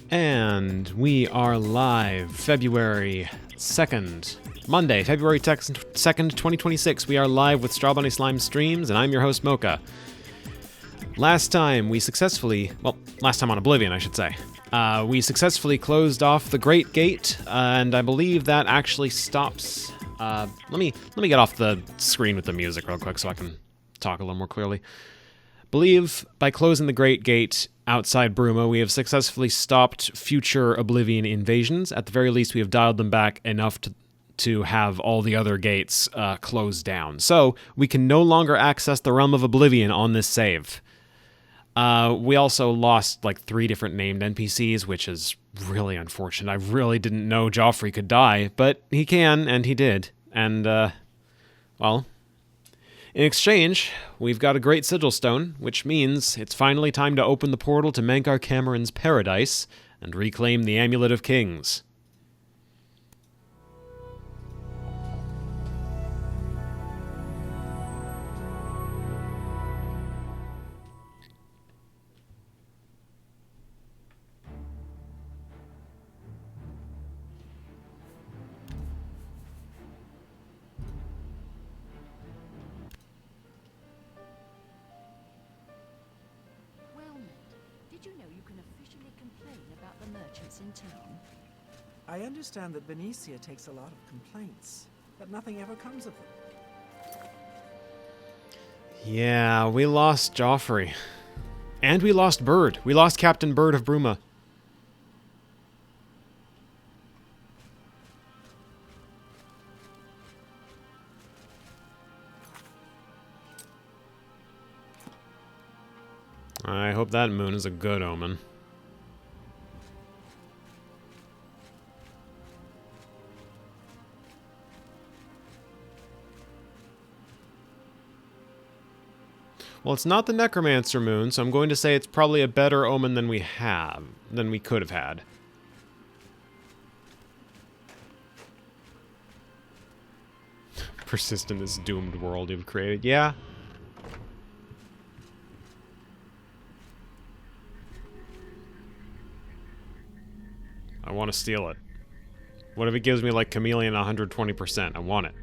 And we are live, February 2nd, Monday, February 2nd, 2026. We are live with Strawbunny Slime Streams, and I'm your host, Mocha. Last time on Oblivion, I should say, we successfully closed off the Great Gate, and I believe that actually stops... let me get off the screen with the music real quick so I can talk a little more clearly. Believe by closing the Great Gate outside Bruma, we have successfully stopped future Oblivion invasions. At the very least, we have dialed them back enough to have all the other gates closed down. So, we can no longer access the Realm of Oblivion on this save. We also lost, 3 different named NPCs, which is really unfortunate. I really didn't know Joffrey could die, but he can, and he did. And, in exchange, we've got a great sigil stone, which means it's finally time to open the portal to Mankar Camoran's paradise and reclaim the Amulet of Kings. I understand that Venetia takes a lot of complaints, but nothing ever comes of them. Yeah, we lost Joffrey. And we lost Bird. We lost Captain Bird of Bruma. I hope that moon is a good omen. Well, it's not the Necromancer moon, so I'm going to say it's probably a better omen than we could have had. Persist in this doomed world you've created. Yeah. I want to steal it. What if it gives me, Chameleon 120%? I want it.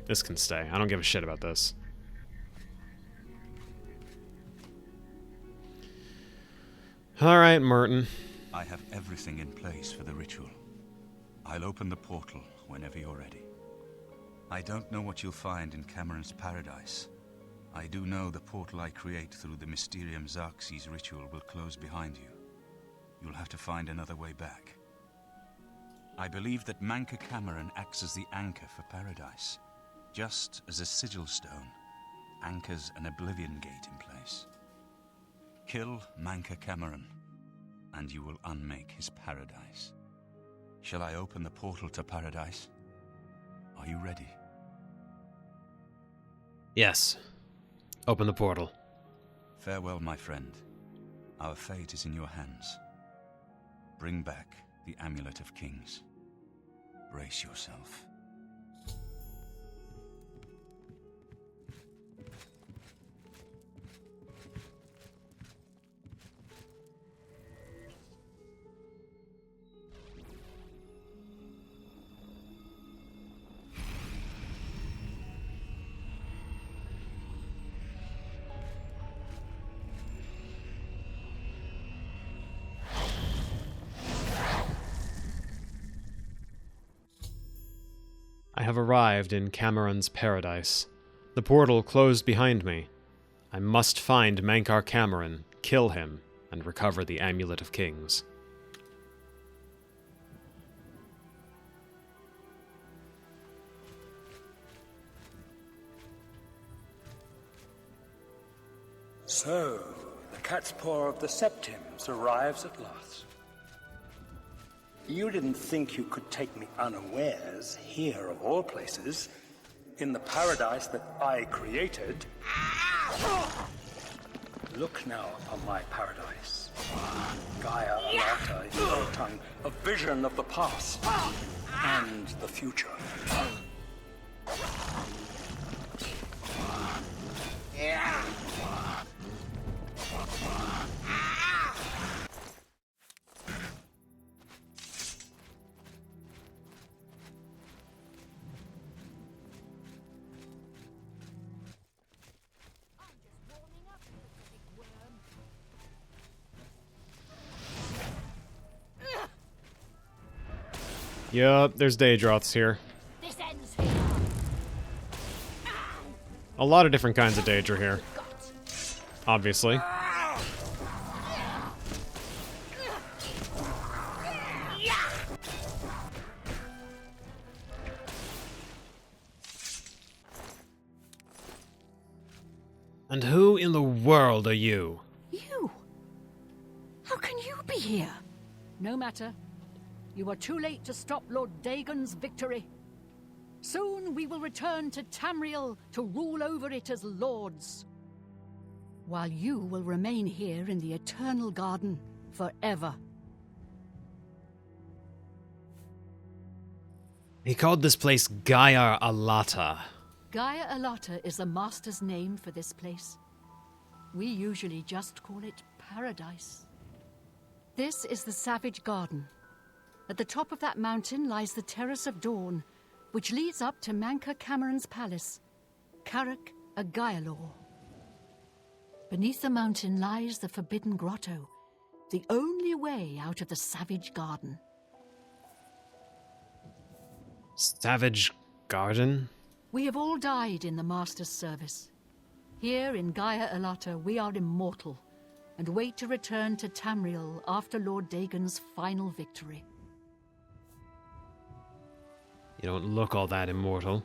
This can stay. I don't give a shit about this. Alright, Merton. I have everything in place for the ritual. I'll open the portal whenever you're ready. I don't know what you'll find in Camoran's paradise. I do know the portal I create through the Mysterium Xarxes ritual will close behind you. You'll have to find another way back. I believe that Mankar Camoran acts as the anchor for paradise, just as a sigil stone anchors an Oblivion gate in place. Kill Mankar Camoran, and you will unmake his paradise. Shall I open the portal to paradise? Are you ready? Yes. Open the portal. Farewell, my friend. Our fate is in your hands. Bring back the Amulet of Kings. Brace yourself. I have arrived in Camoran's paradise. The portal closed behind me. I must find Mankar Camoran, kill him, and recover the Amulet of Kings. So, the cat's paw of the Septims arrives at last. You didn't think you could take me unawares, here of all places, in the paradise that I created. Look now upon my paradise. Gaia Alata in your tongue, a vision of the past and the future. Yup, there's Daedroths here. This ends here. A lot of different kinds of Daedra here. Obviously. And who in the world are you? You? How can you be here? No matter. You are too late to stop Lord Dagon's victory. Soon we will return to Tamriel to rule over it as lords. While you will remain here in the Eternal Garden forever. He called this place Gaia Alata. Gaia Alata is the Master's name for this place. We usually just call it Paradise. This is the Savage Garden. At the top of that mountain lies the Terrace of Dawn, which leads up to Manka Cameron's palace, Carrick Agaialor. Beneath the mountain lies the Forbidden Grotto, the only way out of the Savage Garden. Savage Garden? We have all died in the Master's service. Here in Gaia Alata, we are immortal, and wait to return to Tamriel after Lord Dagon's final victory. You don't look all that immortal.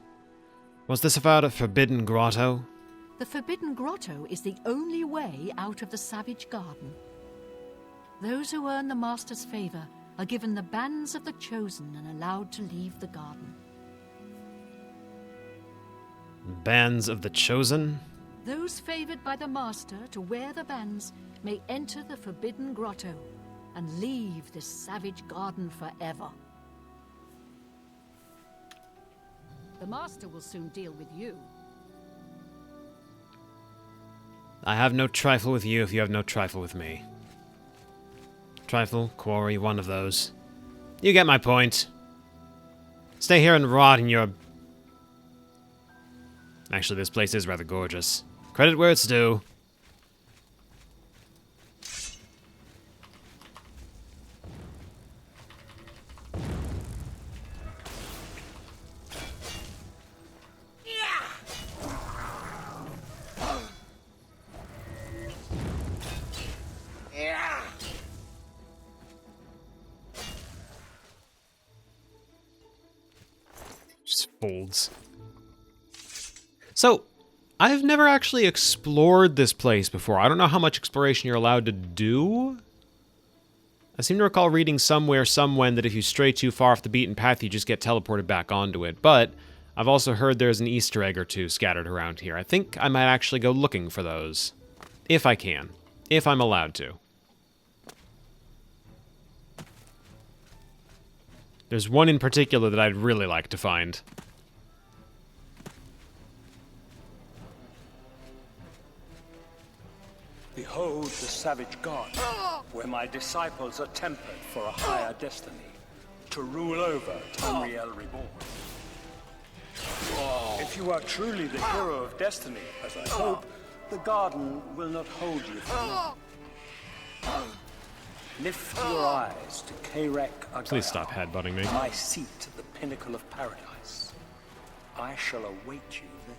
Was this about a Forbidden Grotto? The Forbidden Grotto is the only way out of the Savage Garden. Those who earn the Master's favor are given the bands of the Chosen and allowed to leave the garden. Bands of the Chosen? Those favored by the Master to wear the bands may enter the Forbidden Grotto and leave this Savage Garden forever. The Master will soon deal with you. I have no trifle with you if you have no trifle with me. Trifle, quarry, one of those. You get my point. Stay here and rot in your... Actually, this place is rather gorgeous. Credit where it's due. Just folds. So, I've never actually explored this place before. I don't know how much exploration you're allowed to do. I seem to recall reading somewhere, somewhen, that if you stray too far off the beaten path, you just get teleported back onto it. But I've also heard there's an Easter egg or two scattered around here. I think I might actually go looking for those. If I can. If I'm allowed to. There's one in particular that I'd really like to find. Behold the Savage Garden, where my disciples are tempered for a higher destiny, to rule over Tamriel Reborn. If you are truly the hero of destiny, as I hope, the garden will not hold you for long. Lift your eyes to Carrick Agaialor. Please stop headbutting me. My seat at the pinnacle of paradise. I shall await you there.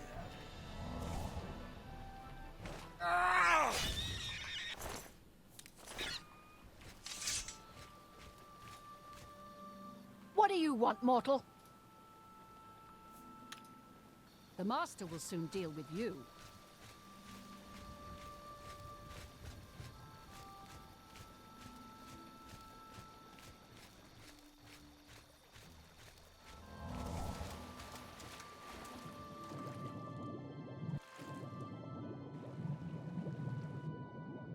What do you want, mortal? The Master will soon deal with you.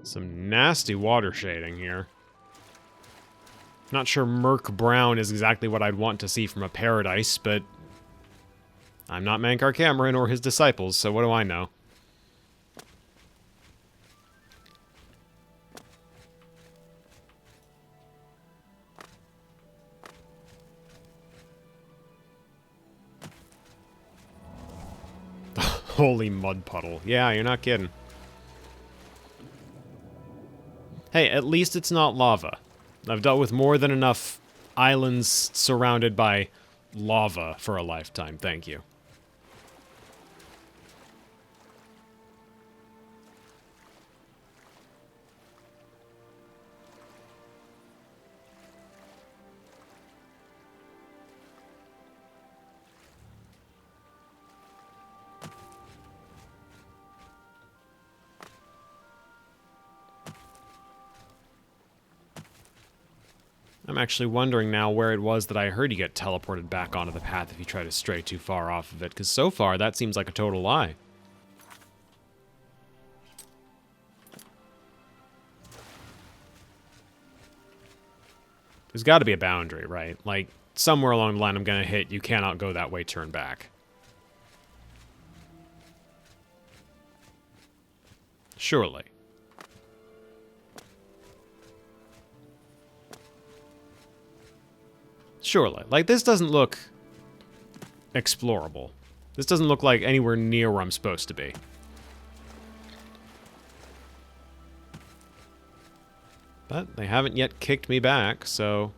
Some nasty water shading here. Not sure Merc Brown is exactly what I'd want to see from a paradise, but I'm not Mankar Cameron or his disciples, so what do I know? Holy mud puddle. Yeah, you're not kidding. Hey, at least it's not lava. I've dealt with more than enough islands surrounded by lava for a lifetime. Thank you. I'm actually wondering now where it was that I heard you get teleported back onto the path if you try to stray too far off of it, because so far that seems like a total lie. There's got to be a boundary, right? Like, somewhere along the line I'm going to hit, you cannot go that way, turn back. Surely. Surely. Like, this doesn't look explorable. This doesn't look like anywhere near where I'm supposed to be. But they haven't yet kicked me back, so...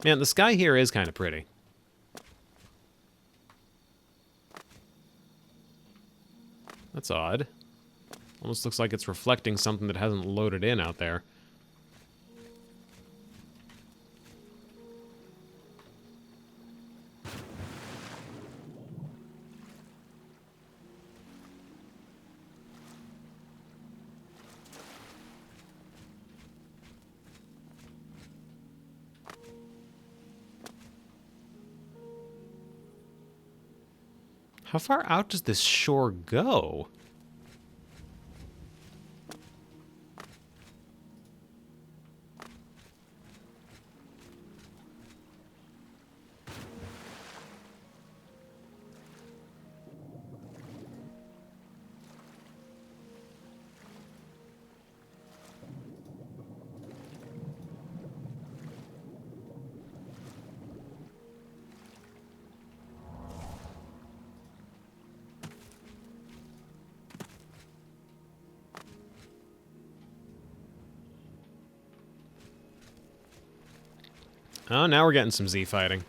Man, the sky here is kind of pretty. That's odd. Almost looks like it's reflecting something that hasn't loaded in out there. How far out does this shore go? Oh, now we're getting some Z fighting.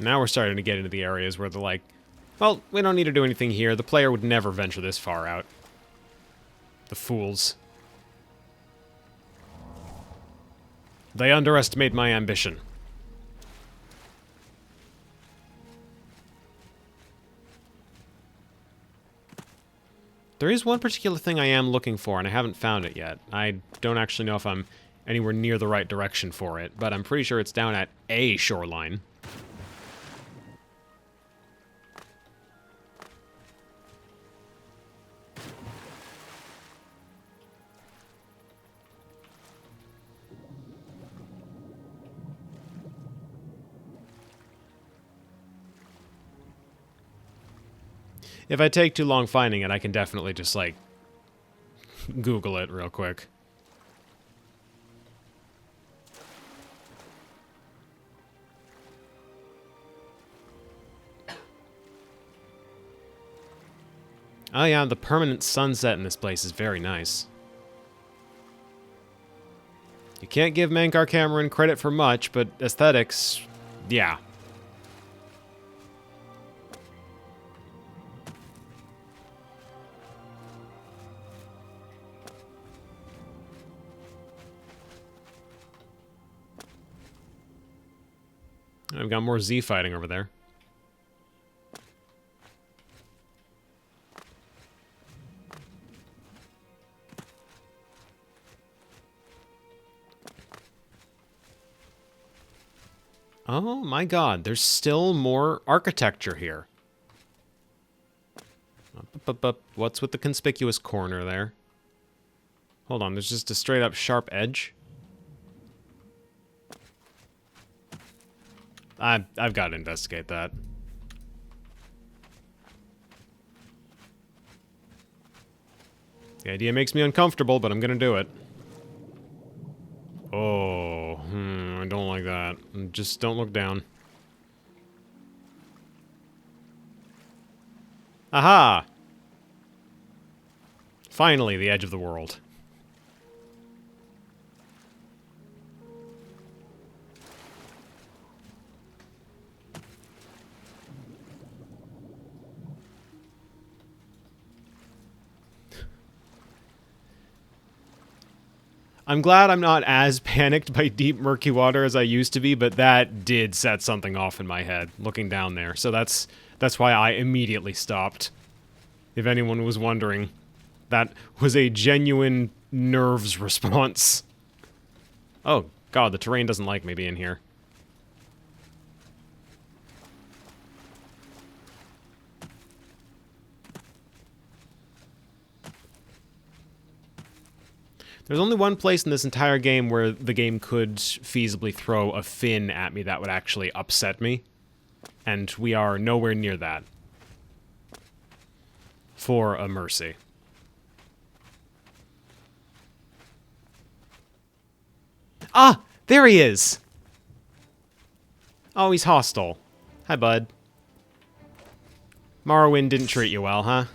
Now we're starting to get into the areas where they're like, well, we don't need to do anything here. The player would never venture this far out. The fools. They underestimate my ambition. There is one particular thing I am looking for, and I haven't found it yet. I don't actually know if I'm anywhere near the right direction for it, but I'm pretty sure it's down at a shoreline. If I take too long finding it, I can definitely just, like, Google it real quick. Oh yeah, the permanent sunset in this place is very nice. You can't give Mankar Cameron credit for much, but aesthetics, yeah. I've got more Z fighting over there. Oh my god, there's still more architecture here. What's with the conspicuous corner there? Hold on, there's just a straight up sharp edge. I've got to investigate that. The idea makes me uncomfortable, but I'm gonna do it. Oh, I don't like that. Just don't look down. Aha! Finally, the edge of the world. I'm glad I'm not as panicked by deep, murky water as I used to be, but that did set something off in my head, looking down there. So that's why I immediately stopped. If anyone was wondering, that was a genuine nerves response. Oh, God, the terrain doesn't like me being here. There's only one place in this entire game where the game could feasibly throw a fin at me that would actually upset me. And we are nowhere near that. For a mercy. Ah! There he is! Oh, he's hostile. Hi, bud. Morrowind didn't treat you well, huh?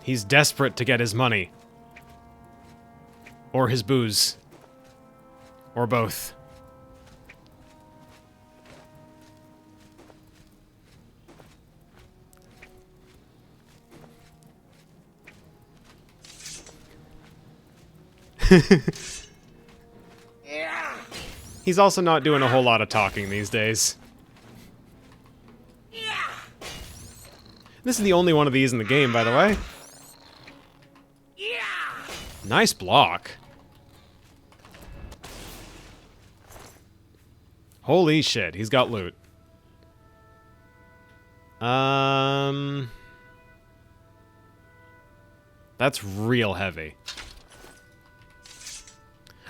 He's desperate to get his money. Or his booze. Or both. He's also not doing a whole lot of talking these days. This is the only one of these in the game, by the way. Nice block. Holy shit, he's got loot. That's real heavy.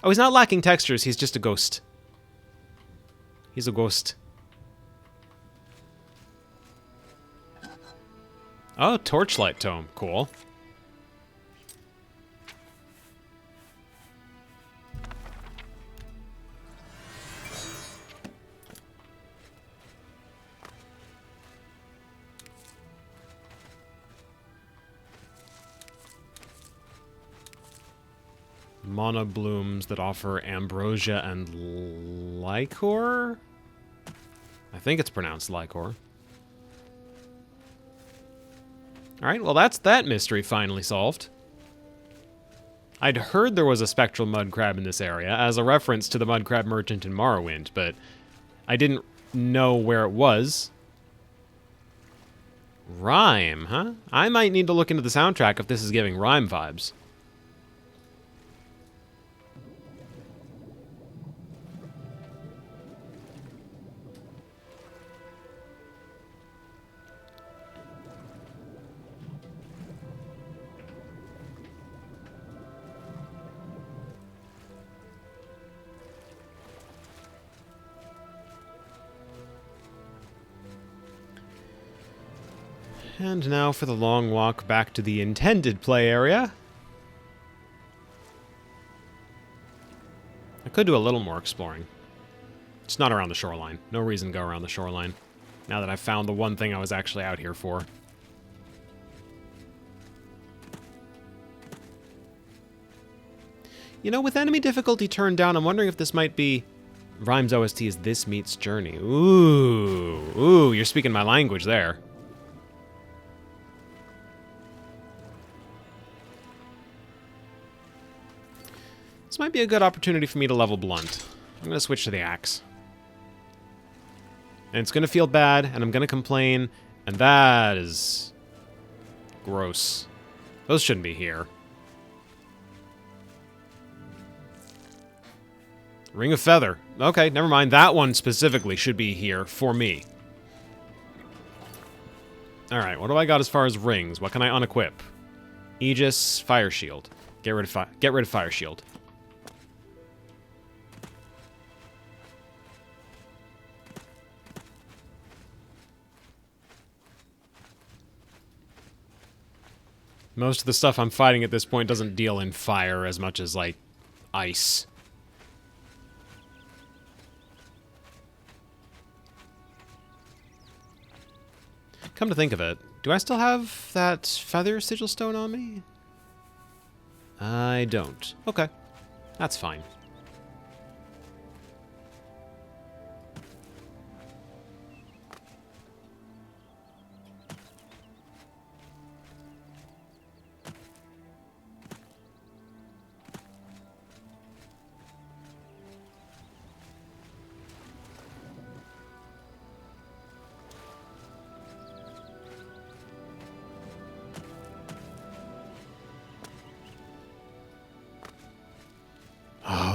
Oh, he's not lacking textures, he's just a ghost. He's a ghost. Oh, torchlight tome. Cool. Mana blooms that offer ambrosia and liquor? I think it's pronounced liquor. Alright, well that's that mystery finally solved. I'd heard there was a spectral mud crab in this area, as a reference to the mud crab merchant in Morrowind, but I didn't know where it was. Rhyme, huh? I might need to look into the soundtrack if this is giving Rhyme vibes. And now for the long walk back to the intended play area. I could do a little more exploring. It's not around the shoreline. No reason to go around the shoreline. Now that I've found the one thing I was actually out here for. You know, with enemy difficulty turned down, I'm wondering if this might be... Rhymes OST is This Meets Journey. Ooh. Ooh, you're speaking my language there. This might be a good opportunity for me to level Blunt. I'm going to switch to the axe. And it's going to feel bad, and I'm going to complain, and that is... gross. Those shouldn't be here. Ring of Feather. Okay, never mind. That one specifically should be here for me. Alright, what do I got as far as rings? What can I unequip? Aegis, Fire Shield. Get rid of Fire Shield. Most of the stuff I'm fighting at this point doesn't deal in fire as much as, like, ice. Come to think of it, do I still have that feather sigil stone on me? I don't. Okay. That's fine.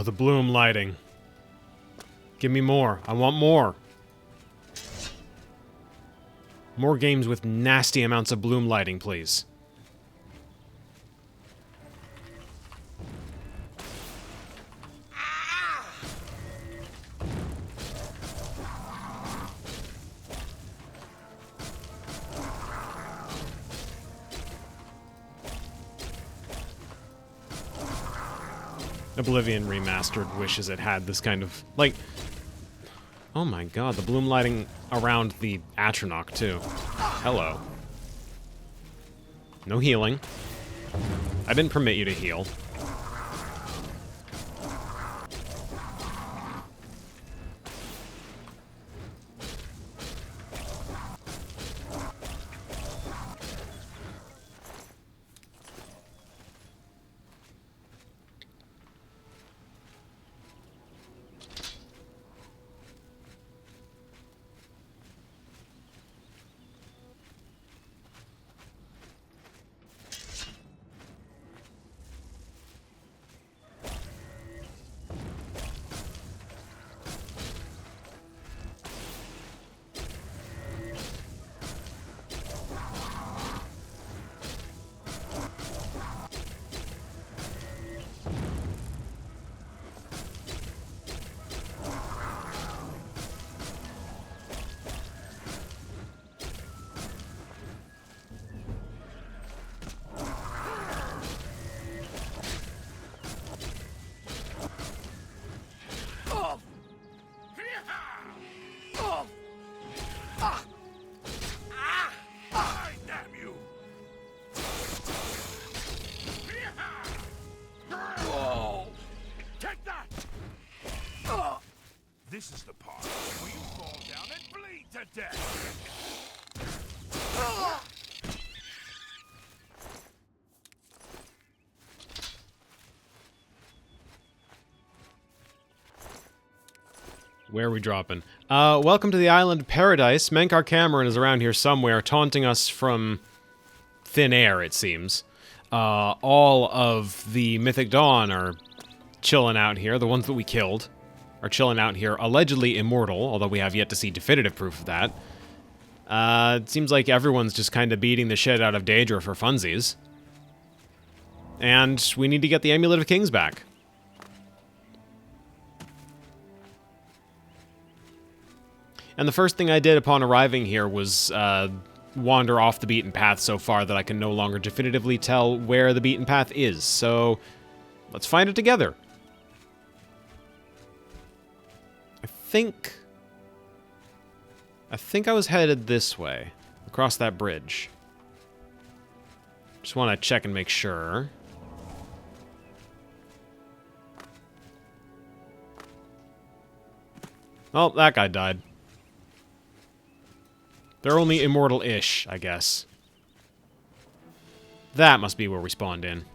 Oh, the bloom lighting. Give me more. I want more. More games with nasty amounts of bloom lighting, please. Oblivion Remastered wishes it had this kind of, like... Oh my god, the bloom lighting around the Atronach, too. Hello. No healing. I didn't permit you to heal. This is the part where you fall down and bleed to death. Where are we dropping? Welcome to the island Paradise. Menkar Cameron is around here somewhere, taunting us from thin air, it seems. All of the Mythic Dawn are chilling out here. The ones that we killed are chilling out here, allegedly immortal, although we have yet to see definitive proof of that. It seems like everyone's just kind of beating the shit out of Daedra for funsies. And we need to get the Amulet of Kings back. And the first thing I did upon arriving here was wander off the beaten path so far that I can no longer definitively tell where the beaten path is. So let's find it together. I think I was headed this way, across that bridge. Just want to check and make sure. Oh, that guy died. They're only immortal-ish, I guess. That must be where we spawned in.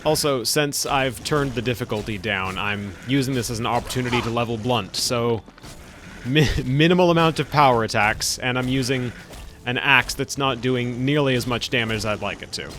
Also, since I've turned the difficulty down, I'm using this as an opportunity to level Blunt, so minimal amount of power attacks, and I'm using an axe that's not doing nearly as much damage as I'd like it to.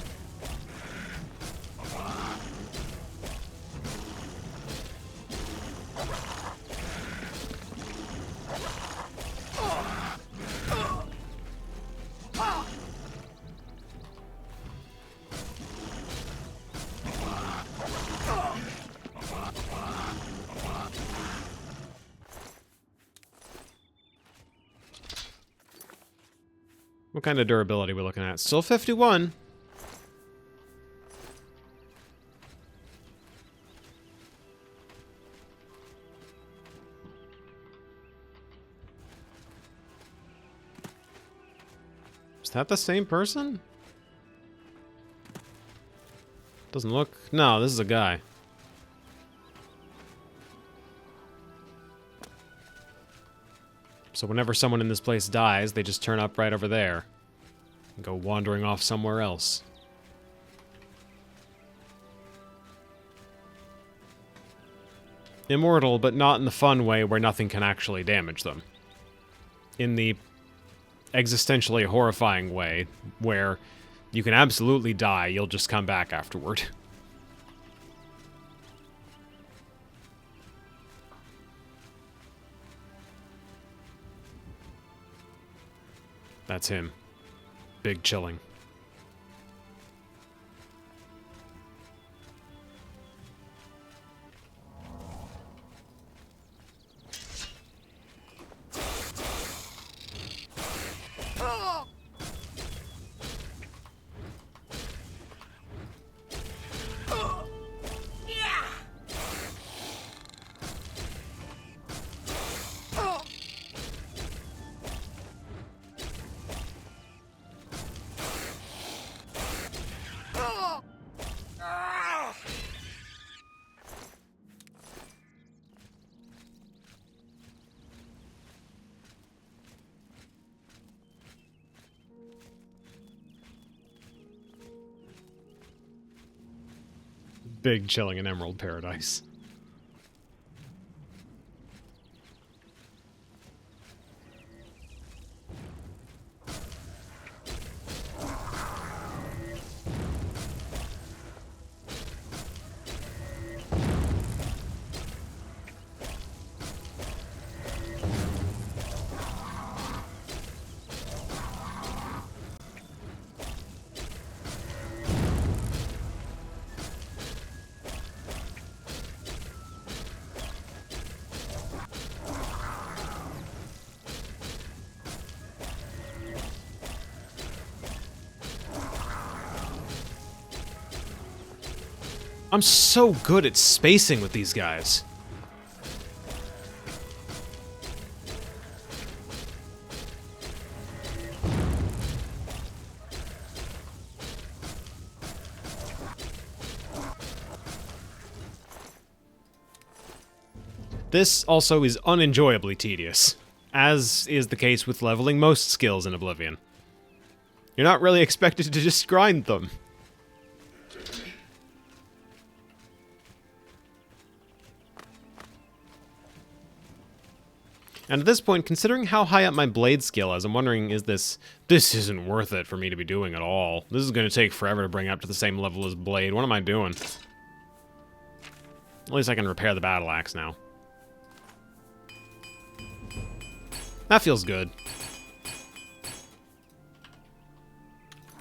What kind of durability are we looking at? Still 51. Is that the same person? Doesn't look... No, this is a guy. So whenever someone in this place dies, they just turn up right over there and go wandering off somewhere else. Immortal, but not in the fun way where nothing can actually damage them. In the existentially horrifying way, where you can absolutely die, you'll just come back afterward. That's him. Big chilling. Big chilling in Emerald Paradise. I'm so good at spacing with these guys. This also is unenjoyably tedious, as is the case with leveling most skills in Oblivion. You're not really expected to just grind them. And at this point, considering how high up my blade skill is, I'm wondering, this isn't worth it for me to be doing at all. This is going to take forever to bring up to the same level as blade. What am I doing? At least I can repair the battle axe now. That feels good.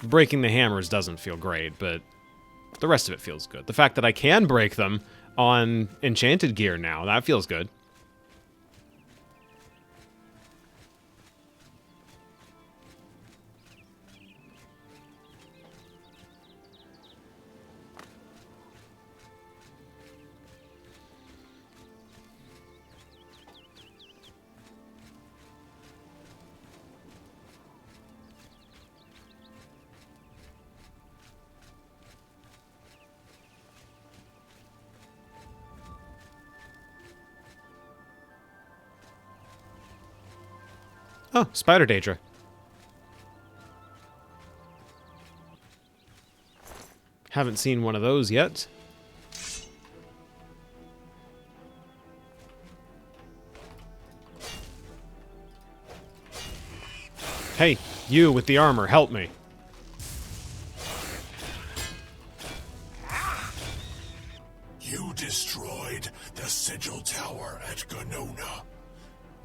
Breaking the hammers doesn't feel great, but the rest of it feels good. The fact that I can break them on enchanted gear now, that feels good. Oh, Spider Daedra. Haven't seen one of those yet. Hey, you with the armor, help me. You destroyed the Sigil Tower at Ganona.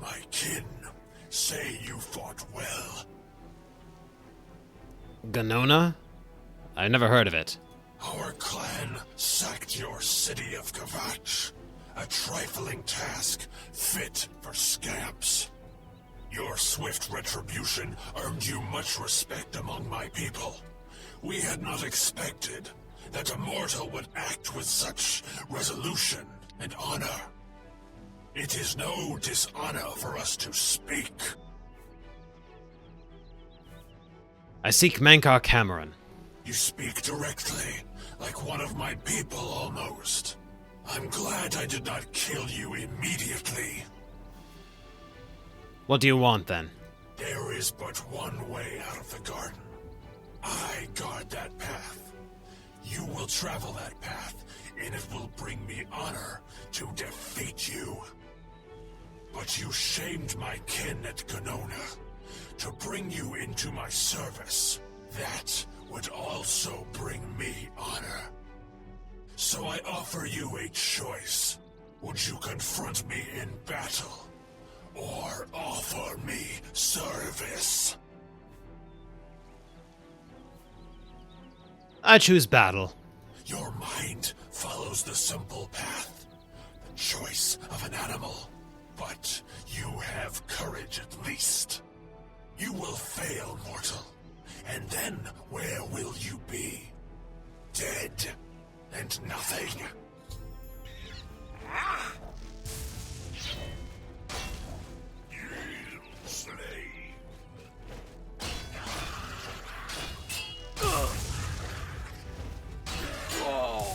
My kin say you fought well. Ganona? I never heard of it. Our clan sacked your city of Kavach. A trifling task fit for scamps. Your swift retribution earned you much respect among my people. We had not expected that a mortal would act with such resolution and honor. It is no dishonor for us to speak. I seek Mankar Cameron. You speak directly, like one of my people almost. I'm glad I did not kill you immediately. What do you want, then? There is but one way out of the garden. I guard that path. You will travel that path, and it will bring me honor to defeat you. But you shamed my kin at Ganona. to bring you into my service. That would also bring me honor. So I offer you a choice. Would you confront me in battle, or offer me service? I choose battle. Your mind follows the simple path, the choice of an animal. But you have courage at least. You will fail, mortal. And then where will you be? Dead and nothing. Yield, slave. Whoa. Whoa.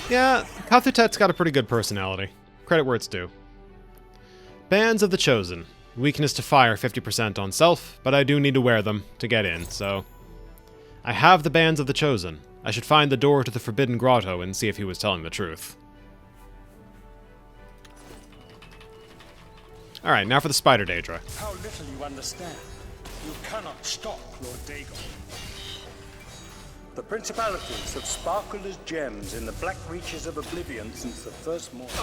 Yeah, Kathutet's got a pretty good personality. Credit where it's due. Bands of the Chosen. Weakness to fire 50% on self, but I do need to wear them to get in, so... I have the Bands of the Chosen. I should find the door to the Forbidden Grotto and see if he was telling the truth. Alright, now for the Spider Daedra. How little you understand. You cannot stop Lord Dagon. The principalities have sparkled as gems in the black reaches of Oblivion since the first morning.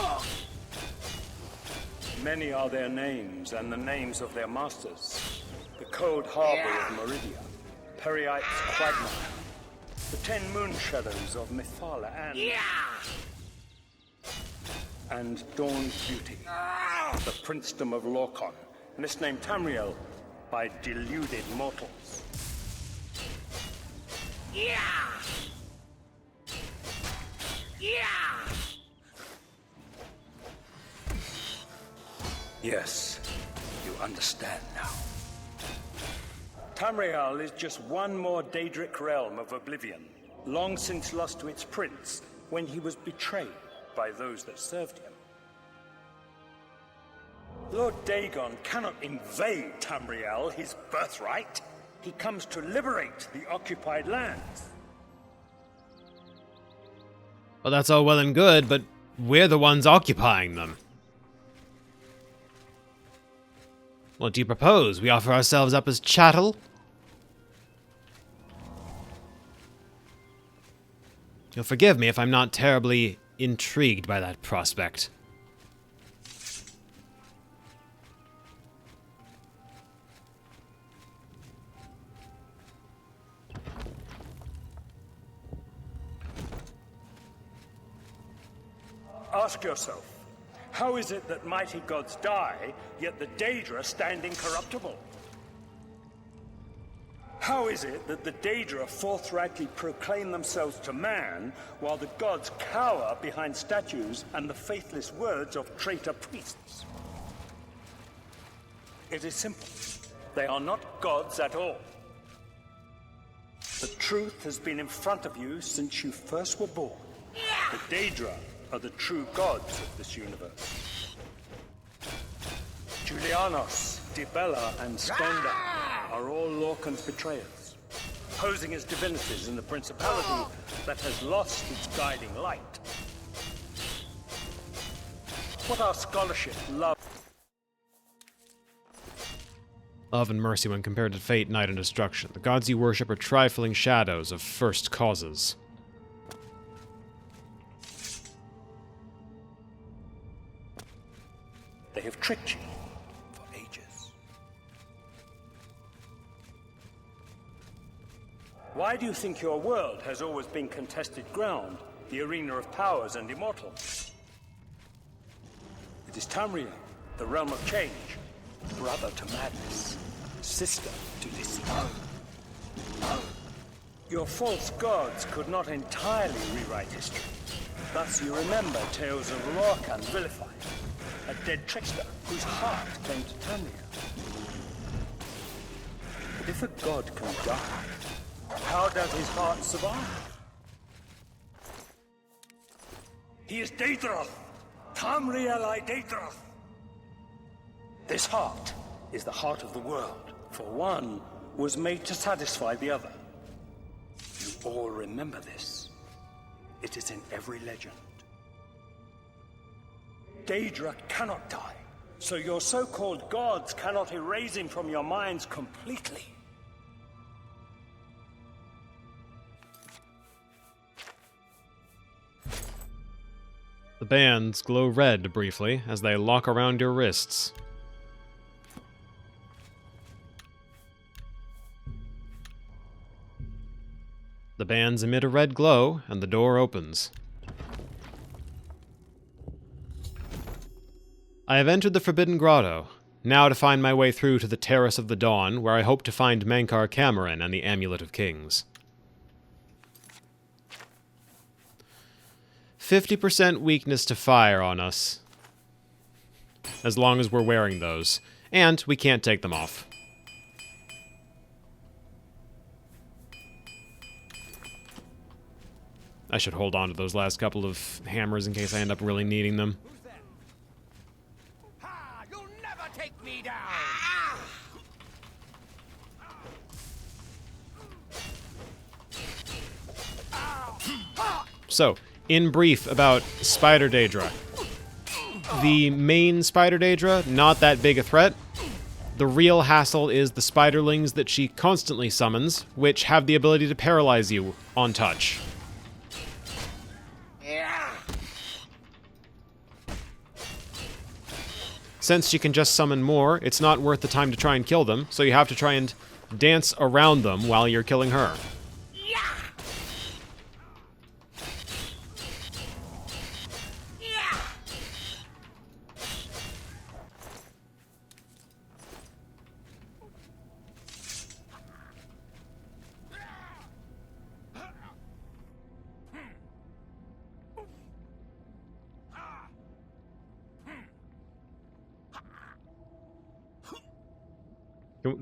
Many are their names and the names of their masters. The cold harbor of Meridia, Periite's quagmire, the 10 moon shadows of Mythala and Dawn's beauty, the princedom of Lorcan, misnamed Tamriel by deluded mortals. Yes, you understand now. Tamriel is just one more Daedric realm of Oblivion, long since lost to its prince when he was betrayed by those that served him. Lord Dagon cannot invade Tamriel, his birthright. He comes to liberate the occupied lands. Well, that's all well and good, but we're the ones occupying them. What do you propose? We offer ourselves up as chattel? You'll forgive me if I'm not terribly intrigued by that prospect. Ask yourself, how is it that mighty gods die, yet the Daedra stand incorruptible? How is it that the Daedra forthrightly proclaim themselves to man, while the gods cower behind statues and the faithless words of traitor priests? It is simple. They are not gods at all. The truth has been in front of you since you first were born. The Daedra are the true gods of this universe. Julianos, Dibella, and Skenda are all Lorcan's betrayers, posing as divinities in the principality that has lost its guiding light. What are scholarship, love, Love and mercy when compared to fate, night, and destruction. The gods you worship are trifling shadows of first causes. they have tricked you for ages. Why do you think your world has always been contested ground, the arena of powers and immortals? It is Tamriel, the realm of change, brother to madness, sister to deceit. Your false gods could not entirely rewrite history. Thus you remember tales of Lorcan vilified, a dead trickster whose heart came to Tamriel. But if a god can die, how does his heart survive? He is Daedroth, Tamriel I Daedroth. This heart is the heart of the world, for one was made to satisfy the other. You all remember this. It is in every legend. Daedra cannot die, so your so-called gods cannot erase him from your minds completely. The bands glow red briefly as they lock around your wrists. The bands emit a red glow, and the door opens. I have entered the Forbidden Grotto, now to find my way through to the Terrace of the Dawn, where I hope to find Mankar Camoran and the Amulet of Kings. 50% weakness to fire on us, as long as we're wearing those, and we can't take them off. I should hold on to those last couple of hammers in case I end up really needing them. Who's there? Ha! You'll never take me down! So, in brief about Spider Daedra. The main Spider Daedra, not that big a threat. The real hassle is the spiderlings that she constantly summons, which have the ability to paralyze you on touch. Since she can just summon more, it's not worth the time to try and kill them, so you have to try and dance around them while you're killing her.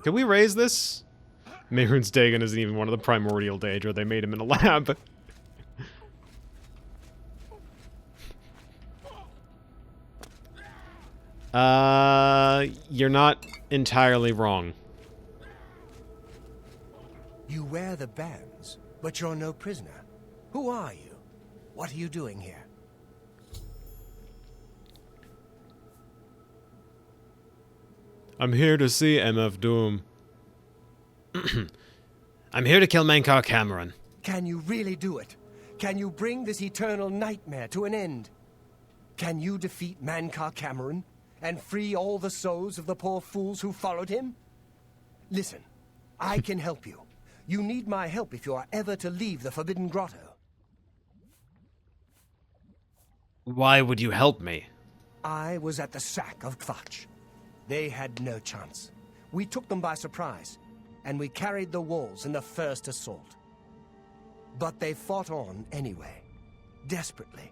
Can we raise this? Mehrunes Dagon isn't even one of the primordial Daedra. They made him in a lab. You're not entirely wrong. You wear the bands, but you're no prisoner. Who are you? What are you doing here? I'm here to see MF Doom. I'm here to kill Mankar Camoran. Can you really do it? Can you bring this eternal nightmare to an end? Can you defeat Mankar Camoran and free all the souls of the poor fools who followed him? Listen, I can help you. You need my help if you are ever to leave the Forbidden Grotto. Why would you help me? I was at the sack of Kvatch. They had no chance. We took them by surprise, and we carried the walls in the first assault. But they fought on anyway, desperately.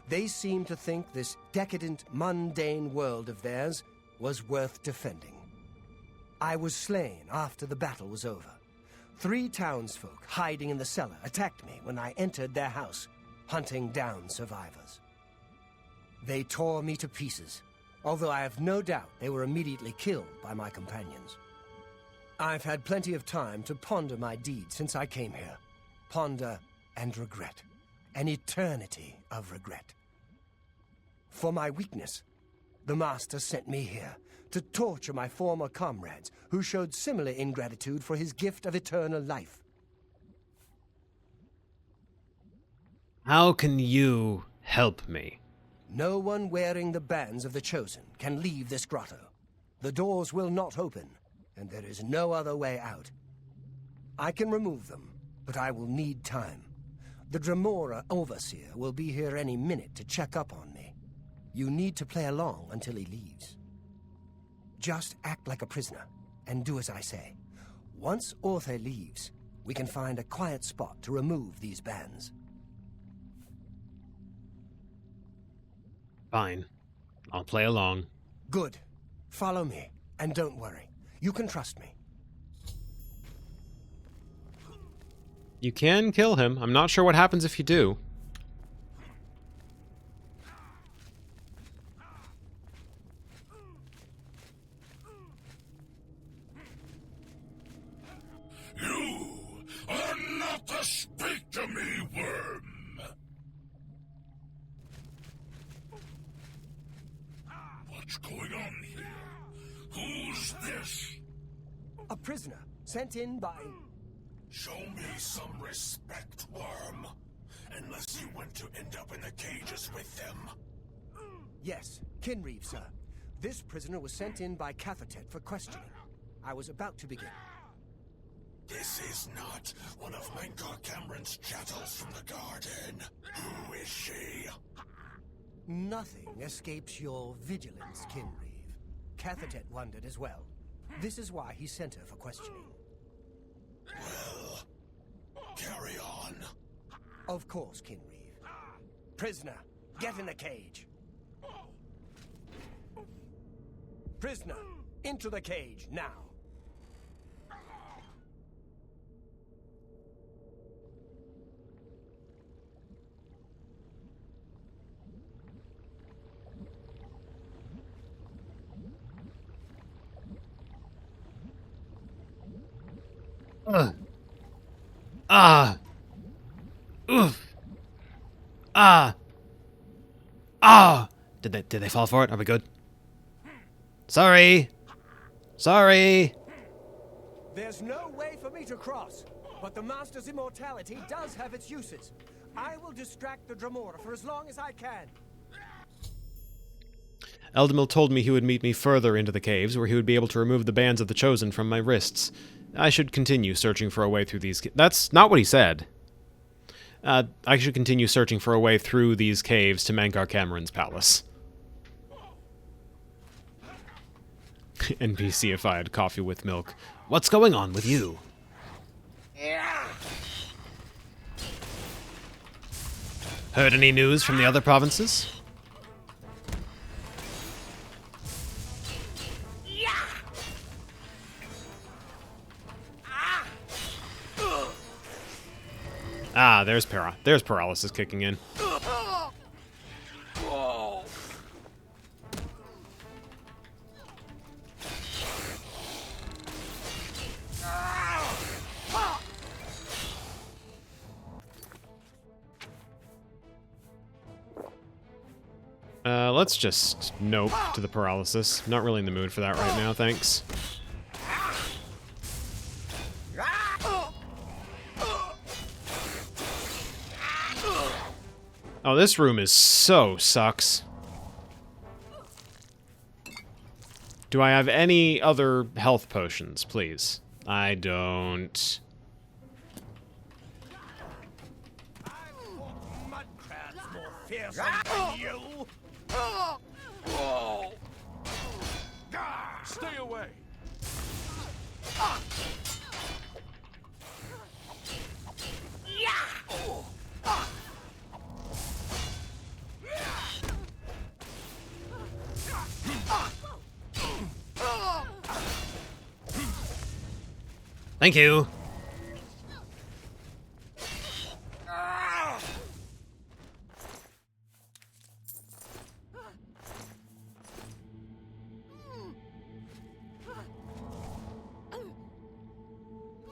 They seemed to think this decadent, mundane world of theirs was worth defending. I was slain after the battle was over. 3 townsfolk hiding in the cellar attacked me when I entered their house, hunting down survivors. They tore me to pieces, although I have no doubt they were immediately killed by my companions. I've had plenty of time to ponder my deeds since I came here. Ponder and regret. An eternity of regret. For my weakness, the Master sent me here to torture my former comrades who showed similar ingratitude for his gift of eternal life. How can you help me? No one wearing the bands of the Chosen can leave this grotto. The doors will not open, and there is no other way out. I can remove them, but I will need time. The Dremora Overseer will be here any minute to check up on me. You need to play along until he leaves. Just act like a prisoner, and do as I say. Once Orthe leaves, we can find a quiet spot to remove these bands. Fine. I'll play along. Good. Follow me, and don't worry. You can trust me. You can kill him. I'm not sure what happens if you do. to me, worm. What's going on here? Who's this? A prisoner sent in by... Show me some respect, worm. Unless you want to end up in the cages with them. Yes, Kinreeve, sir. This prisoner was sent in by Cathertet for questioning. I was about to begin. This is not one of Mankar Cameron's chattels from the garden. Who is she? Nothing escapes your vigilance, Kinreeve. Cathertet wondered as well. This is why he sent her for questioning. Well, carry on. Of course, Kinreeve. Prisoner, get in the cage. Prisoner, into the cage, now. Ah. Oof. Ah. Ah. Did they fall for it? Are we good? Sorry. Sorry. There's no way for me to cross, but the Master's immortality does have its uses. I will distract the Dremora for as long as I can. Eldemil told me he would meet me further into the caves, where he would be able to remove the bands of the Chosen from my wrists. I should continue searching for a way through these... That's not what he said. I should continue searching for a way through these caves to Mankar Cameron's palace. NPC if I had coffee with milk. What's going on with you? Heard any news from the other provinces? Ah, there's paralysis kicking in. Let's just nope to the paralysis. Not really in the mood for that right now, thanks. Oh, this room is so sucks. Do I have any other health potions, please? I don't. Stay away. Thank you.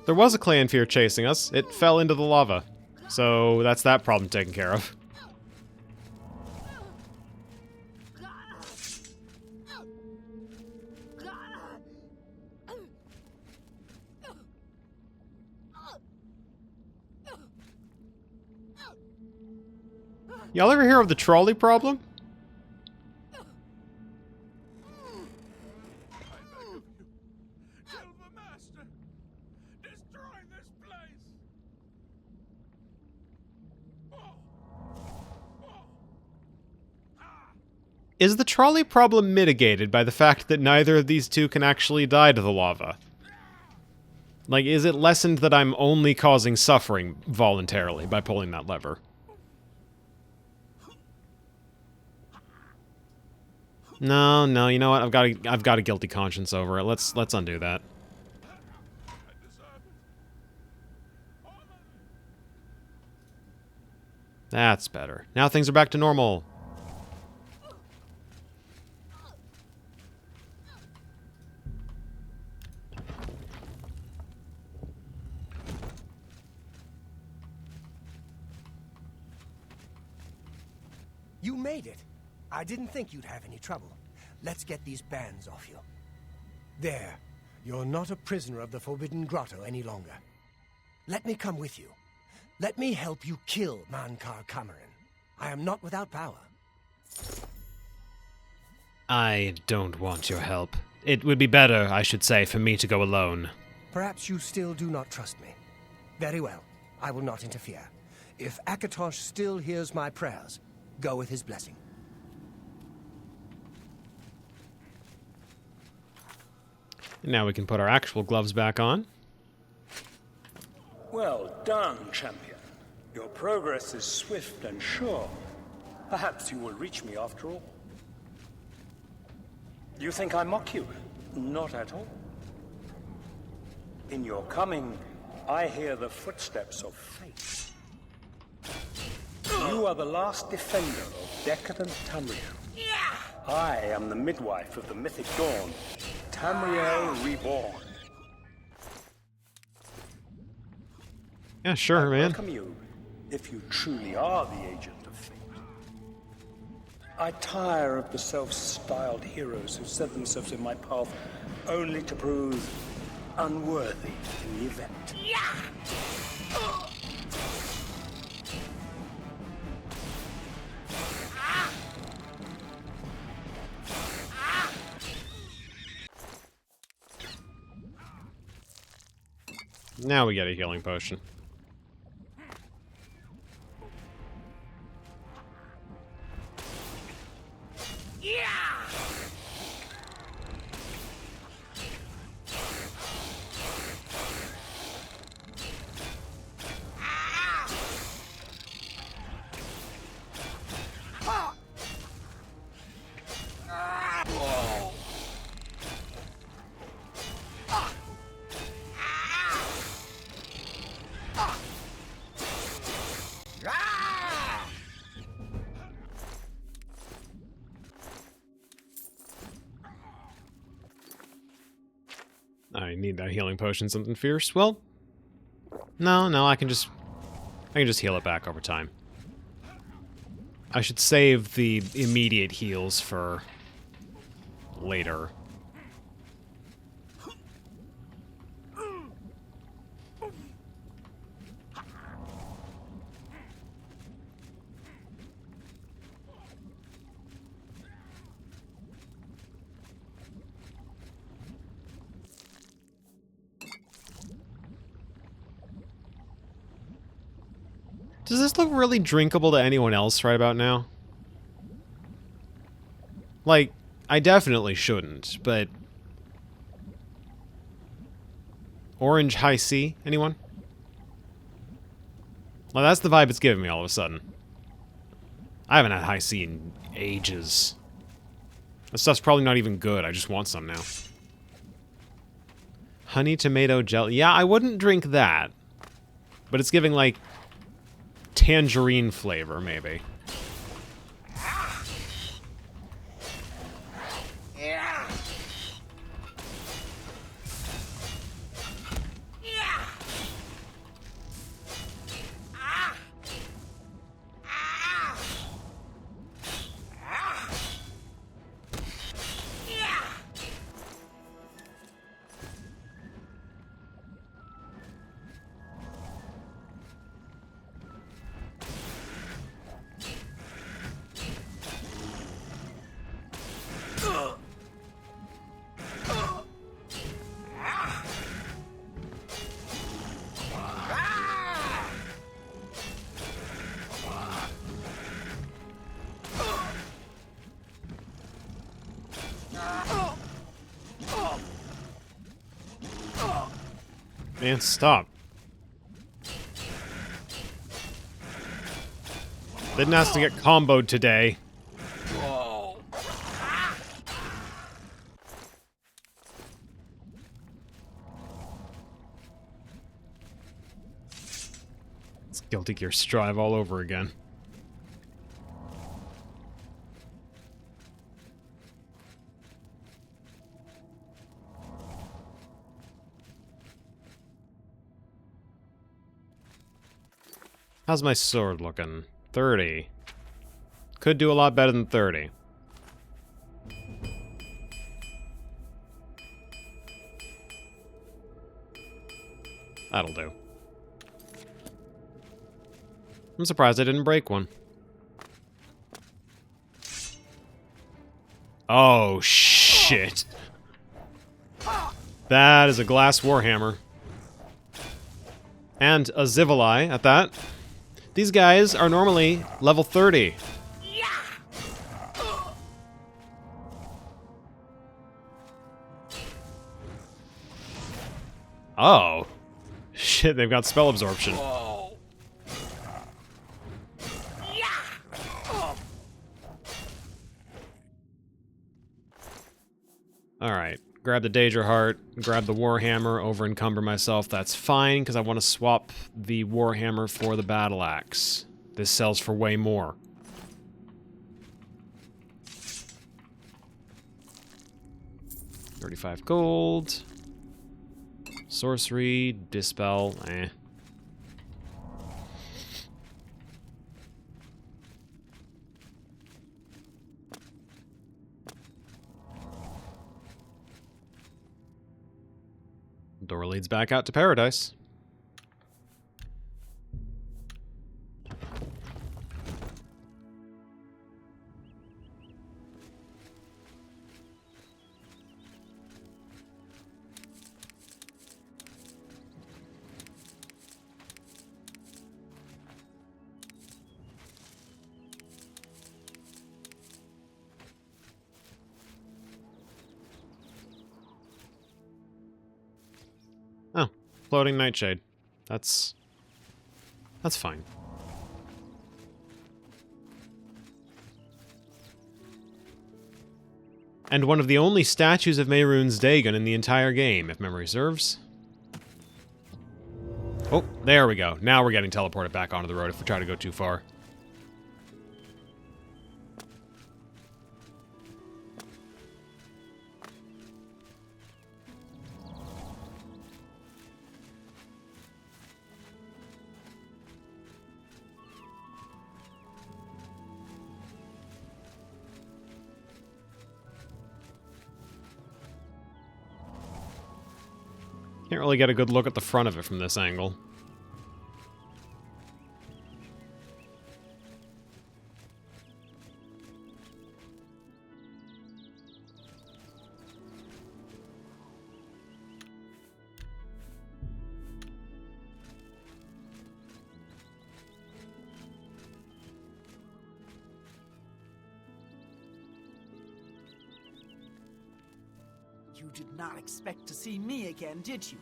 There was a Clanfear chasing us. It fell into the lava. So that's that problem taken care of. Y'all ever hear of the trolley problem? Kill the master. Destroy this place. Is the trolley problem mitigated by the fact that neither of these two can actually die to the lava? Like, is it lessened that I'm only causing suffering voluntarily by pulling that lever? No, you know what? I've got a guilty conscience over it. Let's undo that. That's better. Now things are back to normal. You made it. I didn't think you'd have any trouble. Let's get these bands off you. There. You're not a prisoner of the Forbidden Grotto any longer. Let me come with you. Let me help you kill Mankar Cameron. I am not without power. I don't want your help. It would be better, I should say, for me to go alone. Perhaps you still do not trust me. Very well. I will not interfere. If Akatosh still hears my prayers, go with his blessing. Now we can put our actual gloves back on. Well done, champion. Your progress is swift and sure. Perhaps you will reach me after all. You think I mock you? Not at all. In your coming, I hear the footsteps of fate. You are the last defender of decadent Tamriel. I am the midwife of the mythic dawn, Tamriel reborn. Yeah, sure, man. Welcome you, if you truly are the agent of fate. I tire of the self-styled heroes who set themselves in my path only to prove unworthy in the event. Now we get a healing potion. I need that healing potion, something fierce. Well, no, I can just heal it back over time. I should save the immediate heals for later. Does this look really drinkable to anyone else right about now? Like, I definitely shouldn't, but... Orange High C? Anyone? Well, that's the vibe it's giving me all of a sudden. I haven't had High C in ages. This stuff's probably not even good, I just want some now. Honey tomato jelly. Yeah, I wouldn't drink that. But it's giving, like, tangerine flavor, maybe. Man, stop. Didn't ask to get comboed today. It's Guilty Gear Strive all over again. How's my sword looking? 30. Could do a lot better than 30. That'll do. I'm surprised I didn't break one. Oh, shit. That is a glass warhammer. And a Zivali at that. These guys are normally level 30. Oh. Shit, they've got spell absorption. Alright, grab the Daedra Heart, grab the Warhammer, over-encumber myself. That's fine, because I want to swap the Warhammer for the Battle Axe. This sells for way more. $35 gold. Sorcery, Dispel, eh. Door leads back out to Paradise. Oh, floating nightshade. That's fine. And one of the only statues of Mehrunes Dagon in the entire game, if memory serves. Oh, there we go. Now we're getting teleported back onto the road if we try to go too far. Can't really get a good look at the front of it from this angle. You did not expect to see me again, did you?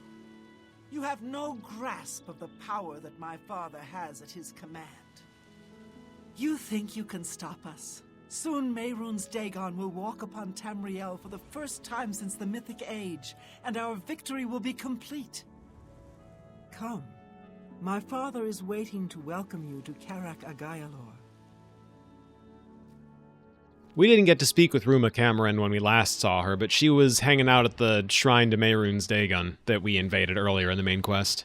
You have no grasp of the power that my father has at his command. You think you can stop us? Soon Mehrunes Dagon will walk upon Tamriel for the first time since the Mythic Age, and our victory will be complete. Come. My father is waiting to welcome you to Karak Agayalor. We didn't get to speak with Ruma Cameron when we last saw her, but she was hanging out at the shrine to Mehrunes Dagon that we invaded earlier in the main quest.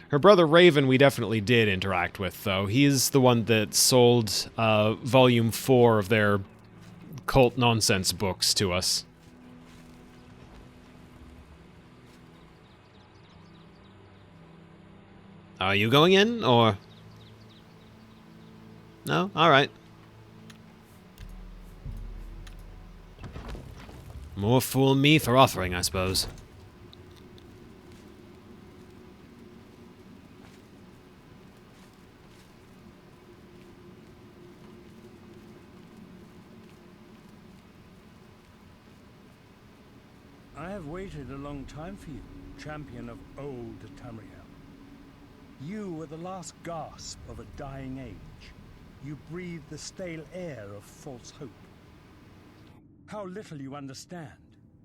Her brother Raven we definitely did interact with, though. He's the one that sold Volume 4 of their cult nonsense books to us. Are you going in, or...? No? Alright. More fool me for offering, I suppose. I have waited a long time for you, champion of old Tamriel. You were the last gasp of a dying age. You breathed the stale air of false hope. How little you understand.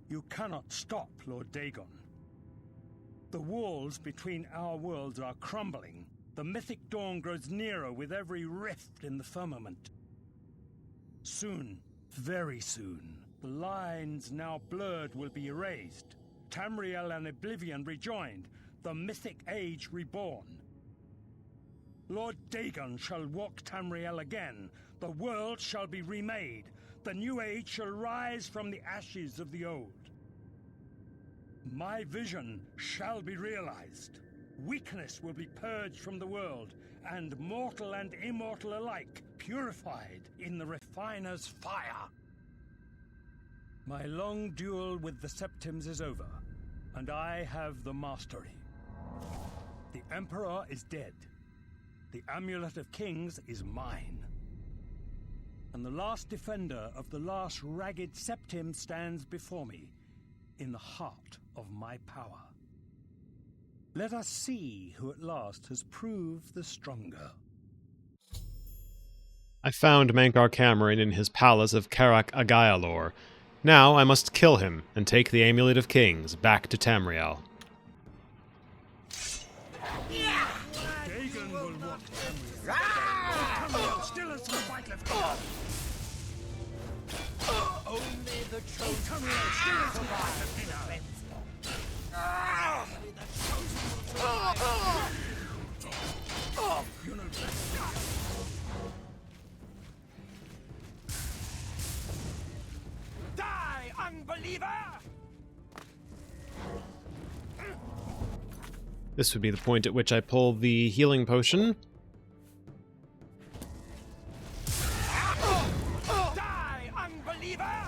You cannot stop Lord Dagon. The walls between our worlds are crumbling. The mythic dawn grows nearer with every rift in the firmament. Soon, very soon, the lines now blurred will be erased. Tamriel and Oblivion rejoined, the mythic age reborn. Lord Dagon shall walk Tamriel again. The world shall be remade. The new age shall rise from the ashes of the old. My vision shall be realized. Weakness will be purged from the world, and mortal and immortal alike purified in the refiner's fire. My long duel with the Septims is over, and I have the mastery. The Emperor is dead. The Amulet of Kings is mine. And the last defender of the last ragged Septim stands before me, in the heart of my power. Let us see who at last has proved the stronger. I found Mankar Cameron in his palace of Karak Agaialor. Now I must kill him and take the Amulet of Kings back to Tamriel. Dagon will walk Tamriel. Tamriel still has some fight left. Only the chosen Tamriel still has some fight left. You know, Die, unbeliever! This would be the point at which I pull the healing potion. Die, unbeliever!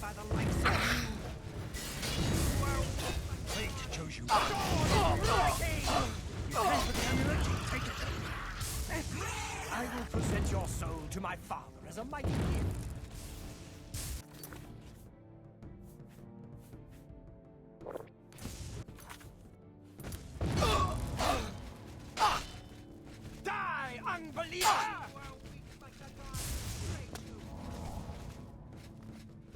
by the likes of fate chose you. you. I will present your soul to my father as a mighty gift. Die, unbeliever!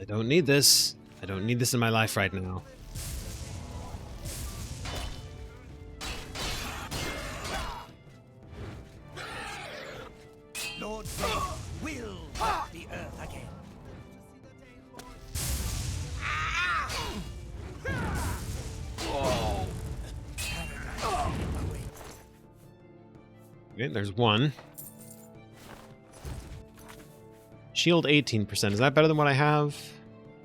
I don't need this. I don't need this in my life right now. Lord Dagon will walk the earth again. Okay, there's one. Shield 18%. Is that better than what I have?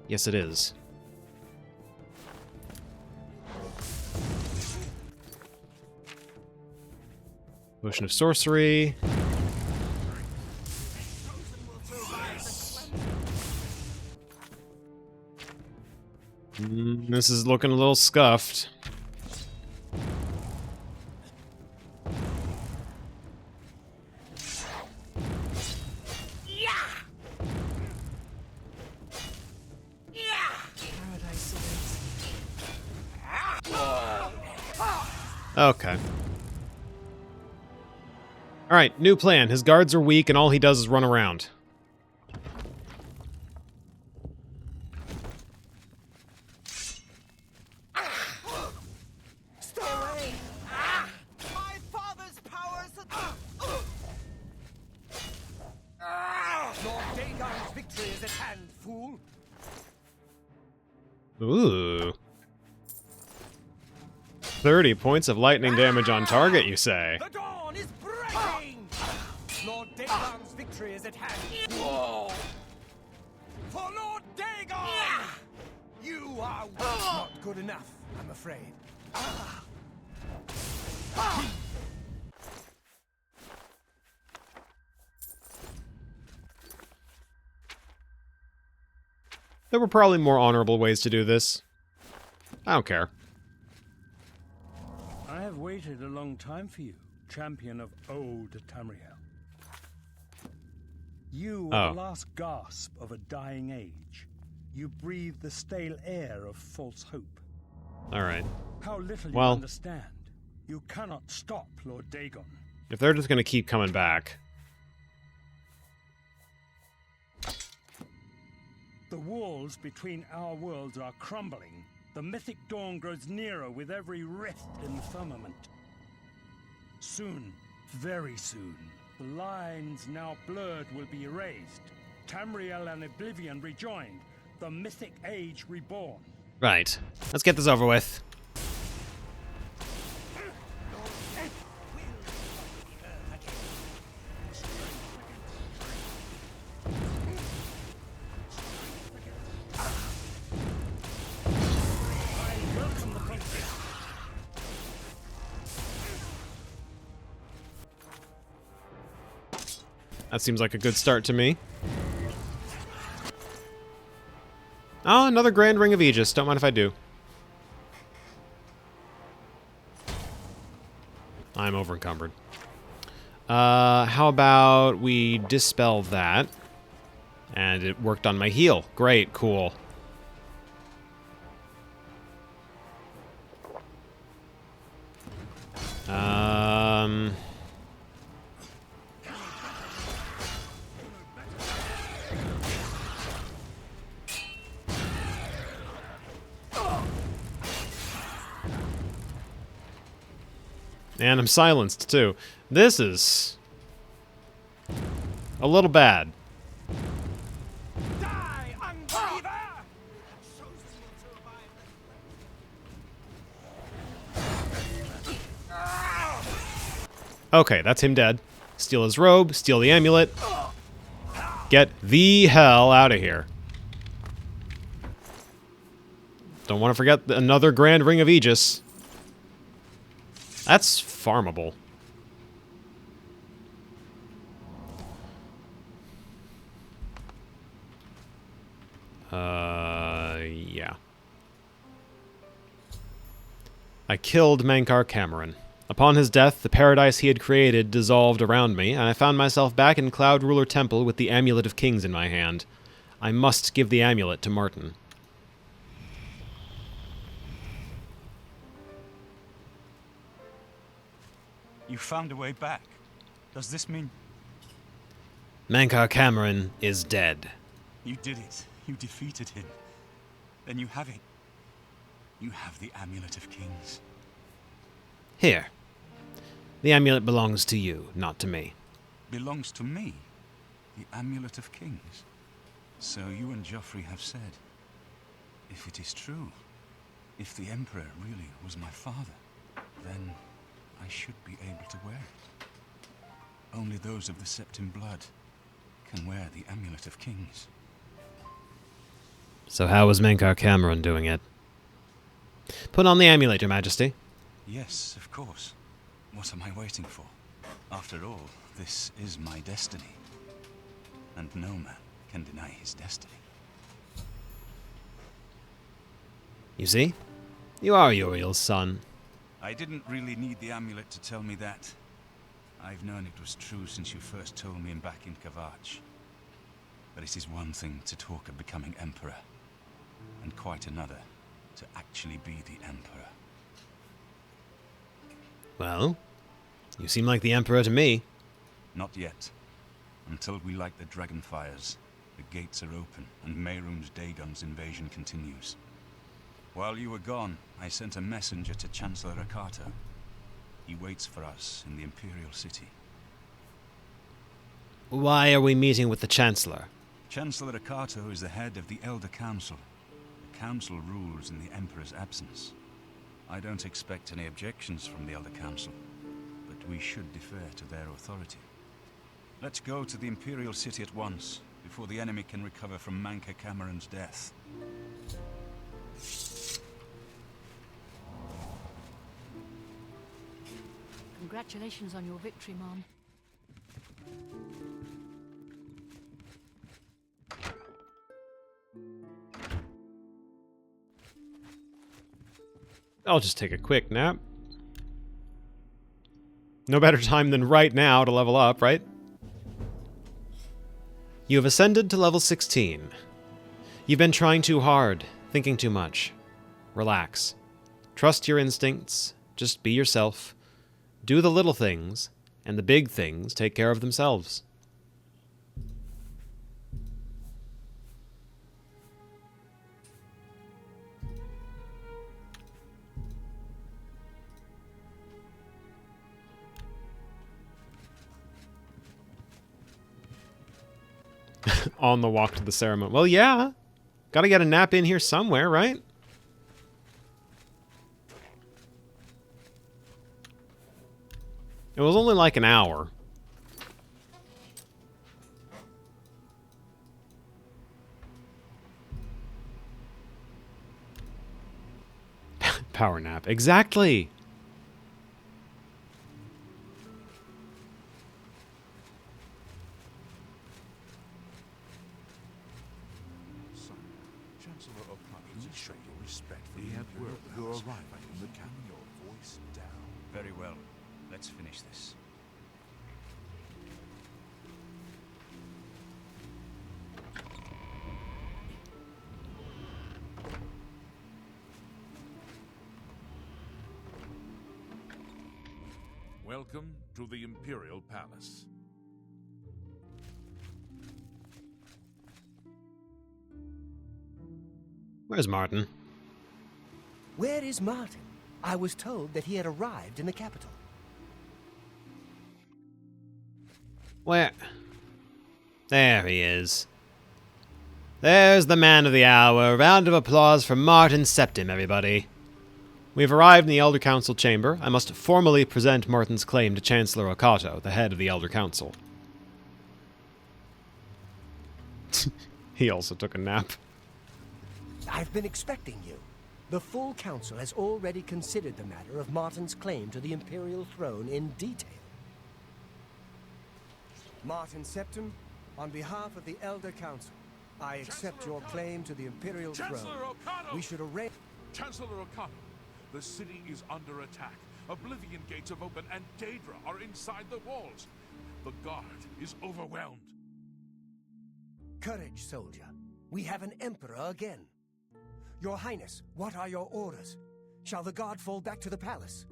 Yes, it is. Potion of Sorcery. This is looking a little scuffed. Okay. Alright, new plan. His guards are weak and all he does is run around. Stay away! My father's powers Lord Dagon's victory is at hand, fool! Ooh. 30 points of lightning damage on target, you say? The dawn is breaking! Lord Dagon's victory is at hand. For Lord Dagon! You are not good enough, I'm afraid. There were probably more honorable ways to do this. I don't care. I have waited a long time for you, champion of old Tamriel. You are the last gasp of a dying age. You breathe the stale air of false hope. Alright. How little you understand. You cannot stop Lord Dagon. If they're just gonna keep coming back... The walls between our worlds are crumbling. The mythic dawn grows nearer with every rift in the firmament. Soon, very soon, the lines now blurred will be erased. Tamriel and Oblivion rejoined, The mythic age reborn. Right. Let's get this over with. That seems like a good start to me. Oh, another Grand Ring of Aegis. Don't mind if I do. I'm over encumbered. How about we dispel that? And it worked on my heal. Great, cool. And I'm silenced, too. This is a little bad. Die, unbeliever! Okay, that's him dead. Steal his robe, steal the amulet. Get the hell out of here. Don't want to forget another Grand Ring of Aegis. That's farmable. Yeah. I killed Mankar Cameron. Upon his death, the paradise he had created dissolved around me, and I found myself back in Cloud Ruler Temple with the Amulet of Kings in my hand. I must give the amulet to Martin. You found a way back. Does this mean... Mankar Cameron is dead. You did it. You defeated him. Then you have it. You have the Amulet of Kings. Here. The amulet belongs to you, not to me. Belongs to me? The Amulet of Kings? So you and Joffrey have said. If it is true, if the Emperor really was my father, then I should be able to wear it. Only those of the Septim blood can wear the Amulet of Kings. So how was Mankar Cameron doing it? Put on the amulet, Your Majesty. Yes, of course. What am I waiting for? After all, this is my destiny. And no man can deny his destiny. You see? You are Uriel's son. I didn't really need the amulet to tell me that. I've known it was true since you first told me back in Kavach. But it is one thing to talk of becoming Emperor, and quite another to actually be the Emperor. Well, you seem like the Emperor to me. Not yet. Until we light the Dragonfires, the gates are open, and Meyrum's Dagon's invasion continues. While you were gone, I sent a messenger to Chancellor Akato. He waits for us in the Imperial City. Why are we meeting with the Chancellor? Chancellor Akato is the head of the Elder Council. The Council rules in the Emperor's absence. I don't expect any objections from the Elder Council, but we should defer to their authority. Let's go to the Imperial City at once, before the enemy can recover from Mankar Cameron's death. Congratulations on your victory, Mom. I'll just take a quick nap. No better time than right now to level up, right? You have ascended to level 16. You've been trying too hard, thinking too much. Relax. Trust your instincts. Just be yourself. Do the little things, and the big things take care of themselves. On the walk to the ceremony. Well, yeah. Gotta get a nap in here somewhere, right? It was only like an hour. Power nap. Exactly! Chancellor O'Connor, we show you respect for the Emperor. Your arrival in the camp. Your voice down. Very well. Let's finish this. Welcome to the Imperial Palace. Where's Martin? Where is Martin? I was told that he had arrived in the capital. Where? There he is. There's the man of the hour. A round of applause for Martin Septim, everybody. We've arrived in the Elder Council chamber. I must formally present Martin's claim to Chancellor Okato, the head of the Elder Council. He also took a nap. I've been expecting you. The full council has already considered the matter of Martin's claim to the Imperial throne in detail. Martin Septim, on behalf of the Elder Council, I accept your claim to the Imperial throne. Chancellor O'Connor! We should arrange... Chancellor O'Connor, the city is under attack. Oblivion gates have opened and Daedra are inside the walls. The guard is overwhelmed. Courage, soldier. We have an emperor again. Your Highness, what are your orders? Shall the guard fall back to the palace?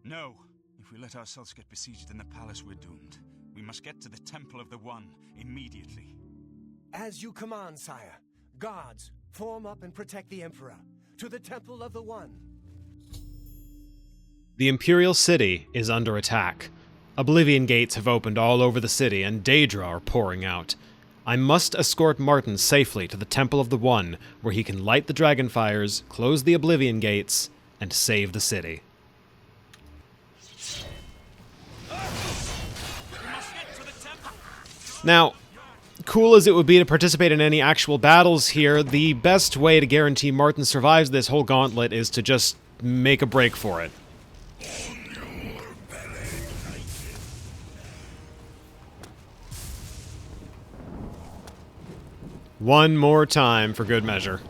No. If we let ourselves get besieged in the palace, we're doomed. We must get to the Temple of the One immediately. As you command, sire. Guards, form up and protect the Emperor. To the Temple of the One. The Imperial City is under attack. Oblivion gates have opened all over the city, and Daedra are pouring out. I must escort Martin safely to the Temple of the One, where he can light the dragon fires, close the Oblivion gates, and save the city. Now, cool as it would be to participate in any actual battles here, the best way to guarantee Martin survives this whole gauntlet is to just make a break for it. One more time for good measure.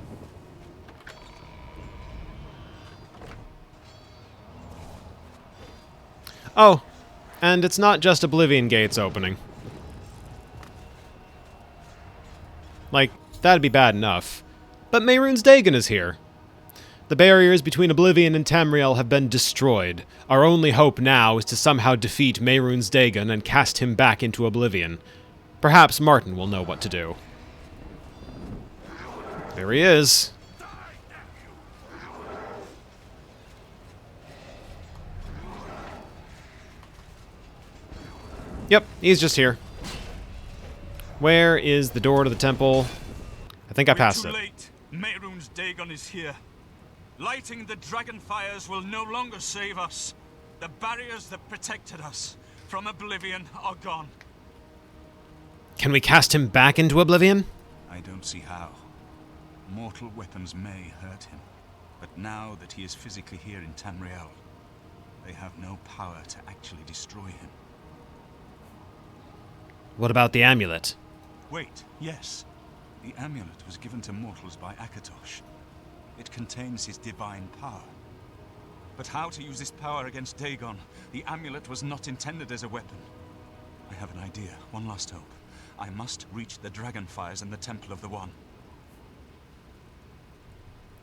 Oh, and it's not just Oblivion gates opening. Like, that'd be bad enough. But Mehrunes Dagon is here. The barriers between Oblivion and Tamriel have been destroyed. Our only hope now is to somehow defeat Mehrunes Dagon and cast him back into Oblivion. Perhaps Martin will know what to do. There he is. Yep, he's just here. Where is the door to the temple? I think I passed it. Too late. Mehrunes Dagon is here. Lighting the dragon fires will no longer save us. The barriers that protected us from Oblivion are gone. Can we cast him back into Oblivion? I don't see how. Mortal weapons may hurt him, but now that he is physically here in Tamriel, they have no power to actually destroy him. What about the amulet? Wait, yes. The amulet was given to mortals by Akatosh. It contains his divine power. But how to use this power against Dagon? The amulet was not intended as a weapon. I have an idea, one last hope. I must reach the dragon fires in the Temple of the One.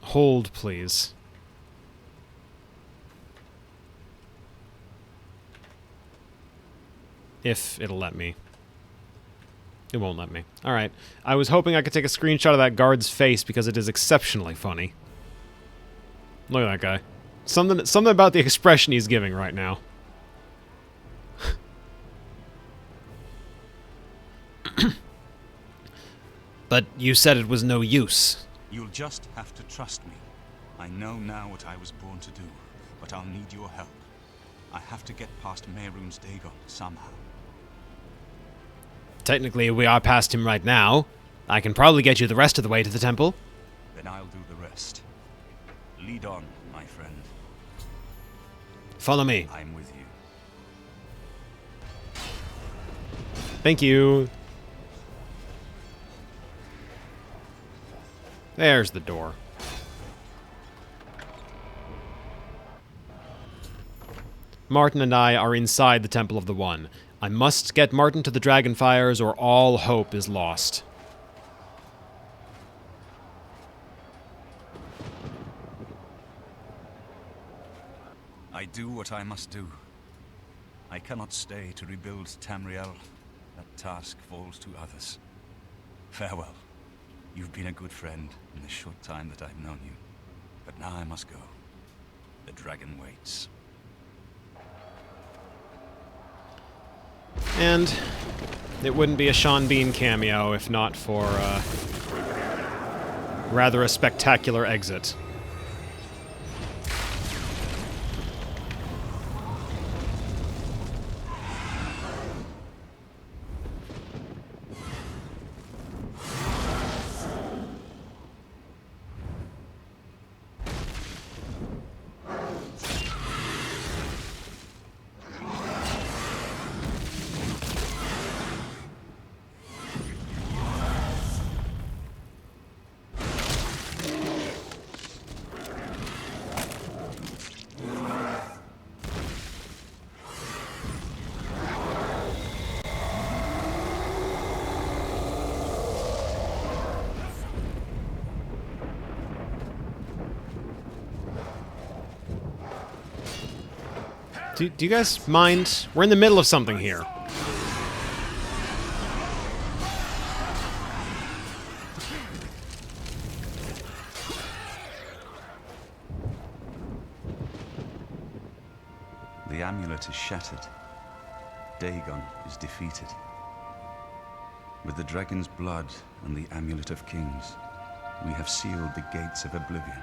Hold, please. If it'll let me. It won't let me. Alright. I was hoping I could take a screenshot of that guard's face because it is exceptionally funny. Look at that guy. Something about the expression he's giving right now. But you said it was no use. You'll just have to trust me. I know now what I was born to do, but I'll need your help. I have to get past Mehrunes Dagon somehow. Technically, we are past him right now. I can probably get you the rest of the way to the temple. Then I'll do the rest. Lead on, my friend. Follow me. I'm with you. Thank you. There's the door. Martin and I are inside the Temple of the One. I must get Martin to the Dragonfires or all hope is lost. I do what I must do. I cannot stay to rebuild Tamriel. That task falls to others. Farewell. You've been a good friend in the short time that I've known you. But now I must go. The dragon waits. And it wouldn't be a Sean Bean cameo if not for rather a spectacular exit. Do you guys mind? We're in the middle of something here. The amulet is shattered. Dagon is defeated. With the dragon's blood and the amulet of kings, we have sealed the gates of Oblivion.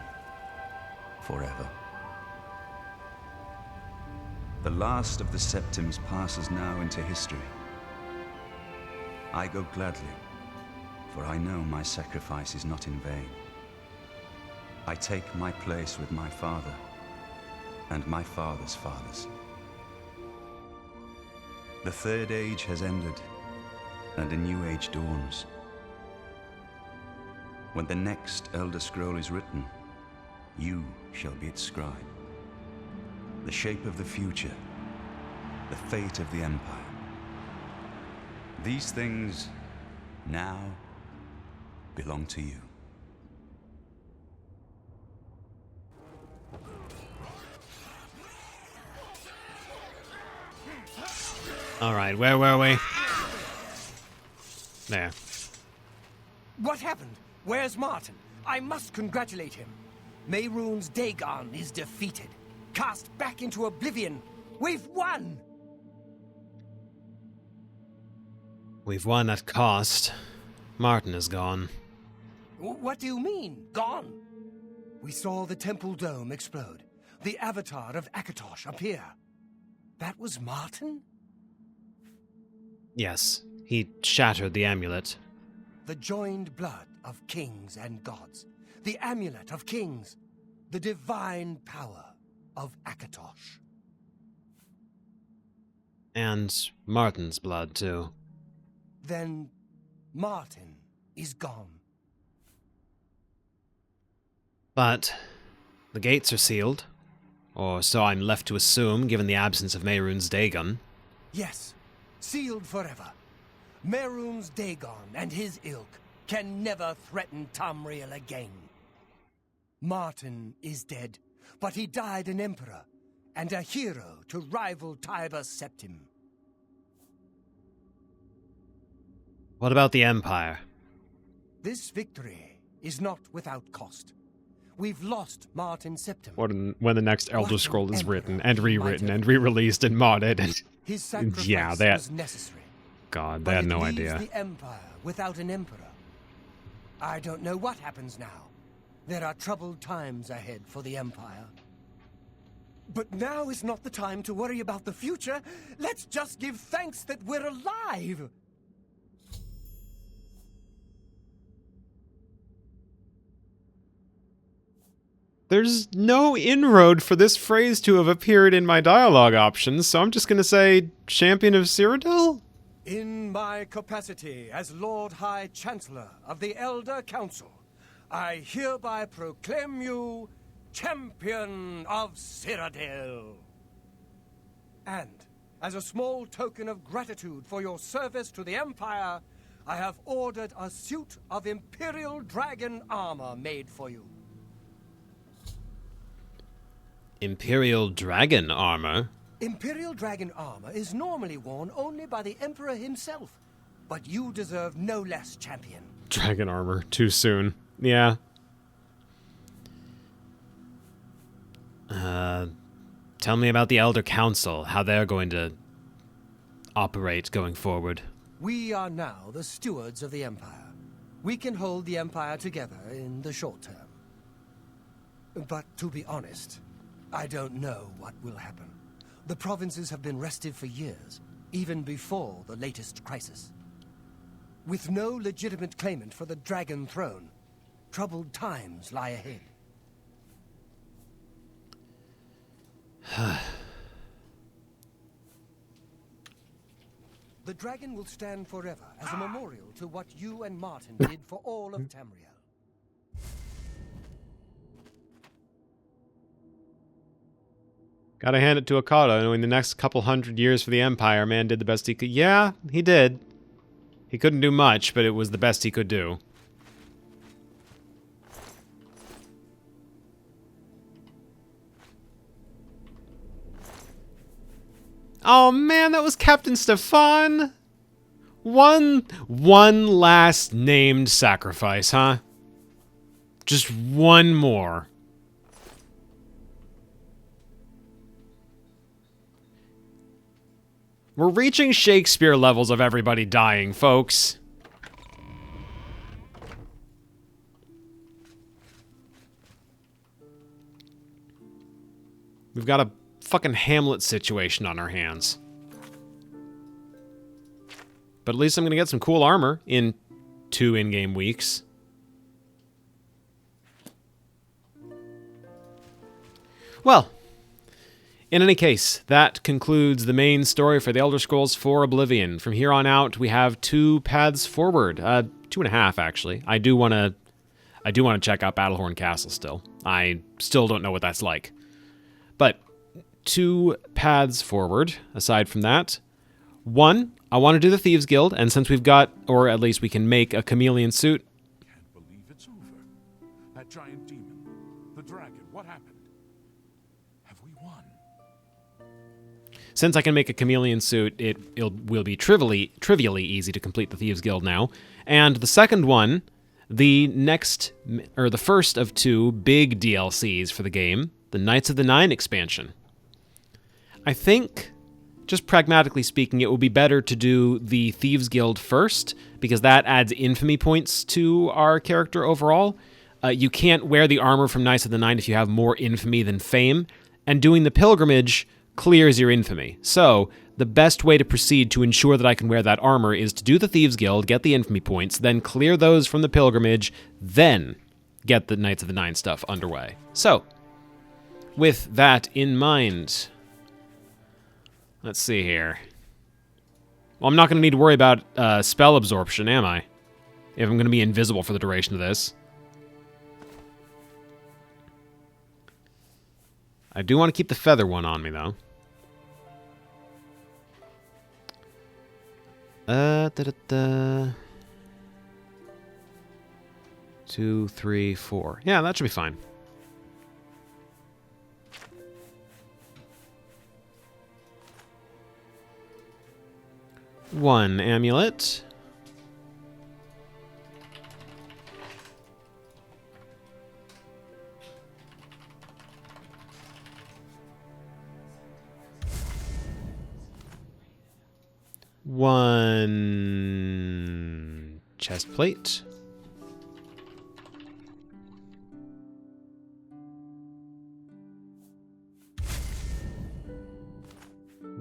Forever. The last of the Septims passes now into history. I go gladly, for I know my sacrifice is not in vain. I take my place with my father, and my father's fathers. The Third Age has ended, and a new age dawns. When the next Elder Scroll is written, you shall be its scribe. The shape of the future, the fate of the Empire. These things now belong to you. All right, where were we? There. What happened? Where's Martin? I must congratulate him. Mehrunes Dagon is defeated. Cast back into Oblivion. We've won! We've won at cost. Martin is gone. What do you mean, gone? We saw the temple dome explode. The avatar of Akatosh appear. That was Martin? Yes, he shattered the amulet. The joined blood of kings and gods. The amulet of kings. The divine power of Akatosh. And Martin's blood, too. Then Martin is gone. But the gates are sealed. Or so I'm left to assume, given the absence of Mehrunes Dagon. Yes, sealed forever. Mehrunes Dagon and his ilk can never threaten Tamriel again. Martin is dead, but he died an emperor and a hero to rival Tiber Septim. What about the Empire? This victory is not without cost. We've lost Martin Septim. When the next Elder What Scroll an is emperor written and he rewritten might and have re-released and modded and His sacrifice yeah, that was necessary. God, they But had it no leaves idea. the Empire without an emperor. I don't know what happens now. There are troubled times ahead for the Empire. But now is not the time to worry about the future. Let's just give thanks that we're alive! There's no inroad for this phrase to have appeared in my dialogue options, so I'm just gonna say Champion of Cyrodiil? In my capacity as Lord High Chancellor of the Elder Council, I hereby proclaim you Champion of Cyrodiil. And, as a small token of gratitude for your service to the Empire, I have ordered a suit of Imperial Dragon armor made for you. Imperial Dragon armor? Imperial Dragon armor is normally worn only by the Emperor himself, but you deserve no less, Champion. Dragon armor, too soon. Yeah. Tell me about the Elder Council, how they're going to operate going forward. We are now the stewards of the Empire. We can hold the Empire together in the short term. But to be honest, I don't know what will happen. The provinces have been restive for years, even before the latest crisis. With no legitimate claimant for the Dragon Throne, troubled times lie ahead. The dragon will stand forever as a memorial to what you and Martin did for all of Tamriel. Gotta hand it to Okada, knowing the next couple hundred years for the Empire, man did the best he could. Yeah, he did. He couldn't do much, but it was the best he could do. Oh man, that was Captain Stefan! One last named sacrifice, huh? Just one more. We're reaching Shakespeare levels of everybody dying, folks. We've got a fucking Hamlet situation on our hands. But at least I'm gonna get some cool armor in 2 in-game weeks. Well, in any case, that concludes the main story for the Elder Scrolls IV Oblivion. From here on out, we have 2 paths forward. 2.5, actually. I do want to check out Battlehorn Castle still. I still don't know what that's like. But 2 paths forward, aside from that. 1, I want to do the Thieves Guild, and since we've got, or at least we can make a chameleon suit. Can't believe it's over. That giant demon, the dragon, what happened? Have we won? Since I can make a chameleon suit, it will be trivially easy to complete the Thieves Guild now. And the second one, the first of 2 big DLCs for the game, the Knights of the Nine expansion. I think, just pragmatically speaking, it would be better to do the Thieves Guild first, because that adds infamy points to our character overall. You can't wear the armor from Knights of the Nine if you have more infamy than fame, and doing the pilgrimage clears your infamy. So, the best way to proceed to ensure that I can wear that armor is to do the Thieves Guild, get the infamy points, then clear those from the pilgrimage, then get the Knights of the Nine stuff underway. So, with that in mind, let's see here. Well, I'm not going to need to worry about spell absorption, am I? If I'm going to be invisible for the duration of this. I do want to keep the feather one on me, though. 2, 3, 4. Yeah, that should be fine. One amulet. One chest plate.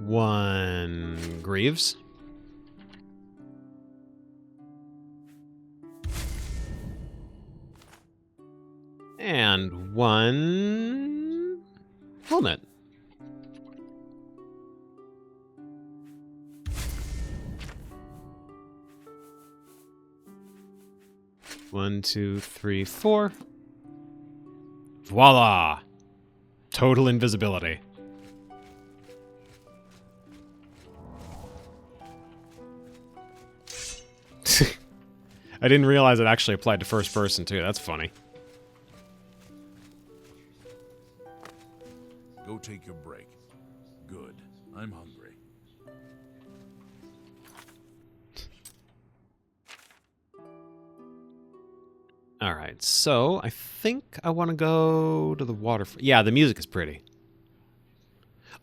1 Greaves. And 1 helmet. One, 2, 3, 4. Voila! Total invisibility. I didn't realize it actually applied to first person too. That's funny. Go take your break. Good. I'm hungry. Alright, so I think I want to go to the water. Yeah, the music is pretty.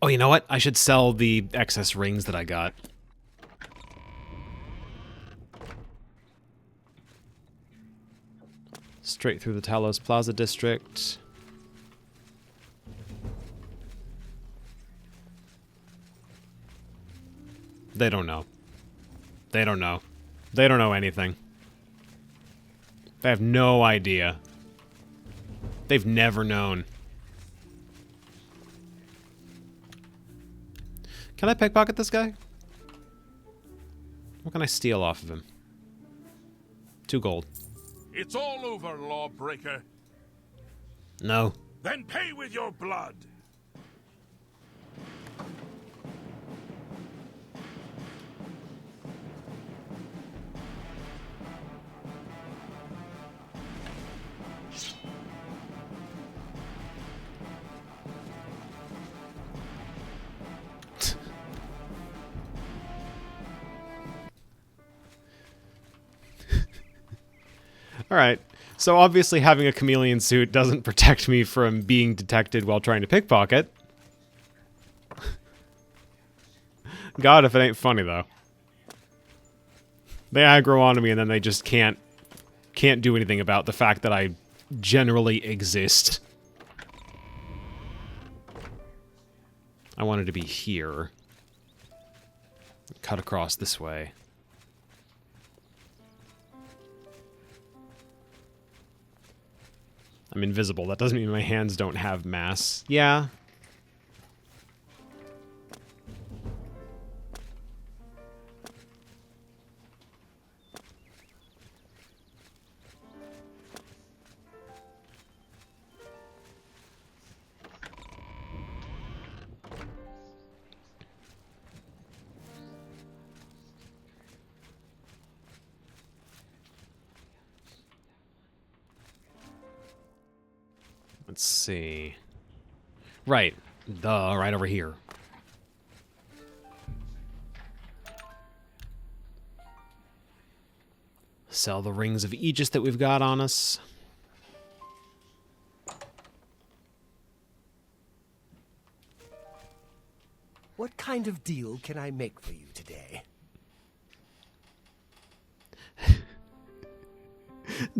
Oh, you know what? I should sell the excess rings that I got. Straight through the Talos Plaza district. They don't know. They don't know. They don't know anything. They have no idea. They've never known. Can I pickpocket this guy? What can I steal off of him? 2 gold. It's all over, lawbreaker. No. Then pay with your blood. Alright, so obviously having a chameleon suit doesn't protect me from being detected while trying to pickpocket. God, if it ain't funny, though. They aggro onto me and then they just can't do anything about the fact that I generally exist. I wanted to be here. Cut across this way. I'm invisible. That doesn't mean my hands don't have mass. Yeah. Let's see. Right. Right over here. Sell the rings of Aegis that we've got on us. What kind of deal can I make for you today?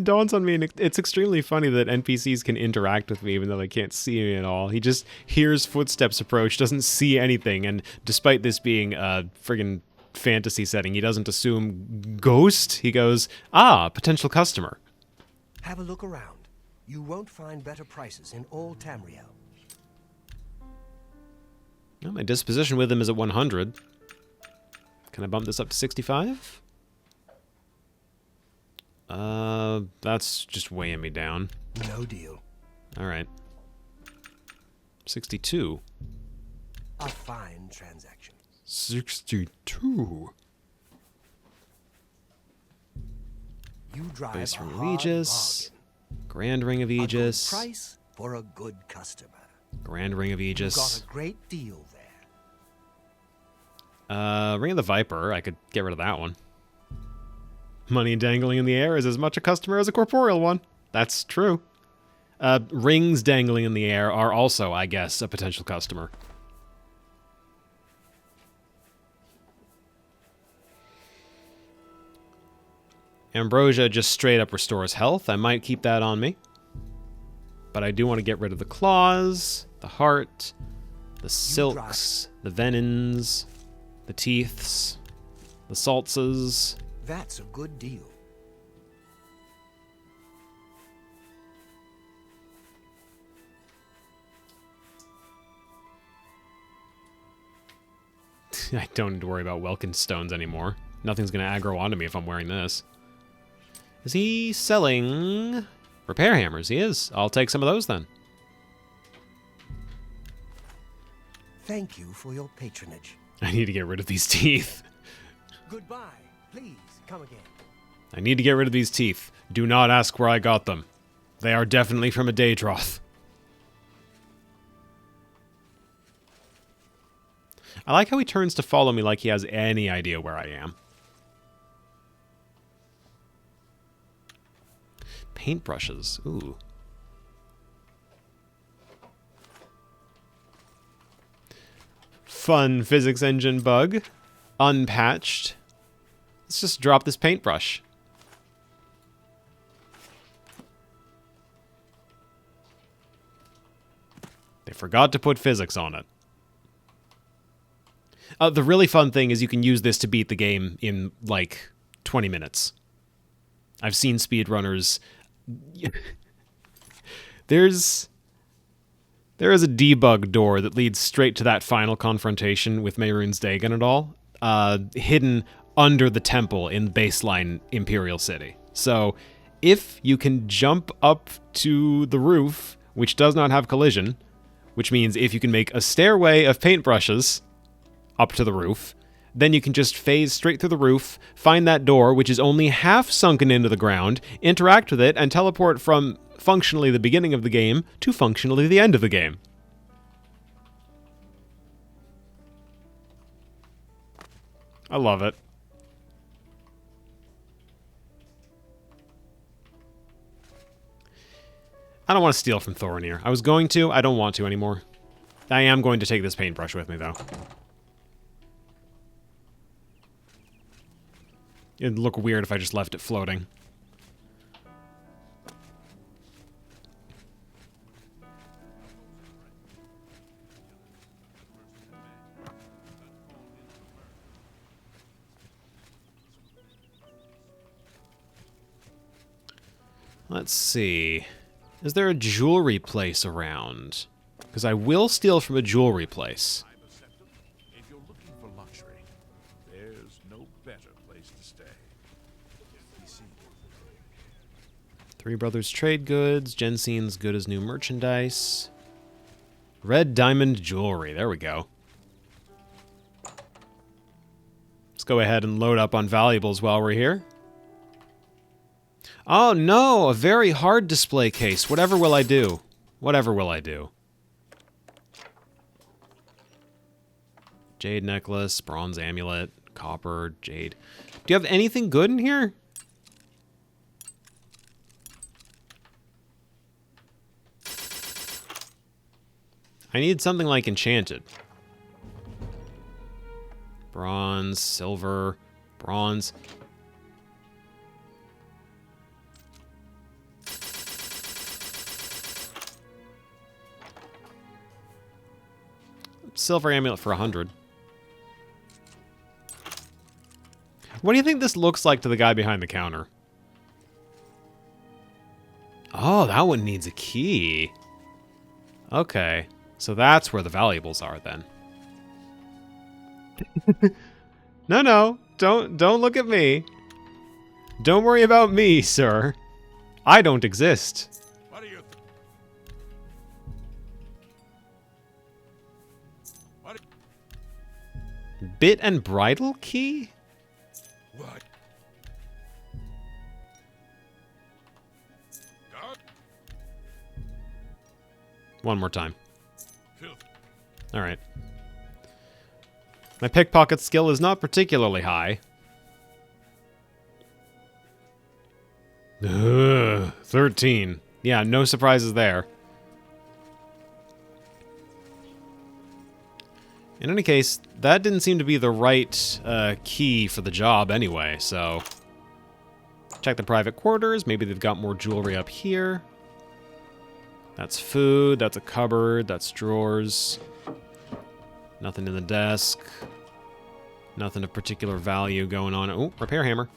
Dawns on me, and it's extremely funny that NPCs can interact with me even though they can't see me at all. He just hears footsteps approach, doesn't see anything, and despite this being a friggin' fantasy setting, he doesn't assume ghost. He goes, ah, potential customer. Have a look around. You won't find better prices in all Tamriel. Well, my disposition with him is at 100. Can I bump this up to 65? That's just weighing me down. No deal. Alright. 62. A fine transaction. 62. You drive Base a Ring of hard Aegis. bargain. Grand Ring of A good Aegis. price for a good customer. Grand Ring of You Aegis. got a great deal there. Ring of the Viper. I could get rid of that one. Money dangling in the air is as much a customer as a corporeal one. That's true. Rings dangling in the air are also, I guess, a potential customer. Ambrosia just straight up restores health. I might keep that on me. But I do want to get rid of the claws, the heart, The silks, the venons, the teeths, the saltzes. That's a good deal. I don't need to worry about Welkin stones anymore. Nothing's going to aggro onto me if I'm wearing this. Is he selling repair hammers? He is. I'll take some of those then. Thank you for your patronage. I need to get rid of these teeth. Goodbye. Please, come again. I need to get rid of these teeth. Do not ask where I got them. They are definitely from a Daedroth. I like how he turns to follow me like he has any idea where I am. Paintbrushes. Ooh. Fun physics engine bug. Unpatched. Let's just drop this paintbrush. They forgot to put physics on it. The really fun thing is you can use this to beat the game in, like, 20 minutes. I've seen speedrunners... There is a debug door that leads straight to that final confrontation with Mehrunes Dagon and all, hidden under the temple in baseline Imperial City. So, if you can jump up to the roof, which does not have collision, which means if you can make a stairway of paintbrushes up to the roof, then you can just phase straight through the roof, find that door, which is only half sunken into the ground, interact with it, and teleport from functionally the beginning of the game to functionally the end of the game. I love it. I don't want to steal from Thorinir. I was going to, I don't want to anymore. I am going to take this paintbrush with me, though. It'd look weird if I just left it floating. Let's see. Is there a jewelry place around? Because I will steal from a jewelry place. If you're looking for luxury, there's no better place to stay. Three Brothers Trade Goods. Jensen's Good as New Merchandise. Red Diamond Jewelry. There we go. Let's go ahead and load up on valuables while we're here. Oh no, a very hard display case. Whatever will I do? Whatever will I do? Jade necklace, bronze amulet, copper, jade. Do you have anything good in here? I need something like enchanted. Bronze, silver, bronze. Silver amulet for 100. What do you think this looks like to the guy behind the counter? Oh, that one needs a key. Okay, so that's where the valuables are then. No, don't look at me. Don't worry about me, sir. I don't exist. What do you Bit and bridle key? What? One more time. Filth. All right. My pickpocket skill is not particularly high. Ugh, 13. Yeah, no surprises there. In any case, that didn't seem to be the right key for the job anyway, so... Check the private quarters. Maybe they've got more jewelry up here. That's food, that's a cupboard, that's drawers. Nothing in the desk. Nothing of particular value going on. Oh, repair hammer.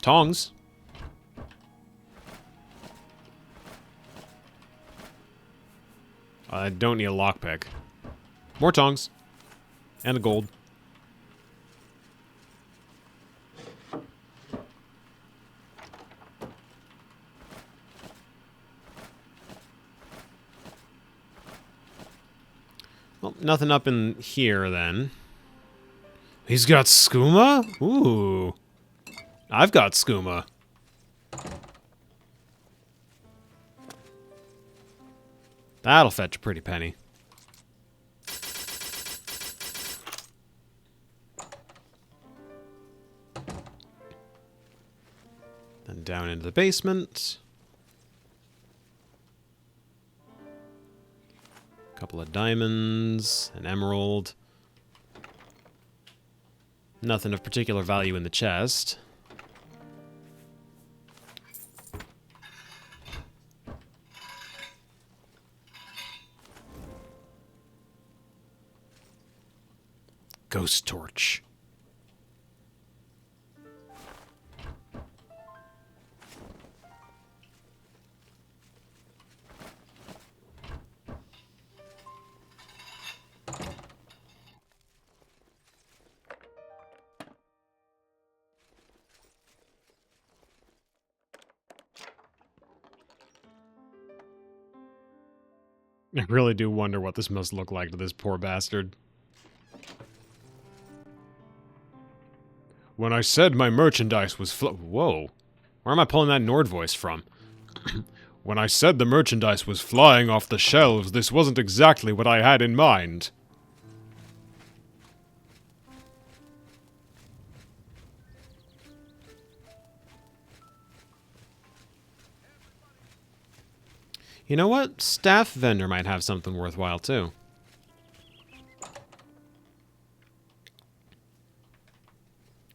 Tongs. I don't need a lockpick. More tongs. And a gold. Well, nothing up in here, then. He's got skooma? Ooh. I've got skooma. That'll fetch a pretty penny. Then down into the basement. Couple of diamonds, an emerald. Nothing of particular value in the chest. Ghost torch. I really do wonder what this must look like to this poor bastard. When I said my merchandise was Whoa. Where am I pulling that Nord voice from? When I said the merchandise was flying off the shelves, this wasn't exactly what I had in mind. You know what? Staff vendor might have something worthwhile, too.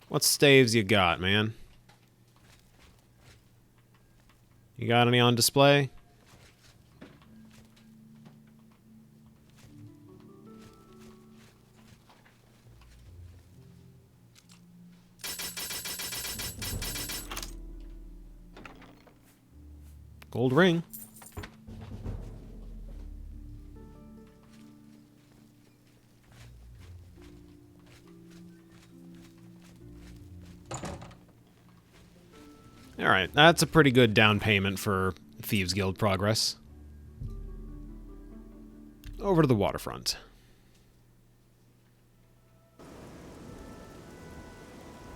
What staves you got, man? You got any on display? Gold ring. Alright, that's a pretty good down payment for Thieves Guild progress. Over to the waterfront. I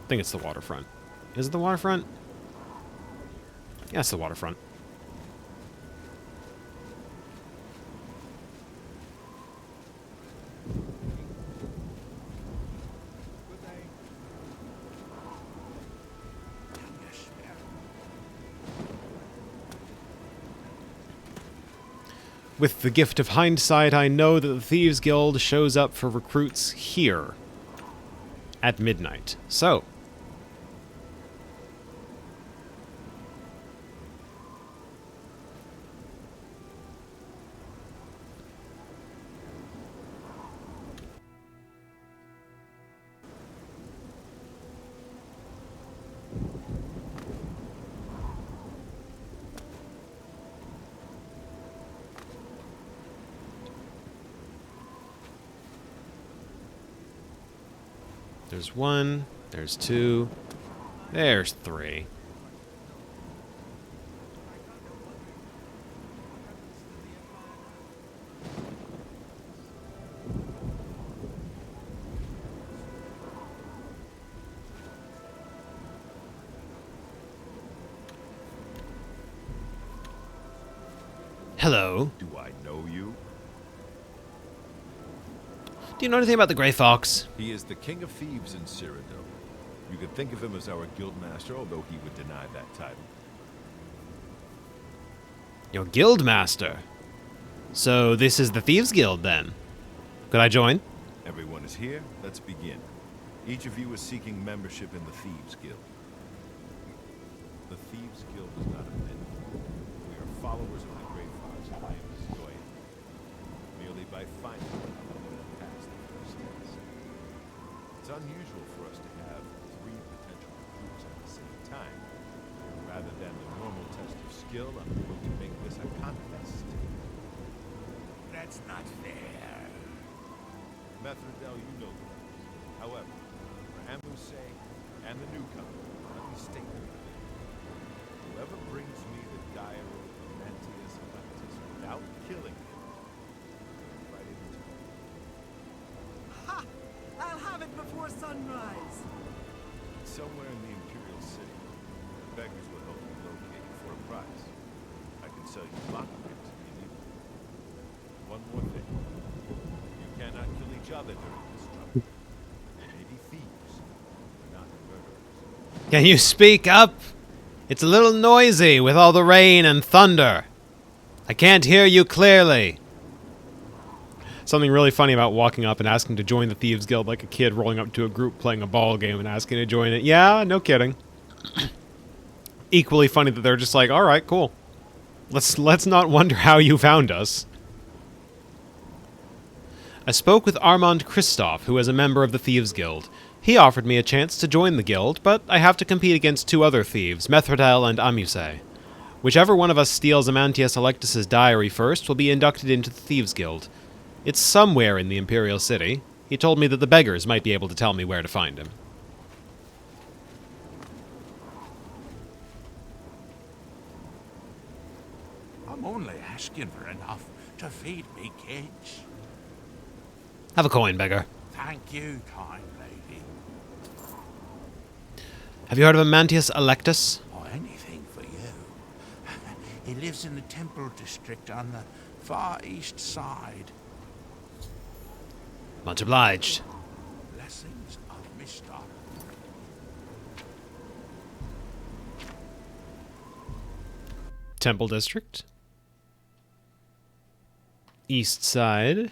think it's the waterfront. Is it the waterfront? Yeah, it's the waterfront. With the gift of hindsight, I know that the Thieves Guild shows up for recruits here at midnight. So, there's one, there's two, there's three. Hello. Do I know you? Do you know anything about the Grey Fox? He is the king of thieves in Cyrodiil. You could think of him as our guildmaster, although he would deny that title. Your guildmaster? So this is the Thieves Guild, then? Could I join? Everyone is here. Let's begin. Each of you is seeking membership in the Thieves Guild. The Thieves Guild is not a myth. We are followers of the Grey Fox, and I am his doyen. by finding them and pass the first test. It's unusual for us to have 3 potential recruits at the same time. Rather than the normal test of skill, I'm going to make this a contest. That's not fair. Methridel, you know the rules. However, for Amuse and the newcomer, let me state them clearly. Whoever brings me the diary of Mantius Electus without killing him, right into it. Ha! I'll have it before sunrise. Somewhere in the Imperial City, the beggars will help you locate it for a price. I can sell you lockpicks if you need them. One more thing. You cannot kill each other during this struggle. They may be thieves, but not murderers. Can you speak up? It's a little noisy with all the rain and thunder. I can't hear you clearly. Something really funny about walking up and asking to join the Thieves Guild like a kid rolling up to a group playing a ball game and asking to join it. Yeah, no kidding. Equally funny that they're just like, all right, cool. Let's not wonder how you found us. I spoke with Armand Christoph, who is a member of the Thieves Guild. He offered me a chance to join the guild, but I have to compete against 2 other thieves, Methridel and Amuse. Whichever one of us steals Amantius Electus' diary first will be inducted into the Thieves Guild. It's somewhere in the Imperial City. He told me that the beggars might be able to tell me where to find him. I'm only asking for enough to feed me kids. Have a coin, beggar. Thank you, kind lady. Have you heard of Amantius Electus? Or anything for you. He lives in the Temple District on the far east side. Much obliged. Blessings of Mr. Temple District. East side.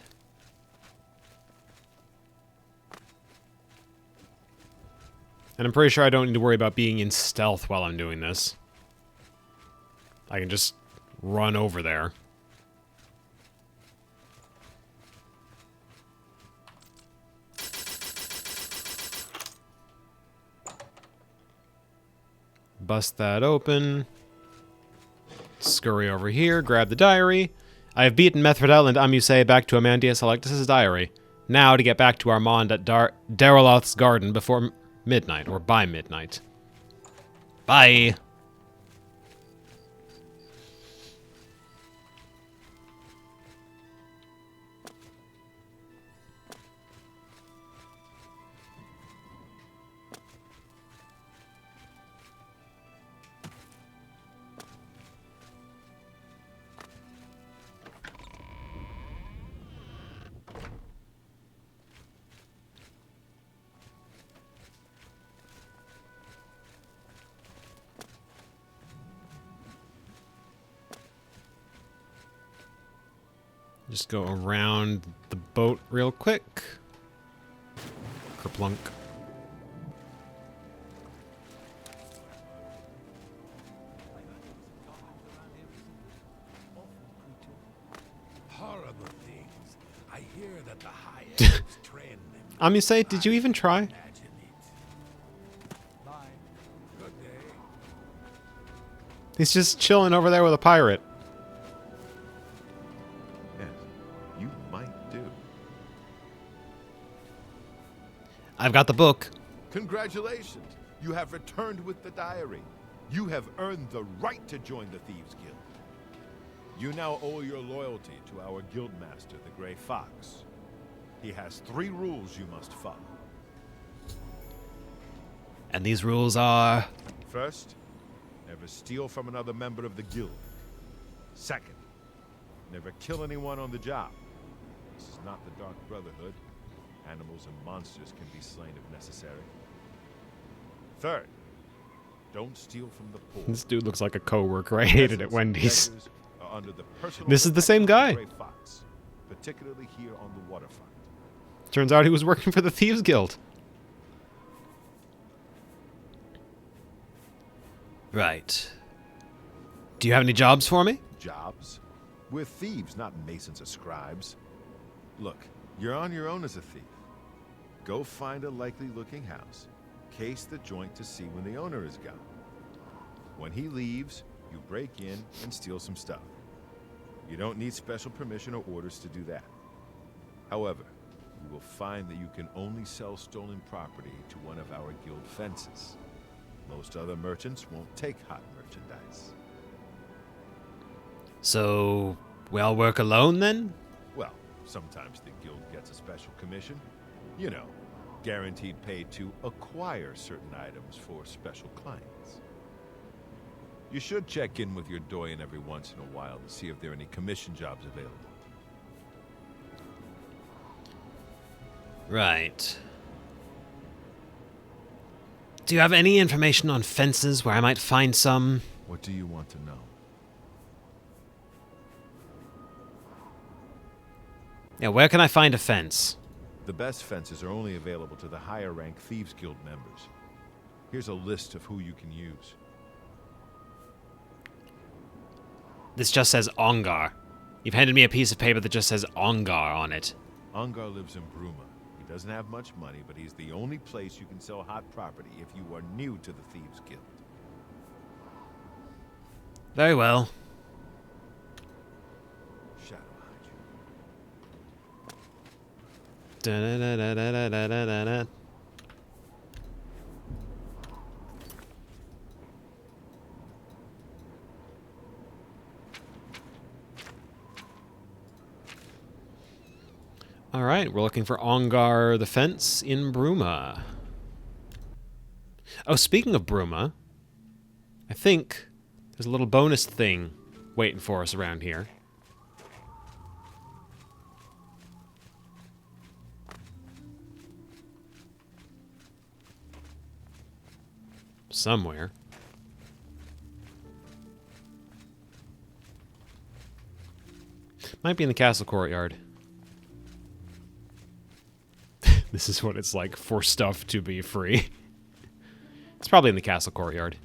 And I'm pretty sure I don't need to worry about being in stealth while I'm doing this. I can just run over there. Bust that open. Scurry over here, grab the diary. I have beaten Methridel and Amuse back to Amantius Electus' diary. Now to get back to Armand at Daraloth's garden before midnight, or by midnight. Bye! Just go around the boat real quick. Kerplunk. Horrible things. I hear that the high elves train them. Amuse, did you even try? Imagine it. Bye. Good day. He's just chilling over there with a pirate. Yes, you might do. I've got the book. Congratulations! You have returned with the diary. You have earned the right to join the Thieves Guild. You now owe your loyalty to our guildmaster, the Grey Fox. He has 3 rules you must follow. And these rules are... First, never steal from another member of the guild. Second, never kill anyone on the job. This is not the Dark Brotherhood. Animals and monsters can be slain if necessary. Third, don't steal from the poor. This dude looks like a coworker I hated at Wendy's. Beggars are under the personal This is the same guy. protection of the Grey Fox, particularly here on the waterfront. Turns out he was working for the Thieves Guild. Right. Do you have any jobs for me? Jobs? We're thieves, not masons or scribes. Look, you're on your own as a thief. Go find a likely-looking house, case the joint to see when the owner is gone. When he leaves, you break in and steal some stuff. You don't need special permission or orders to do that. However, you will find that you can only sell stolen property to one of our guild fences. Most other merchants won't take hot merchandise. So, we all work alone then? Well, sometimes the guild gets a special commission. You know, guaranteed pay to acquire certain items for special clients. You should check in with your doyen every once in a while to see if there are any commission jobs available. Right. Do you have any information on fences where I might find some? What do you want to know? Yeah, where can I find a fence? The best fences are only available to the higher rank Thieves Guild members. Here's a list of who you can use. This just says Ongar. You've handed me a piece of paper that just says Ongar on it. Ongar lives in Bruma. He doesn't have much money, but he's the only place you can sell hot property if you are new to the Thieves Guild. Very well. Shadow hide you. Da-da-da-da-da-da-da-da. All right, we're looking for Ongar the Fence in Bruma. Oh, speaking of Bruma, I think there's a little bonus thing waiting for us around here. Somewhere. Might be in the castle courtyard. This is what it's like for stuff to be free. It's probably in the castle courtyard.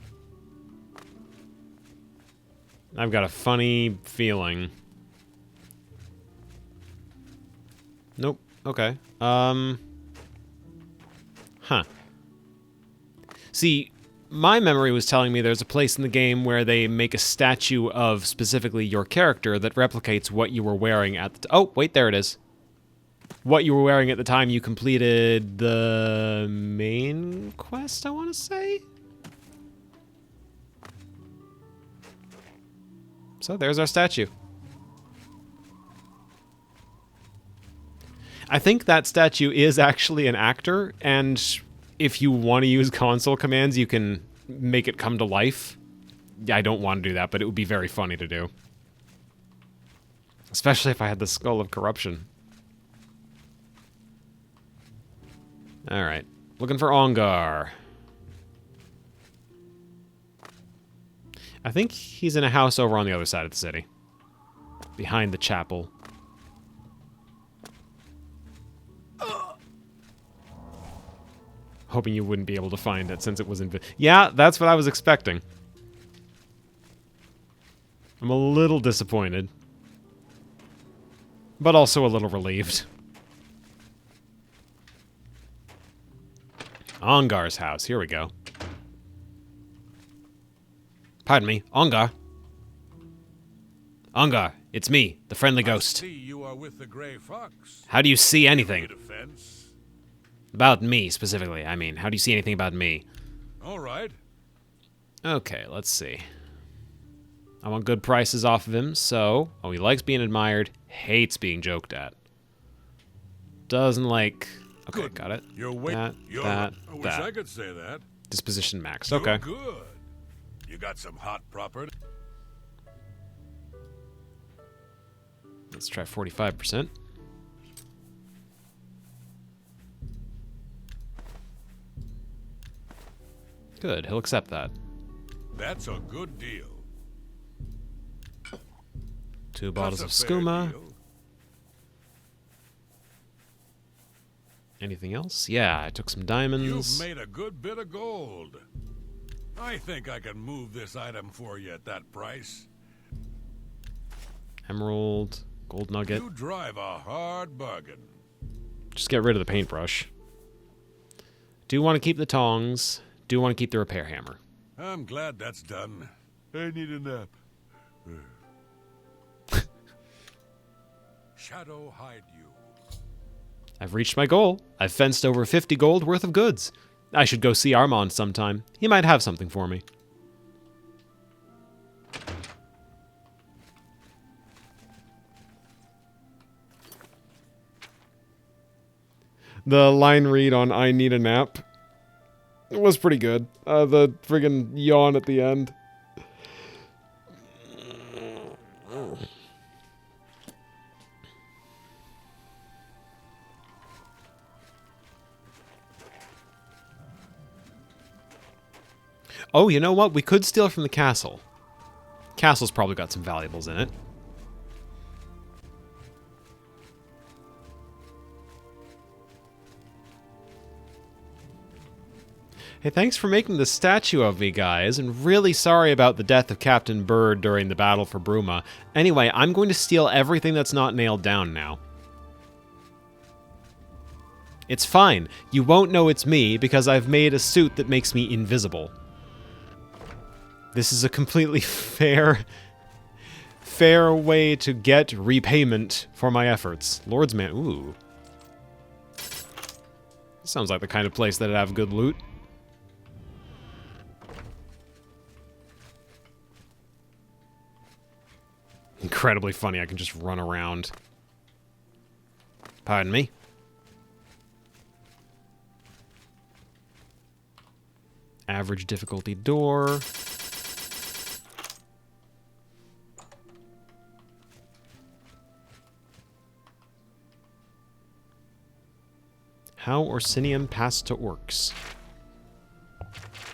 I've got a funny feeling. Nope. Okay. Huh. See, my memory was telling me there's a place in the game where they make a statue of specifically your character that replicates what you were wearing at the oh, wait, there it is. What you were wearing at the time you completed the main quest, I want to say? So there's our statue. I think that statue is actually an actor, and if you want to use console commands, you can make it come to life. Yeah, I don't want to do that, but it would be very funny to do. Especially if I had the Skull of Corruption. Alright. Looking for Ongar. I think he's in a house over on the other side of the city. Behind the chapel. Hoping you wouldn't be able to find it since it was yeah, that's what I was expecting. I'm a little disappointed. But also a little relieved. Ongar's house. Here we go. Pardon me. Ongar. Ongar, it's me, the friendly ghost. I see you are with the Grey Fox. How do you see anything? Defense. About me, specifically. I mean, how do you see anything about me? All right. Okay, let's see. I want good prices off of him, so... Oh, he likes being admired, hates being joked at. Doesn't like... Okay, Good. got it. You're that. I wish I could say that. Disposition maxed. You're Okay. good. You got some hot property. Let's try 45%. Good, he'll accept that. That's a good deal. 2 bottles of That's a fair skooma. deal. Anything else? Yeah, I took some diamonds. You've made a good bit of gold. I think I can move this item for you at that price. Emerald. Gold nugget. You drive a hard bargain. Just get rid of the paintbrush. Do want to keep the tongs. Do want to keep the repair hammer. I'm glad that's done. I need a nap. Shadow hide you. I've reached my goal. I've fenced over 50 gold worth of goods. I should go see Armand sometime. He might have something for me. The line read on I Need a Nap was pretty good. The friggin' yawn at the end. Oh, you know what? We could steal from the castle. Castle's probably got some valuables in it. Hey, thanks for making the statue of me, guys, and really sorry about the death of Captain Bird during the battle for Bruma. Anyway, I'm going to steal everything that's not nailed down now. It's fine. You won't know it's me because I've made a suit that makes me invisible. This is a completely fair way to get repayment for my efforts. Lord's Man. Ooh. Sounds like the kind of place that'd have good loot. Incredibly funny. I can just run around. Pardon me. Average difficulty door. How Orsinium passed to orcs.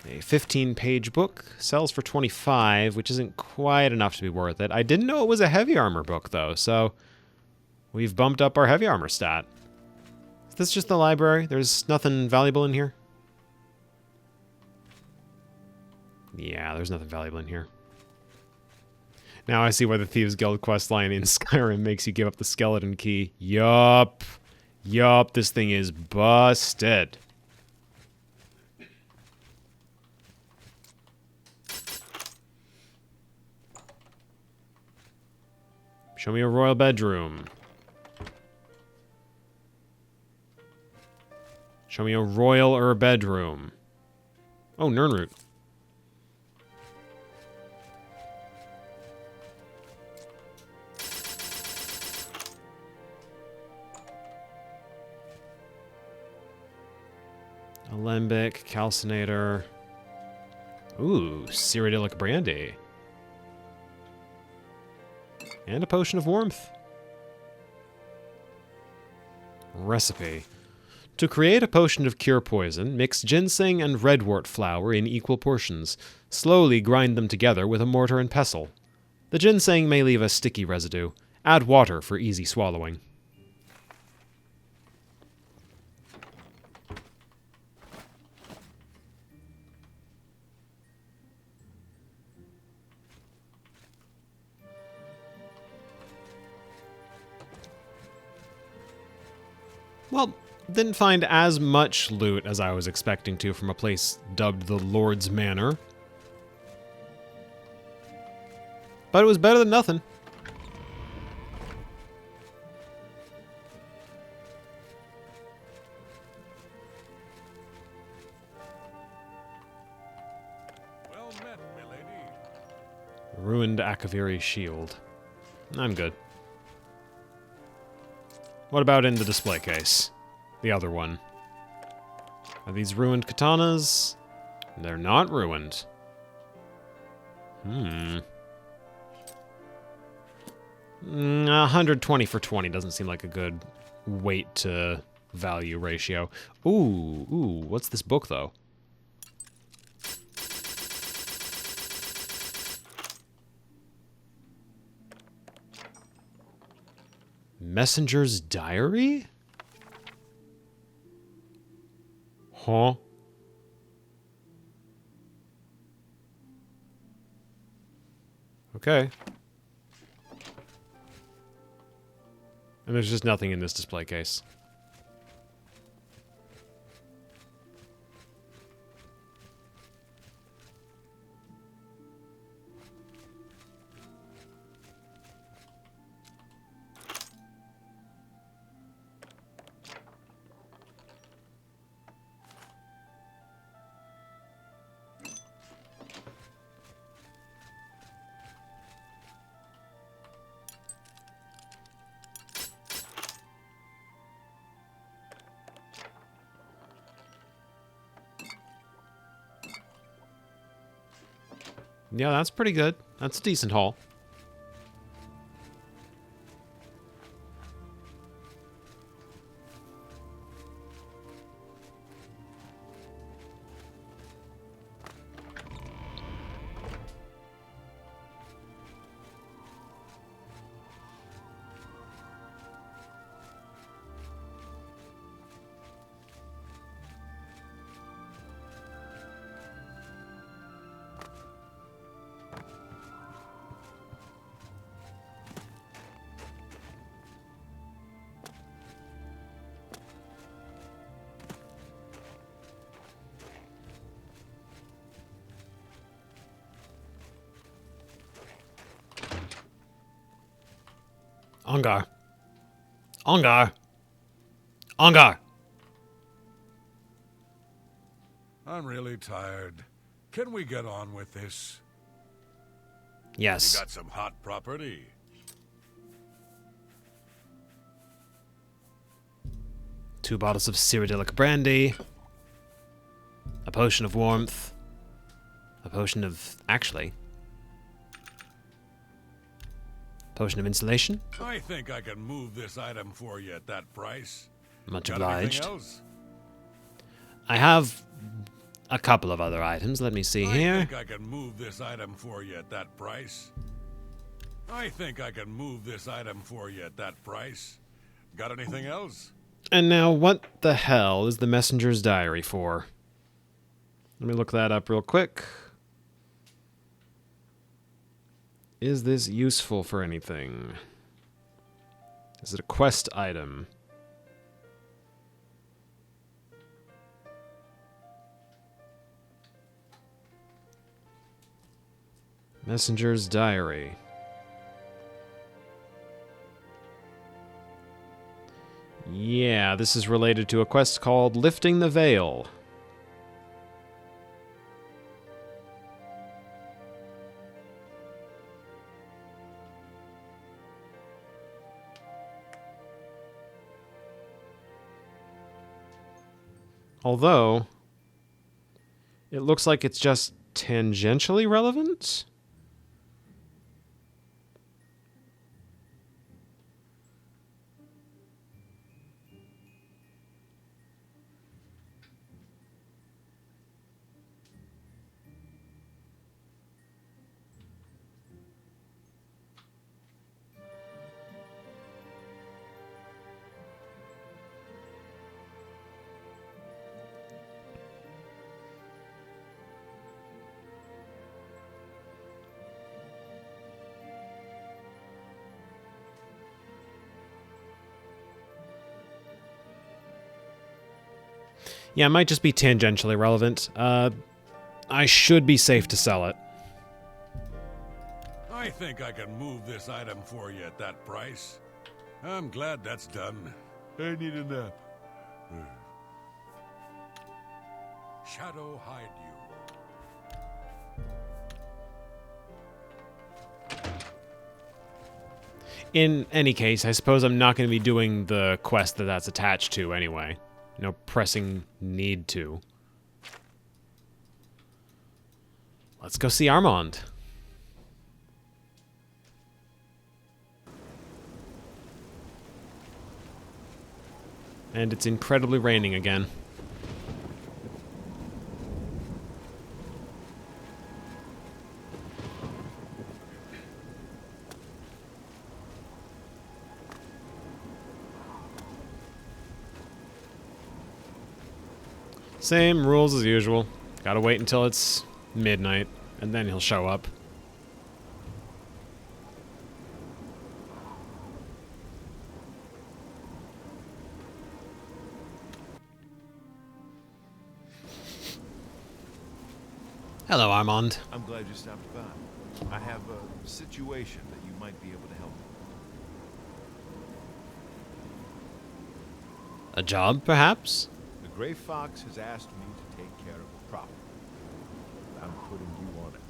A 15-page book sells for 25, which isn't quite enough to be worth it. I didn't know it was a heavy armor book, though, so we've bumped up our heavy armor stat. Is this just the library? There's nothing valuable in here? Yeah, there's nothing valuable in here. Now I see why the Thieves Guild questline in Skyrim makes you give up the skeleton key. Yup. Yup, this thing is busted. Show me a royal bedroom. Show me a royal bedroom. Oh, Nirnroot. Alembic, calcinator. Ooh, Cyrodiilic brandy. And a potion of warmth. Recipe. To create a potion of cure poison, mix ginseng and redwort flower in equal portions. Slowly grind them together with a mortar and pestle. The ginseng may leave a sticky residue. Add water for easy swallowing. Well, didn't find as much loot as I was expecting to from a place dubbed the Lord's Manor. But it was better than nothing. Well met, milady. Ruined Akaviri shield. I'm good. What about in the display case? The other one. Are these ruined katanas? They're not ruined. 120 for 20 doesn't seem like a good weight to value ratio. Ooh, what's this book though? Messenger's Diary? Huh? Okay. And there's just nothing in this display case. Yeah, that's pretty good. That's a decent haul. Ongar. Ongar. Ongar. I'm really tired. Can we get on with this? Yes. We got some hot property. Two bottles of Cyrodiilic brandy. A potion of warmth. A potion of... actually... potion of insulation. I think I can move this item for you at that price. Much Got obliged. anything else? I have a couple of other items. Let me see here. I think I can move this item for you at that price. I think I can move this item for you at that price. Got anything else? And now, what the hell is the messenger's diary for? Let me look that up real quick. Is this useful for anything? Is it a quest item? Messenger's diary. Yeah, this is related to a quest called Lifting the Veil. Although, it looks like it's just tangentially relevant. Yeah, it might just be tangentially relevant. I should be safe to sell it. I think I can move this item for you at that price. I'm glad that's done. I need a nap. Shadow hide you. In any case, I suppose I'm not going to be doing the quest that that's attached to anyway. No pressing need to. Let's go see Armand. And it's incredibly raining again. Same rules as usual. Gotta wait until it's midnight, and then he'll show up. Hello, Armand. I'm glad you stopped by. I have a situation that you might be able to help me. A job, perhaps? The Grey Fox has asked me to take care of a problem. I'm putting you on it.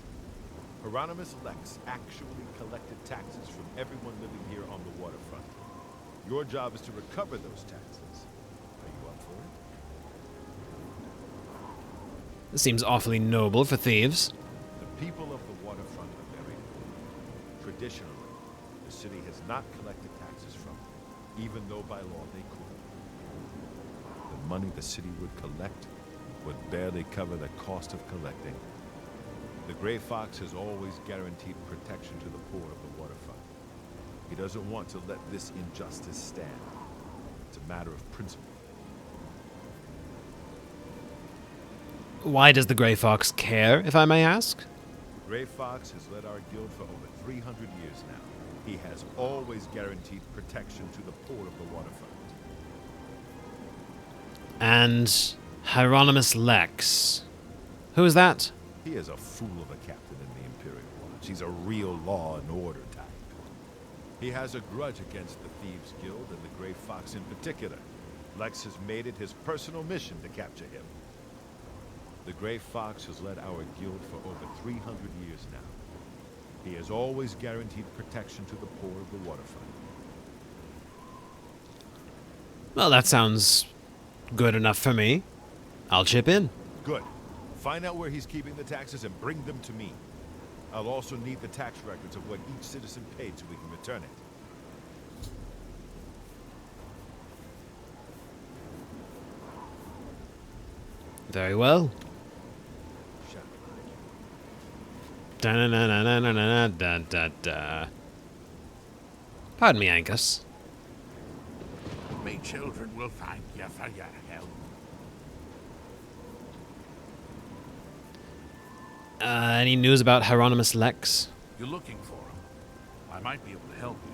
Hieronymus Lex actually collected taxes from everyone living here on the waterfront. Your job is to recover those taxes. Are you up for it? This seems awfully noble for thieves. The people of the waterfront are very poor. Traditionally, the city has not collected taxes from them, even though by law they could. The money the city would collect would barely cover the cost of collecting. The Grey Fox has always guaranteed protection to the poor of the waterfront. He doesn't want to let this injustice stand. It's a matter of principle. Why does the Grey Fox care, if I may ask? The Grey Fox has led our guild for over 300 years now. He has always guaranteed protection to the poor of the waterfront. And Hieronymus Lex. Who is that? He is a fool of a captain in the Imperial Watch. He's a real law and order type. He has a grudge against the Thieves Guild and the Grey Fox in particular. Lex has made it his personal mission to capture him. The Grey Fox has led our guild for over 300 years now. He has always guaranteed protection to the poor of the waterfront. Well, that sounds good enough for me. I'll chip in. Good. Find out where he's keeping the taxes and bring them to me. I'll also need the tax records of what each citizen paid so we can return it. Very well. Da-na-na-na-na-na-na-da-da-da. Pardon me, Angus. Me children will thank you for your help. Any news about Hieronymus Lex? You're looking for him. I might be able to help you.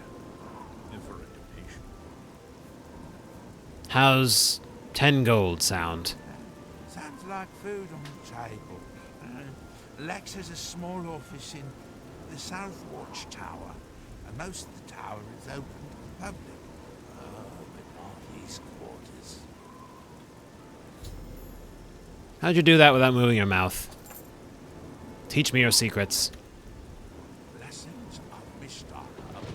If we're impatient. How's 10 gold sound? Sounds like food on the table. Lex has a small office in the South Watchtower, and most of the tower is open to the public. But not his quarters. How'd you do that without moving your mouth? Teach me your secrets. Blessings of Mishtar upon me.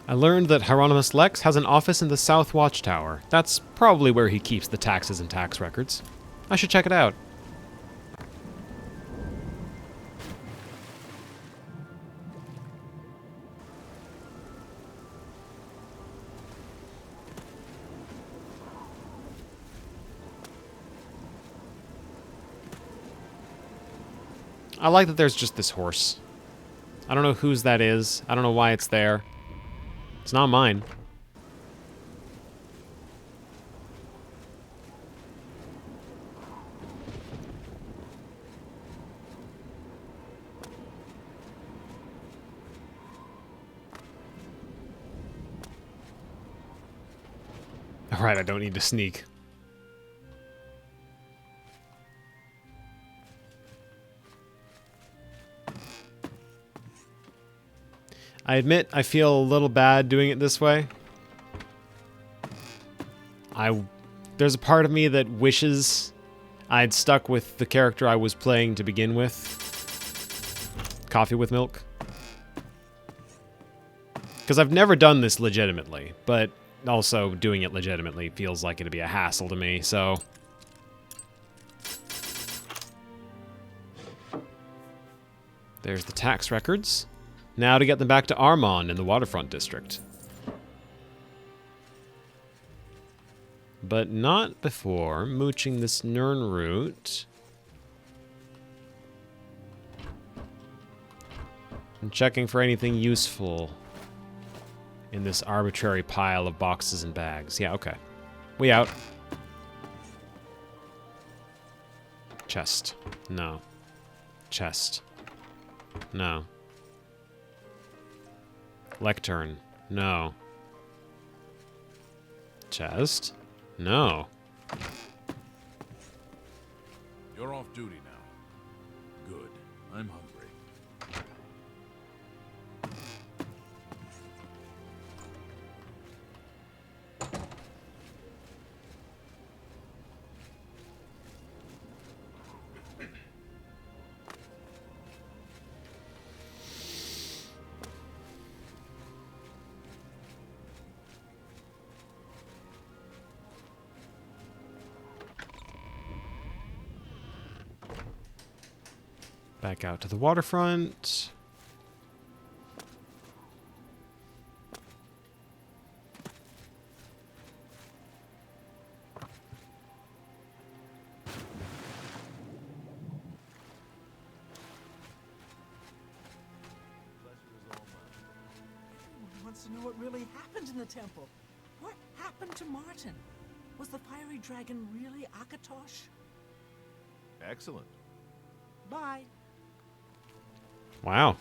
I learned that Hieronymus Lex has an office in the South Watchtower. That's probably where he keeps the taxes and tax records. I should check it out. I like that there's just this horse. I don't know whose that is. I don't know why it's there. It's not mine. Alright, I don't need to sneak. I admit I feel a little bad doing it this way. There's a part of me that wishes I'd stuck with the character I was playing to begin with. Coffee with milk. Because I've never done this legitimately, but also doing it legitimately feels like it'd be a hassle to me, so... There's the tax records. Now to get them back to Armand in the Waterfront District. But not before mooching this Nern route. And checking for anything useful in this arbitrary pile of boxes and bags. Yeah, okay. We out. Chest. No. Chest. No. Lectern. No. Chest? No. You're off duty now. Good. I'm hungry. Back out to the waterfront. Everyone wants to know what really happened in the temple. What happened to Martin? Was the fiery dragon really Akatosh? Excellent. Bye. Wow.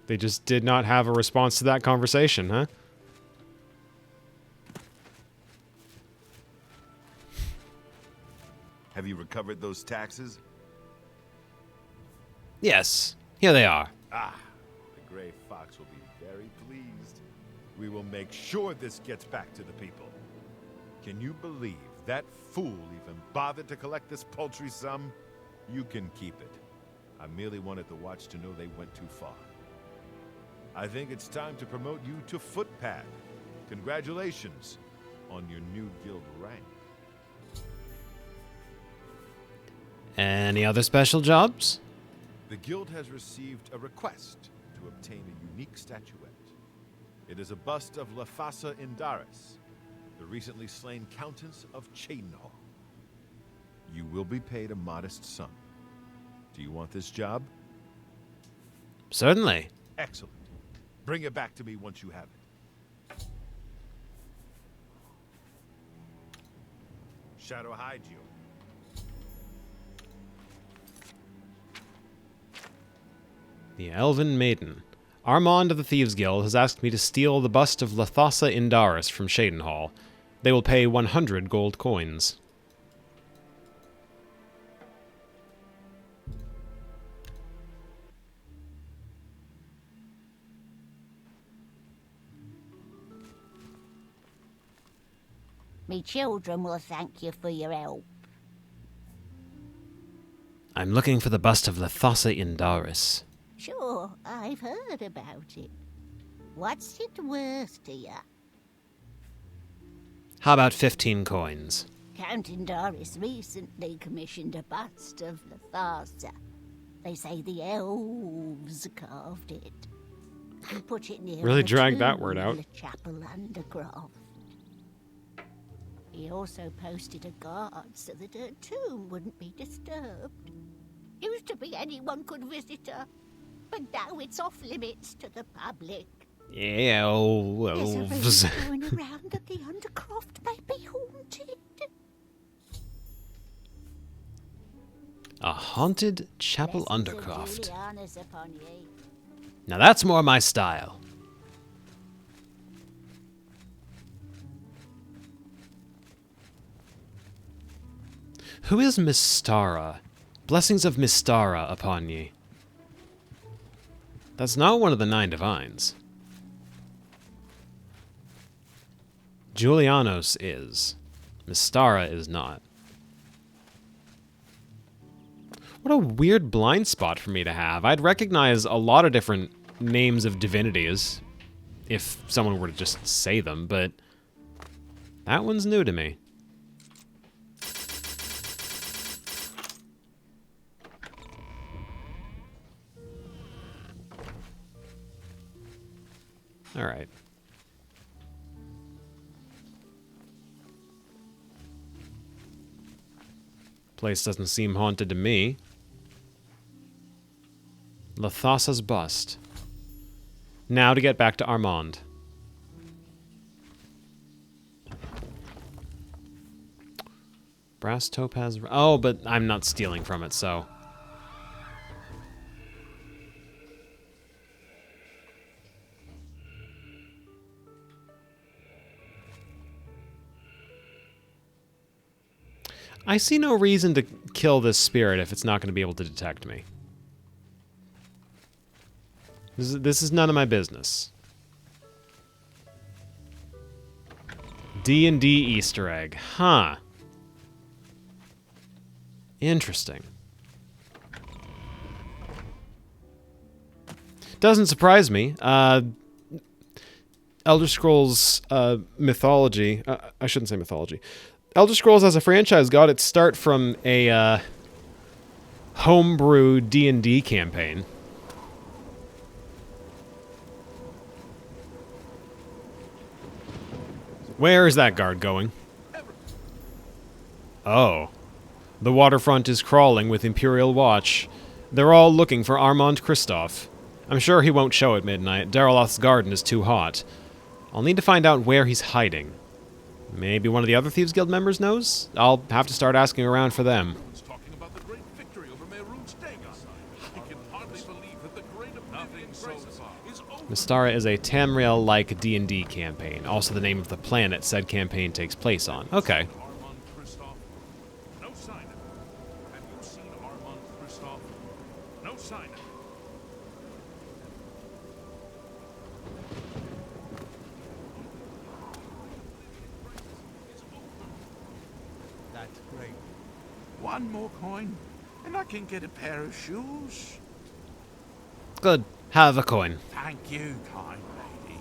They just did not have a response to that conversation, huh? Have you recovered those taxes? Yes. Here they are. Ah, the Gray Fox will be very pleased. We will make sure this gets back to the people. Can you believe that fool even bothered to collect this paltry sum? You can keep it. I merely wanted the Watch to know they went too far. I think it's time to promote you to Footpad. Congratulations on your new guild rank. Any other special jobs? The guild has received a request to obtain a unique statuette. It is a bust of Lafasa Indaris, the recently slain Countess of Cheydinhal. You will be paid a modest sum. Do you want this job? Certainly. Excellent. Bring it back to me once you have it. Shadow hide you. The Elven Maiden. Armand of the Thieves Guild has asked me to steal the bust of Lathasa Indaris from Cheydinhal. They will pay 100 gold coins. Me children will thank you for your help. I'm looking for the bust of Lathasa Indaris. Sure, I've heard about it. What's it worth to you? How about 15 coins? Count Indaris recently commissioned a bust of Lathasa. They say the elves carved it. He put it near Really the dragged that tomb word in out. the chapel undercroft. He also posted a guard so that her tomb wouldn't be disturbed. Used to be anyone could visit her, but now it's off limits to the public. Yeah, There's a elves. rumor going around that the undercroft may be haunted. A haunted chapel Blessings of undercroft. Juliana's upon ye. Now that's more my style. Who is Mystara? Blessings of Mystara upon ye. That's not one of the 9 divines. Julianos is. Mystara is not. What a weird blind spot for me to have. I'd recognize a lot of different names of divinities if someone were to just say them, but that one's new to me. All right. Place doesn't seem haunted to me. Lathasa's bust. Now to get back to Armand. Brass topaz. Oh, but I'm not stealing from it, so. I see no reason to kill this spirit if it's not going to be able to detect me. This is none of my business. D&D Easter egg. Huh. Interesting. Doesn't surprise me. Elder Scrolls mythology... I shouldn't say mythology. Elder Scrolls as a franchise got its start from a homebrew D&D campaign. Where is that guard going? Oh. The waterfront is crawling with Imperial Watch. They're all looking for Armand Kristoff. I'm sure he won't show at midnight. Daraloth's garden is too hot. I'll need to find out where he's hiding. Maybe one of the other Thieves Guild members knows? I'll have to start asking around for them. Talking about the great victory over Mehrunes Dagon. I can hardly believe that the great Oblivion crisis is over. Mystara is a Tamriel-like D&D campaign. Also the name of the planet said campaign takes place on. Okay. Armand Kristoff? No sign of him. Have you seen Armand Kristoff? No sign of him. That's great. One more coin, and I can get a pair of shoes. Good. Have a coin. Thank you, kind lady.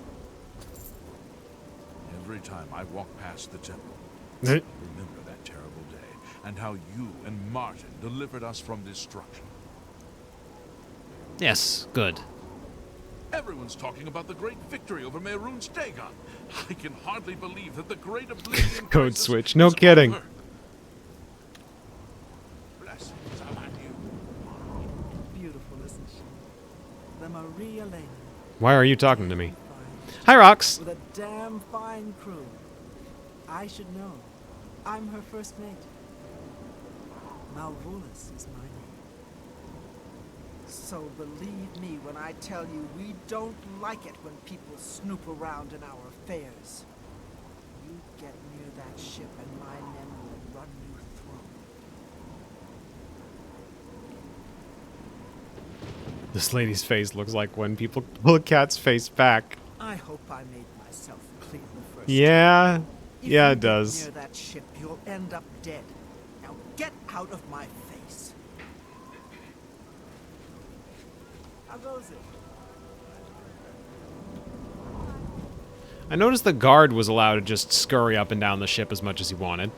Every time I walk past the temple, I remember that terrible day, and how you and Martin delivered us from destruction. Yes, good. Everyone's talking about the great victory over Mehrunes Dagon. I can hardly believe that the great Oblivion Code crisis switch. No is kidding. over. Blessings on you. Beautiful, isn't she? The Maria Lane. Why are you talking to me? Fine. Hi, Rox. With a damn fine crew. I should know. I'm her first mate. Malvolus is my name. So believe me when I tell you we don't like it when people snoop around in our affairs. You get near that ship and my men will run you through. This lady's face looks like when people pull a cat's face back. I hope I made myself clear the first Yeah. time. If Yeah, you it get does. near that ship, you'll end up dead. Now get out of my face. How goes it? I noticed the guard was allowed to just scurry up and down the ship as much as he wanted.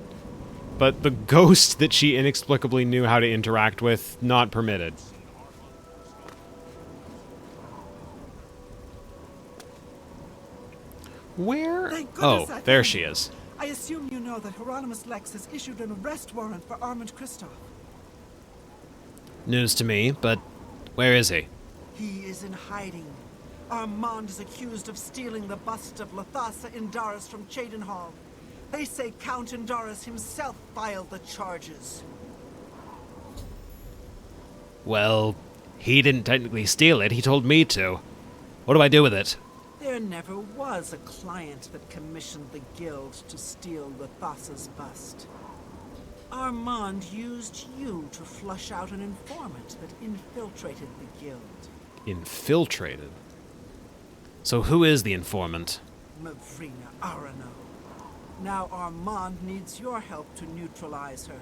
But the ghost that she inexplicably knew how to interact with, not permitted. Where? Thank Oh, goodness I there found she you. is. I assume you know that Hieronymus Lex has issued an arrest warrant for Armand Kristoff. News to me, but where is he? He is in hiding. Armand is accused of stealing the bust of Lathasa Indaris from Cheydinhal. They say Count Indaris himself filed the charges. Well, he didn't technically steal it. He told me to. What do I do with it? There never was a client that commissioned the guild to steal Lathasa's bust. Armand used you to flush out an informant that infiltrated the guild. Infiltrated? So who is the informant? Mavrina Arano. Now Armand needs your help to neutralize her.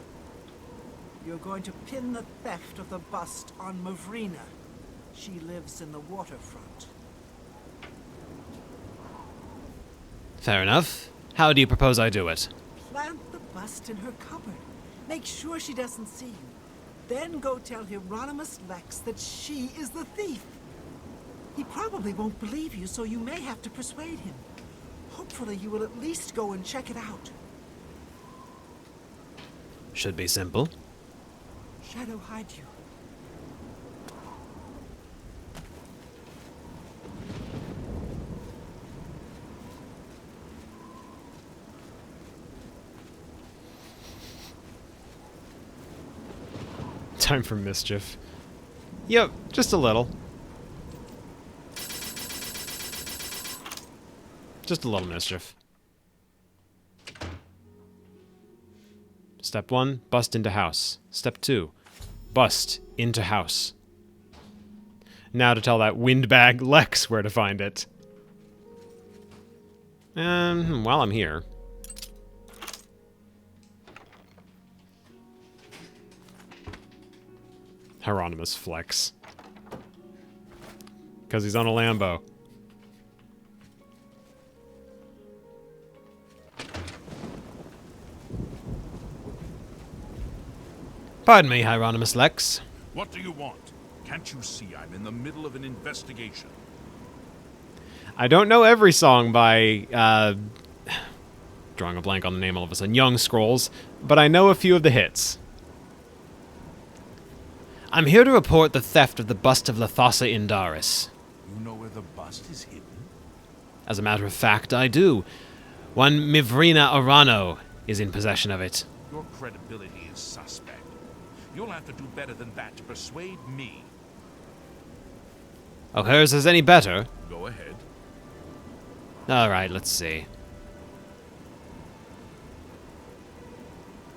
You're going to pin the theft of the bust on Mavrina. She lives in the waterfront. Fair enough. How do you propose I do it? Plant the bust in her cupboard. Make sure she doesn't see you. Then go tell Hieronymus Lex that she is the thief. He probably won't believe you, so you may have to persuade him. Hopefully you will at least go and check it out. Should be simple. Shadow hide you. Time for mischief. Yep, just a little. Just a little mischief. Step 1, bust into house. Step 2, bust into house. Now to tell that windbag Lex where to find it. While I'm here. Hieronymus flex. Because he's on a Lambo. Pardon me, Hieronymus Lex. What do you want? Can't you see I'm in the middle of an investigation? I don't know every song by, drawing a blank on the name all of a sudden, Young Scrolls, but I know a few of the hits. I'm here to report the theft of the bust of Lathosa Indaris. You know where the bust is hidden? As a matter of fact, I do. One Mivrina Arano is in possession of it. Your credibility is suspect. You'll have to do better than that to persuade me. Oh, hers is any better? Go ahead. Alright, let's see.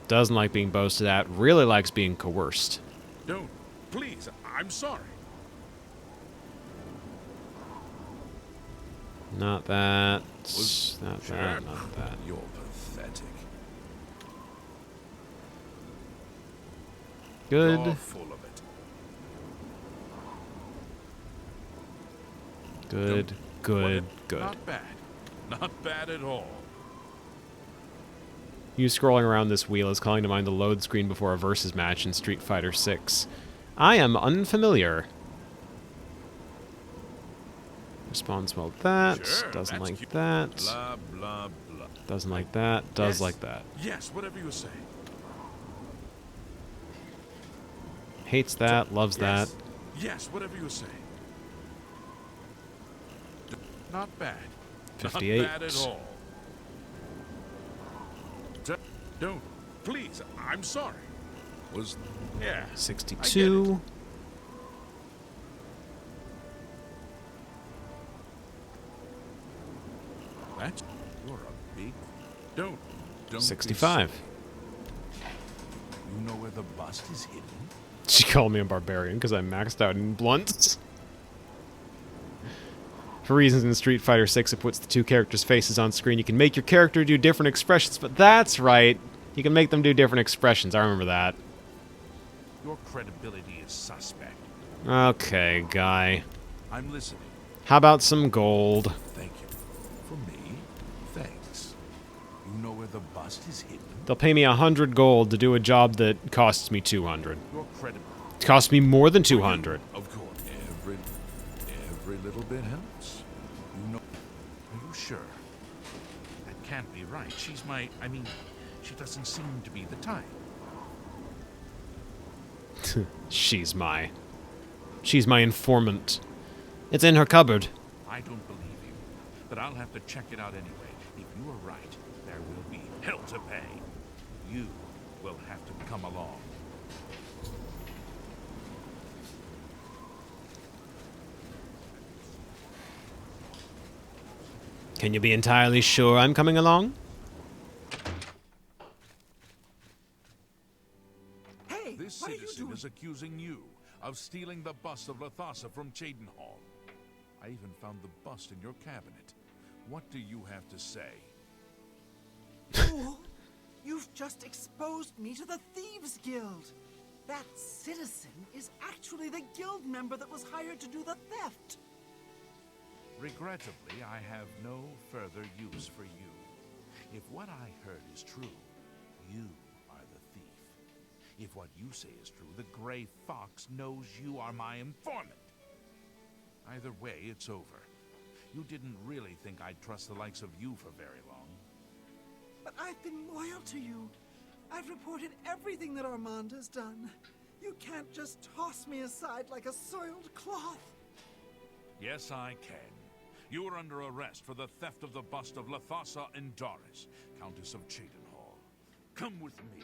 Doesn't like being boasted at, really likes being coerced. Don't. Please, I'm sorry. Not that. Not Sure. that, not that. You're pathetic. Good. You're full of it. Good, good, What? good. Not bad. Not bad at all. You scrolling around this wheel is calling to mind the load screen before a versus match in Street Fighter VI. I am unfamiliar. Responds well that. Sure, Doesn't that's like cute. that. Blah, blah, blah. Doesn't like that. Does Yes. like that. Yes, whatever you say. Hates that. Loves that. Yes. Yes, whatever you say. Not bad. 58. Not bad at all. Don't. Please, I'm sorry. Yeah. 62. That's... You're a big... Don't be 65. silly. You know where the bust is hidden? She called me a barbarian because I'm maxed out in blunts. For reasons in Street Fighter VI, it puts the two characters' faces on screen. You can make your character do different expressions, but that's right. You can make them do different expressions. I remember that. Your credibility is suspect. Okay, guy. I'm listening. How about some gold? Thank you. For me? Thanks. You know where the bust is hidden? They'll pay me 100 gold to do a job that costs me 200. Your credibility... It costs me more than 200. Of course. Every little bit helps. You know... Are you sure? That can't be right. She's my... I mean, she doesn't seem to be the type. She's my informant. It's in her cupboard. I don't believe you, but I'll have to check it out anyway. If you are right, there will be hell to pay. You will have to come along. Can you be entirely sure I'm coming along? Hey, This what are you citizen doing? is accusing you of stealing the bust of Lathosa from Cheydinhall. I even found the bust in your cabinet. What do you have to say? Fool! You've just exposed me to the Thieves Guild. That citizen is actually the guild member that was hired to do the theft. Regrettably, I have no further use for you. If what I heard is true, you are the thief. If what you say is true, the Gray Fox knows you are my informant. Either way, it's over. You didn't really think I'd trust the likes of you for very long. But I've been loyal to you. I've reported everything that Armand has done. You can't just toss me aside like a soiled cloth. Yes, I can. You are under arrest for the theft of the bust of Lathosa Indaris, Countess of Cheydinhall. Come with me.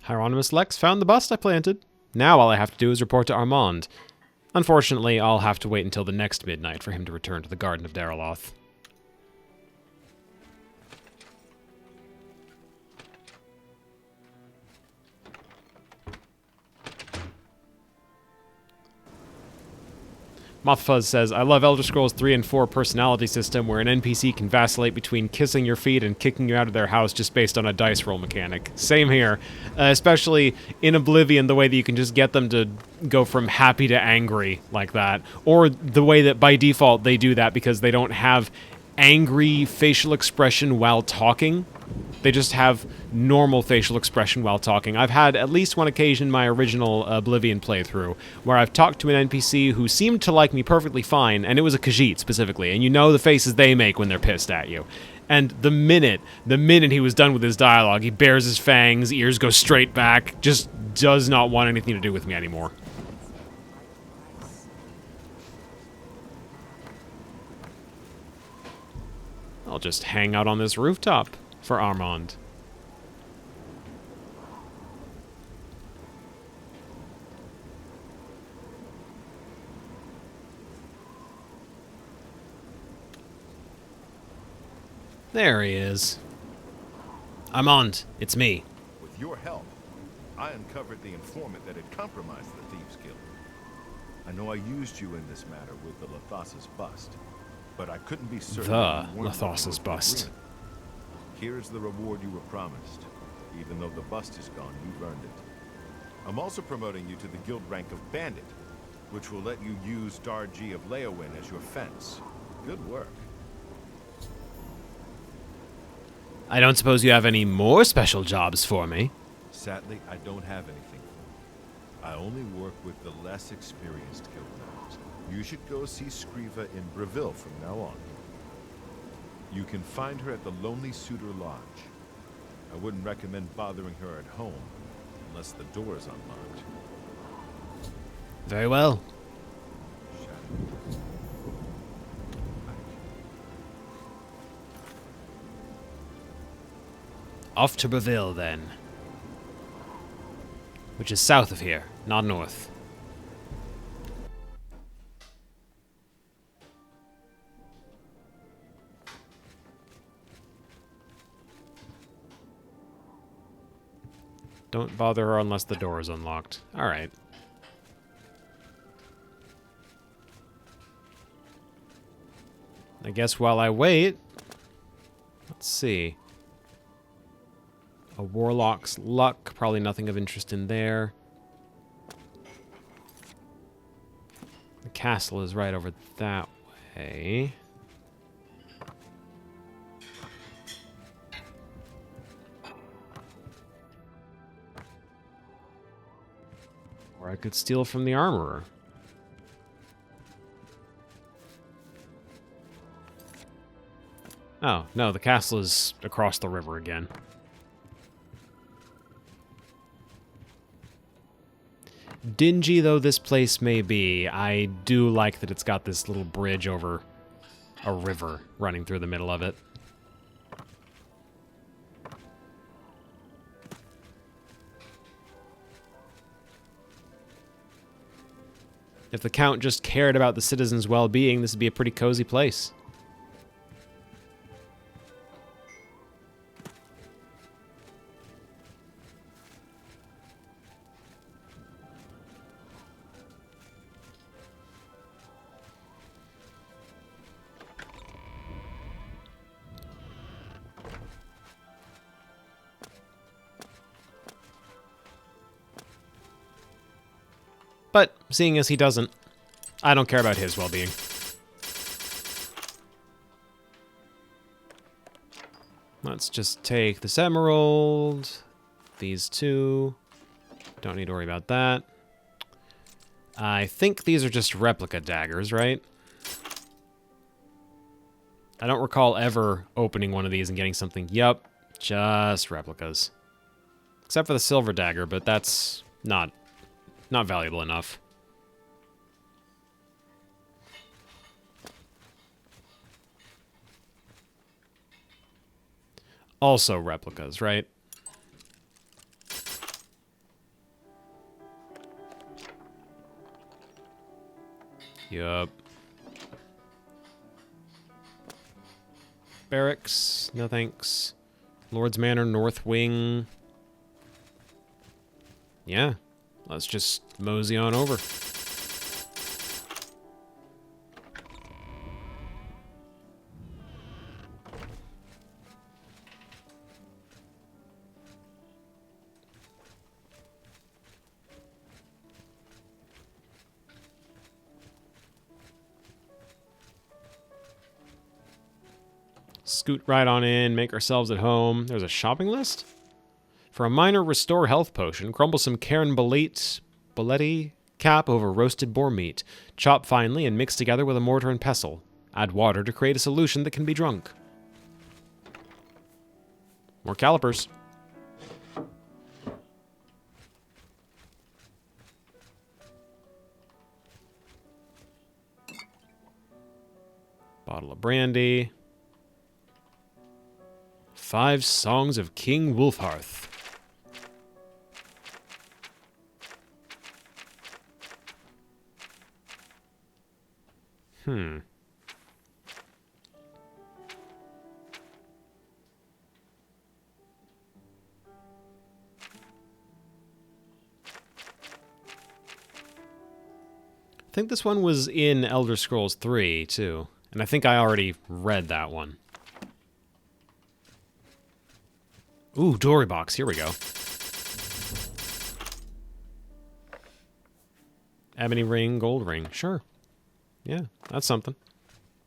Hieronymus Lex found the bust I planted. Now all I have to do is report to Armand. Unfortunately, I'll have to wait until the next midnight for him to return to the Garden of Daraloth. Mothfuzz says, I love Elder Scrolls 3 and 4 personality system where an NPC can vacillate between kissing your feet and kicking you out of their house just based on a dice roll mechanic. Same here. Especially in Oblivion, the way that you can just get them to go from happy to angry like that. Or the way that by default they do that because they don't have angry facial expression while talking. They just have normal facial expression while talking. I've had at least one occasion in my original Oblivion playthrough where I've talked to an NPC who seemed to like me perfectly fine, and it was a Khajiit specifically, and you know the faces they make when they're pissed at you. And the minute he was done with his dialogue, he bares his fangs, ears go straight back, just does not want anything to do with me anymore. I'll just hang out on this rooftop for Armand. There he is. Armand, it's me. With your help, I uncovered the informant that had compromised the Thieves Guild. I know I used you in this matter with the Lathas's bust, but I couldn't be certain. The Lathas's bust. Here's the reward you were promised. Even though the bust is gone, you've earned it. I'm also promoting you to the guild rank of Bandit, which will let you use Darji of Leowin as your fence. Good work. I don't suppose you have any more special jobs for me? Sadly, I don't have anything for you. I only work with the less experienced guild members. You should go see Scriva in Breville from now on. You can find her at the Lonely Suitor Lodge. I wouldn't recommend bothering her at home, unless the door is unlocked. Very well. Off to Breville, then. Which is south of here, not north. Don't bother her unless the door is unlocked. Alright. I guess while I wait... Let's see. A Warlock's Luck. Probably nothing of interest in there. The castle is right over that way. Or I could steal from the armorer. Oh, no, the castle is across the river again. Dingy though this place may be, I do like that it's got this little bridge over a river running through the middle of it. If the Count just cared about the citizens' well-being, this would be a pretty cozy place. But, seeing as he doesn't, I don't care about his well-being. Let's just take this emerald, these two. Don't need to worry about that. I think these are just replica daggers, right? I don't recall ever opening one of these and getting something. Yup, just replicas. Except for the silver dagger, but that's not valuable enough. Also replicas, right? Yup. Barracks, no thanks. Lord's Manor, North Wing. Yeah. Let's just mosey on over. Scoot right on in, make ourselves at home. There's a shopping list? For a minor restore health potion, crumble some Karen Boletti cap over roasted boar meat. Chop finely and mix together with a mortar and pestle. Add water to create a solution that can be drunk. More calipers. Bottle of brandy. 5 Songs of King Wolfhearth. I think this one was in Elder Scrolls 3, too. And I think I already read that one. Ooh, jewelry box. Here we go. Ebony ring, gold ring. Sure. Yeah, that's something.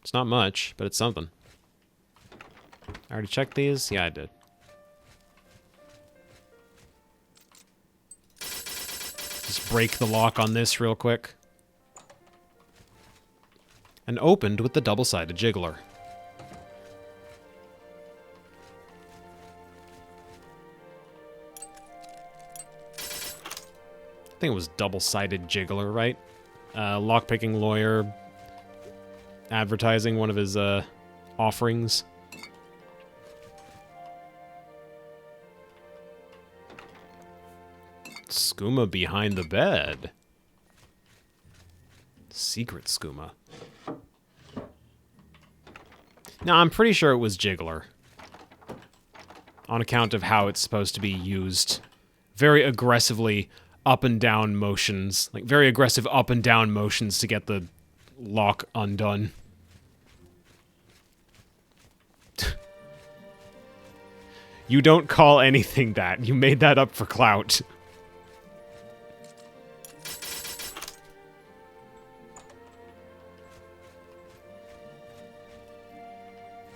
It's not much, but it's something. I already checked these? Yeah, I did. Just break the lock on this real quick. And opened with the double-sided jiggler. I think it was double-sided jiggler, right? Lockpicking lawyer advertising one of his offerings. Skooma behind the bed. Secret skooma. No, I'm pretty sure it was jiggler. On account of how it's supposed to be used. Very aggressively up and down motions. Like, very aggressive up and down motions to get the lock undone. You don't call anything that. You made that up for clout.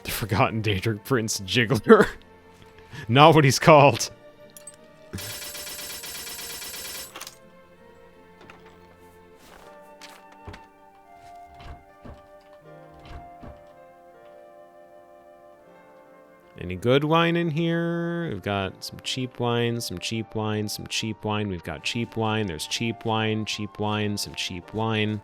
The Forgotten Daedric Prince Jiggler. Not what he's called. Any good wine in here? We've got some cheap wine, some cheap wine, some cheap wine. We've got cheap wine. There's cheap wine, some cheap wine.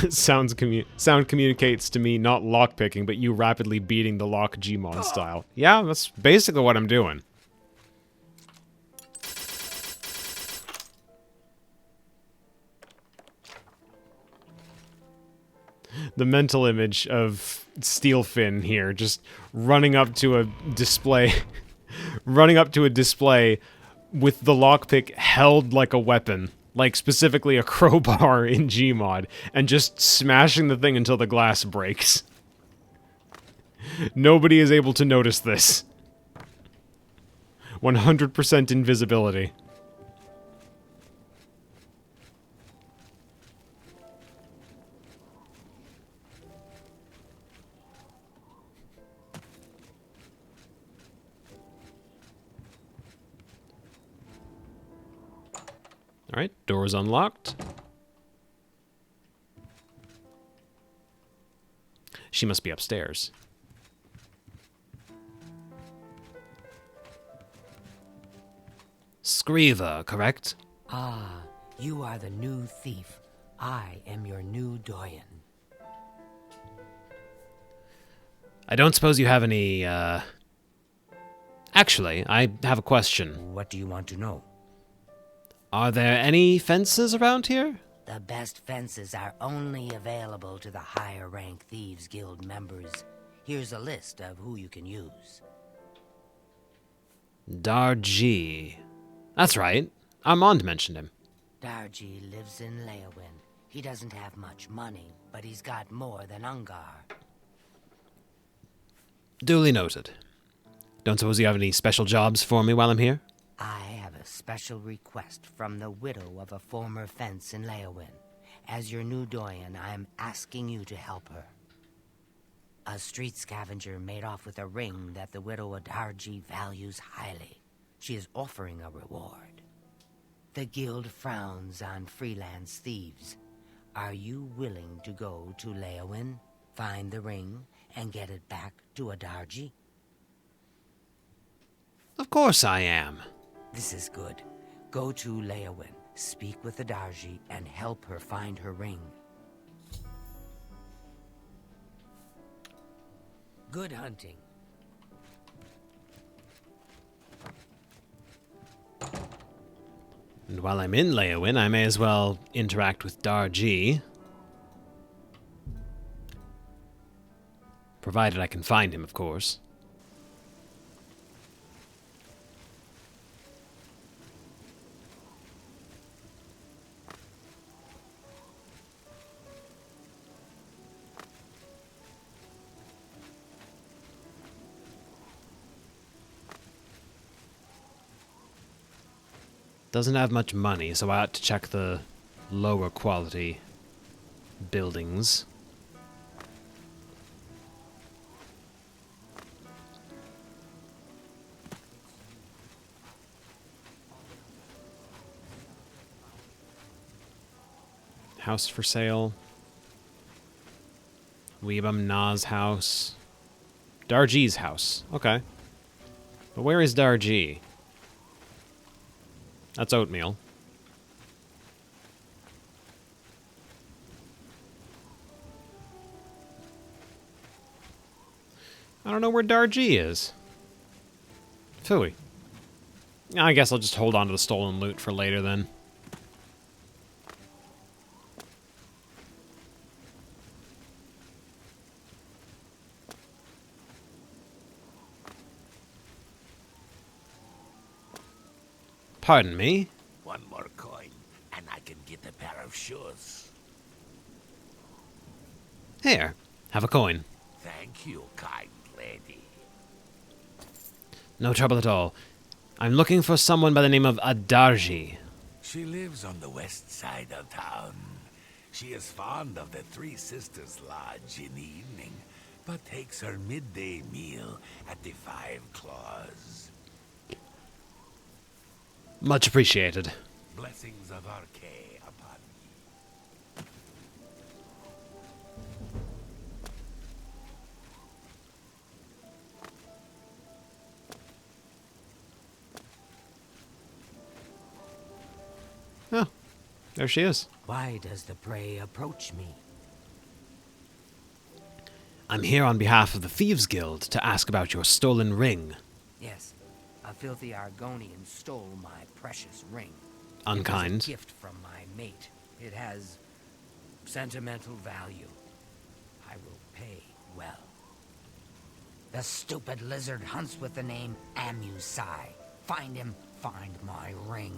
Sound communicates to me not lockpicking, but you rapidly beating the lock Gmon style. Yeah, that's basically what I'm doing. The mental image of Steelfin here, just running up to a display, running up to a display with the lockpick held like a weapon, like specifically a crowbar in Gmod, and just smashing the thing until the glass breaks. Nobody is able to notice this. 100% invisibility. Alright, door's unlocked. She must be upstairs. Screever, correct? Ah, you are the new thief. I am your new doyen. I don't suppose you have any, Actually, I have a question. What do you want to know? Are there any fences around here? The best fences are only available to the higher rank Thieves Guild members. Here's a list of who you can use. Darji. That's right. Armand mentioned him. Darji lives in Leowin. He doesn't have much money, but he's got more than Ungar. Duly noted. Don't suppose you have any special jobs for me while I'm here? I have a special request from the widow of a former fence in Leowin. As your new doyen, I am asking you to help her. A street scavenger made off with a ring that the widow Adarji values highly. She is offering a reward. The guild frowns on freelance thieves. Are you willing to go to Leowin, find the ring, and get it back to Adarji? Of course I am. This is good. Go to Leowin, speak with Adarji, and help her find her ring. Good hunting. And while I'm in Leowin, I may as well interact with Darji. Provided I can find him, of course. Doesn't have much money, so I ought to check the lower quality buildings. House for sale. Weebum Na's house. Darji's house. Okay. But where is Darji? That's oatmeal. I don't know where Darji is. Phooey. I guess I'll just hold on to the stolen loot for later then. Pardon me? One more coin, and I can get a pair of shoes. Here, have a coin. Thank you, kind lady. No trouble at all. I'm looking for someone by the name of Adarji. She lives on the west side of town. She is fond of the Three Sisters Lodge in the evening, but takes her midday meal at the Five Claws. Much appreciated. Blessings of Arcay upon you. Oh, there she is. Why does the prey approach me? I'm here on behalf of the Thieves Guild to ask about your stolen ring. Yes, a filthy Argonian stole my precious ring. Unkind. It was a gift from my mate. It has sentimental value. I will pay well. The stupid lizard hunts with the name Amusai. Find him, find my ring.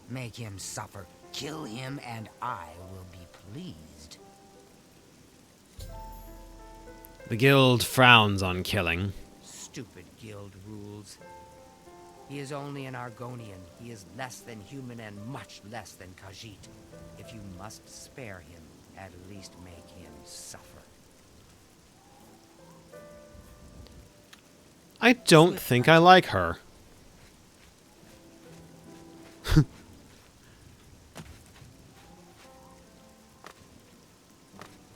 Make him suffer, kill him, and I will be pleased. The guild frowns on killing. Stupid guild rules. He is only an Argonian. He is less than human and much less than Khajiit. If you must spare him, at least make him suffer. I don't think I like her.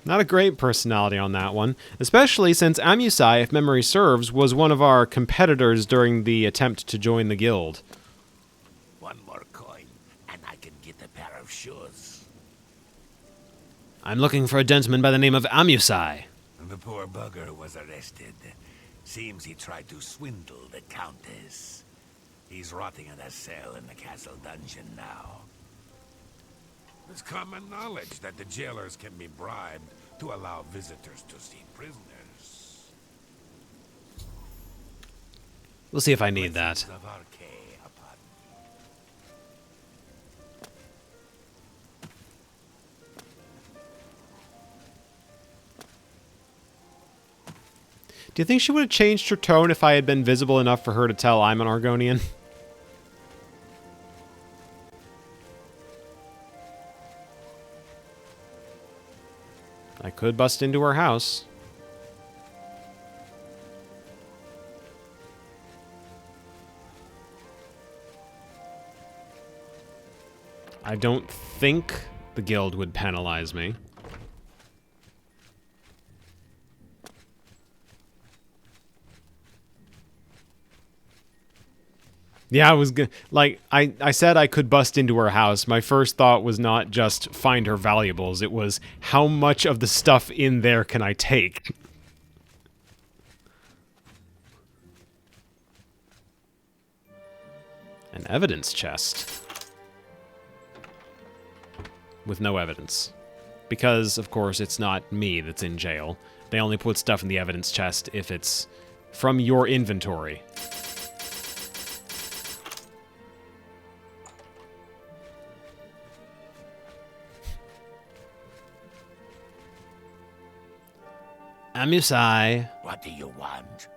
Not a great personality on that one, especially since Amusai, if memory serves, was one of our competitors during the attempt to join the guild. One more coin, and I can get a pair of shoes. I'm looking for a gentleman by the name of Amusai. The poor bugger was arrested. Seems he tried to swindle the Countess. He's rotting in a cell in the castle dungeon now. It's common knowledge that the jailers can be bribed to allow visitors to see prisoners. We'll see if I need that. Blessings of Arcay upon you. Do you think she would have changed her tone if I had been visible enough for her to tell I'm an Argonian? I could bust into her house. I don't think the guild would penalize me. Yeah, I was like, I said I could bust into her house. My first thought was not just find her valuables. It was, how much of the stuff in there can I take? An evidence chest. With no evidence. Because, of course, it's not me that's in jail. They only put stuff in the evidence chest if it's from your inventory. Amusai. What do you want?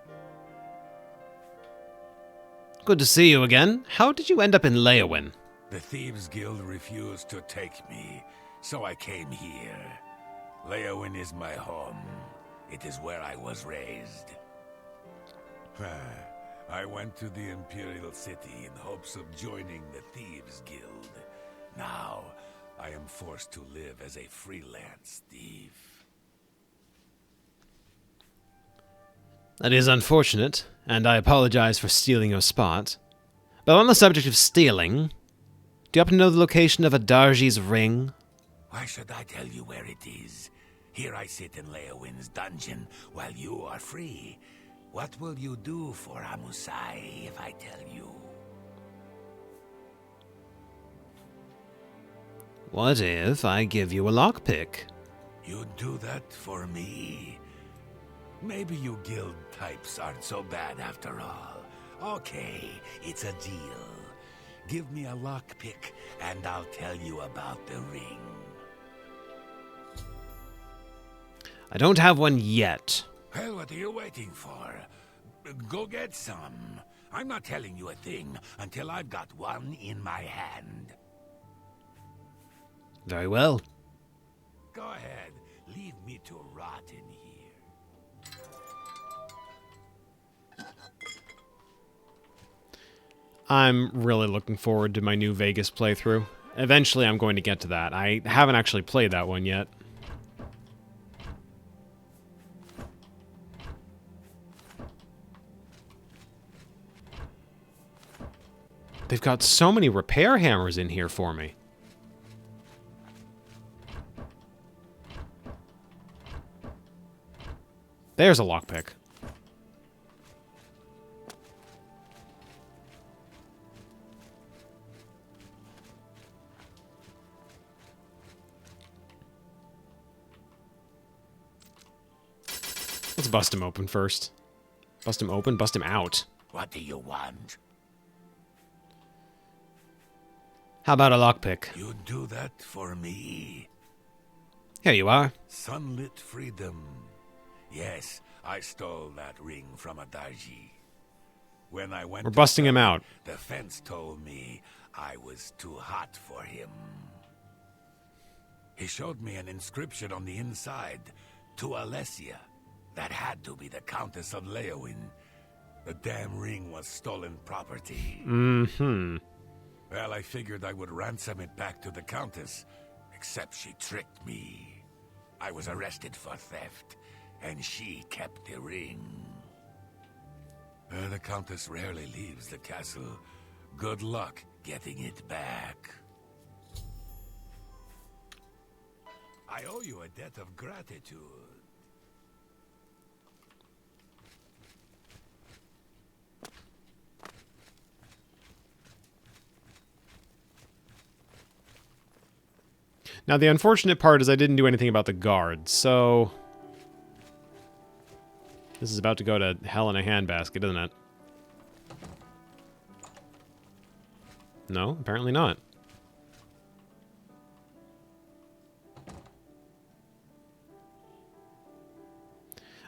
Good to see you again. How did you end up in Leowin? The Thieves Guild refused to take me, so I came here. Leowin is my home. It is where I was raised. I went to the Imperial City in hopes of joining the Thieves Guild. Now, I am forced to live as a freelance thief. That is unfortunate, and I apologize for stealing your spot. But on the subject of stealing, do you happen to know the location of Adarji's ring? Why should I tell you where it is? Here I sit in Leowin's dungeon while you are free. What will you do for Amusai if I tell you? What if I give you a lockpick? You'd do that for me? Maybe you guild types aren't so bad after all. Okay, it's a deal. Give me a lockpick, and I'll tell you about the ring. I don't have one yet. Well, what are you waiting for? Go get some. I'm not telling you a thing until I've got one in my hand. Very well. Go ahead. Leave me to rot in here. I'm really looking forward to my new Vegas playthrough. Eventually I'm going to get to that. I haven't actually played that one yet. They've got so many repair hammers in here for me. There's a lockpick. Let's bust him open first. Bust him open, bust him out. What do you want? How about a lockpick? You'd do that for me? Here you are. Sunlit freedom. Yes, I stole that ring from Adarji. When I went We're busting him out. The fence told me I was too hot for him. He showed me an inscription on the inside, to Alessia. That had to be the Countess of Leowin. The damn ring was stolen property. Mm-hmm. Well, I figured I would ransom it back to the Countess, except she tricked me. I was arrested for theft, and she kept the ring. The Countess rarely leaves the castle. Good luck getting it back. I owe you a debt of gratitude. Now, the unfortunate part is I didn't do anything about the guards, so... This is about to go to hell in a handbasket, isn't it? No, apparently not.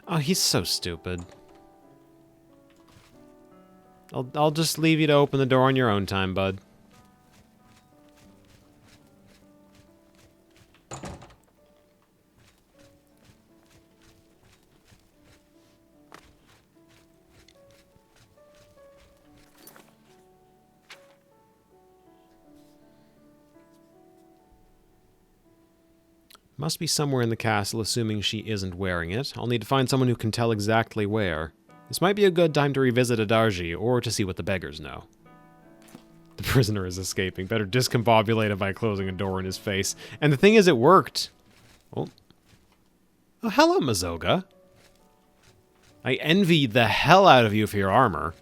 Oh, he's so stupid. I'll just leave you to open the door on your own time, bud. Must be somewhere in the castle, assuming she isn't wearing it. I'll need to find someone who can tell exactly where. This might be a good time to revisit Adarji, or to see what the beggars know. The prisoner is escaping. Better discombobulate him by closing a door in his face. And the thing is, it worked. Oh, hello, Mazoga. I envy the hell out of you for your armor.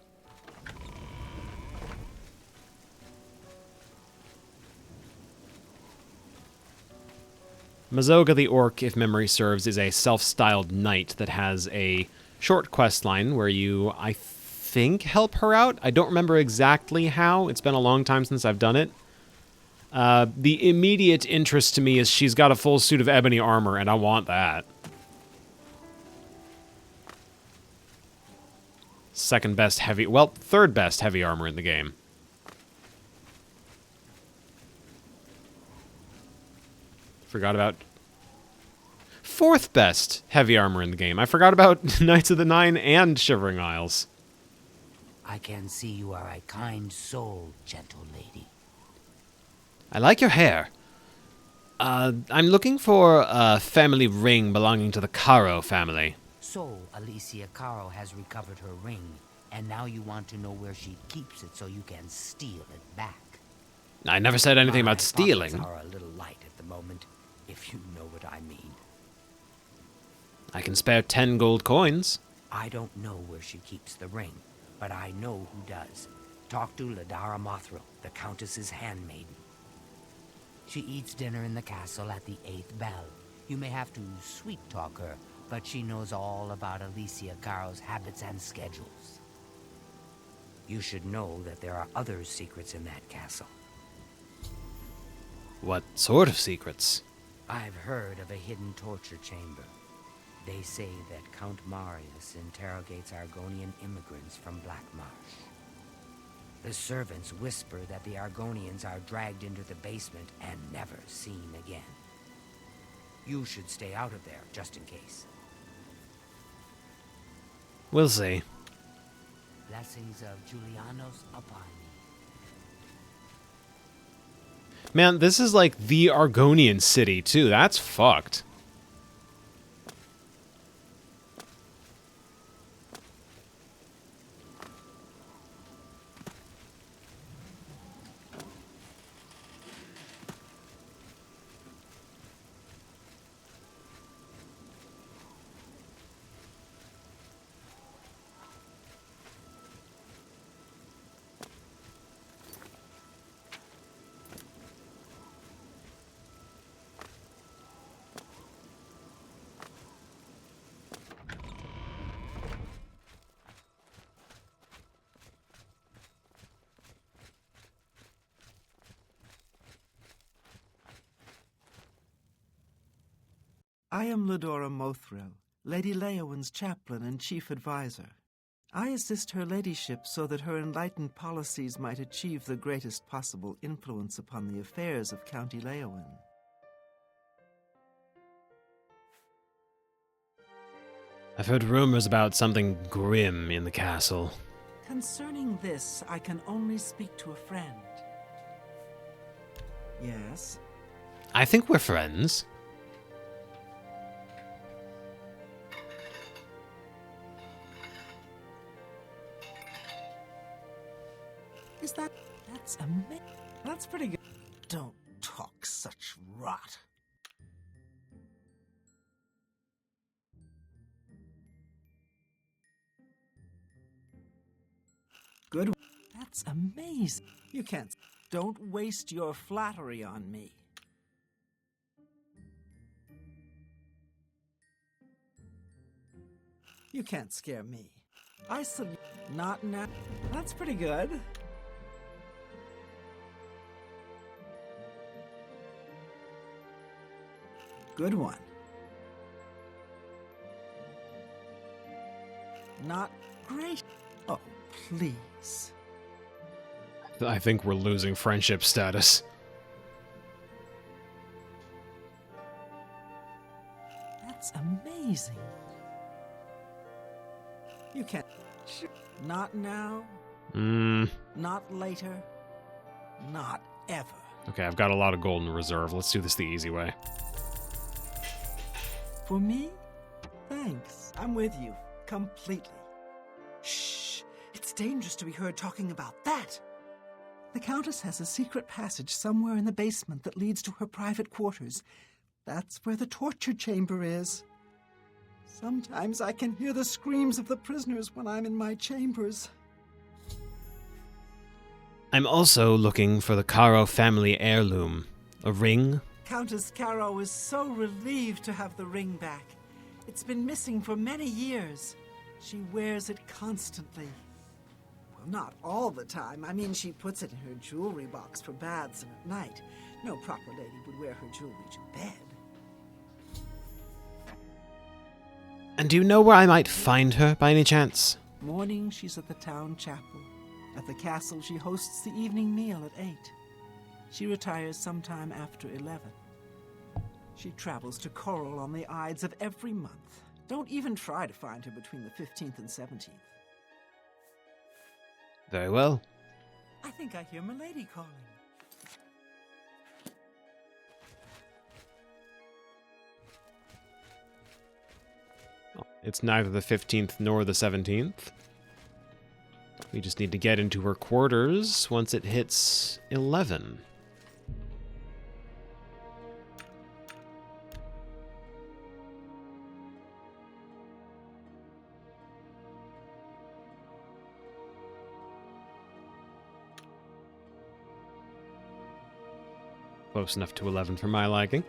Mazoga the Orc, if memory serves, is a self-styled knight that has a short quest line where you, I think, help her out. I don't remember exactly how. It's been a long time since I've done it. The immediate interest to me is she's got a full suit of ebony armor, and I want that. Second best heavy... Well, third best heavy armor in the game. Forgot about... Fourth best heavy armor in the game. I forgot about Knights of the Nine and Shivering Isles. I can see you are a kind soul, gentle lady. I like your hair. I'm looking for a family ring belonging to the Caro family. So, Alicia Caro has recovered her ring, and now you want to know where she keeps it so you can steal it back. I never said anything about stealing. My pockets are a little light at the moment, if you know what I mean. I can spare 10 gold coins. I don't know where she keeps the ring, but I know who does. Talk to Ladara Mothril, the Countess's handmaiden. She eats dinner in the castle at the 8th bell. You may have to sweet-talk her, but she knows all about Alicia Caro's habits and schedules. You should know that there are other secrets in that castle. What sort of secrets? I've heard of a hidden torture chamber. They say that Count Marius interrogates Argonian immigrants from Black Marsh. The servants whisper that the Argonians are dragged into the basement and never seen again. You should stay out of there, just in case. We'll see. Blessings of Julianos upon me. Man, this is like the Argonian city, too. That's fucked. I am Ladora Mothril, Lady Leowyn's chaplain and chief advisor. I assist her ladyship so that her enlightened policies might achieve the greatest possible influence upon the affairs of County Leowyn. I've heard rumors about something grim in the castle. Concerning this, I can only speak to a friend. Yes? I think we're friends. That's amazing. That's pretty good. Don't talk such rot. Good. That's amazing. You can't. Don't waste your flattery on me. You can't scare me. I salute. Not now. That's pretty good. Good one. Not great. Oh, please. I think we're losing friendship status. That's amazing. You can't. Not now. Not later. Not ever. Okay, I've got a lot of gold in reserve. Let's do this the easy way. For me? Thanks. I'm with you. Completely. Shh. It's dangerous to be heard talking about that. The Countess has a secret passage somewhere in the basement that leads to her private quarters. That's where the torture chamber is. Sometimes I can hear the screams of the prisoners when I'm in my chambers. I'm also looking for the Caro family heirloom. A ring? Countess Caro is so relieved to have the ring back. It's been missing for many years. She wears it constantly. Well, not all the time. I mean, she puts it in her jewelry box for baths and at night. No proper lady would wear her jewelry to bed. And do you know where I might find her, by any chance? Morning, she's at the town chapel. At the castle, she hosts the evening meal at 8. She retires sometime after 11. She travels to Coral on the Ides of every month. Don't even try to find her between the 15th and 17th. Very well. I think I hear Milady calling. It's neither the 15th nor the 17th. We just need to get into her quarters once it hits 11. Close enough to 11 for my liking.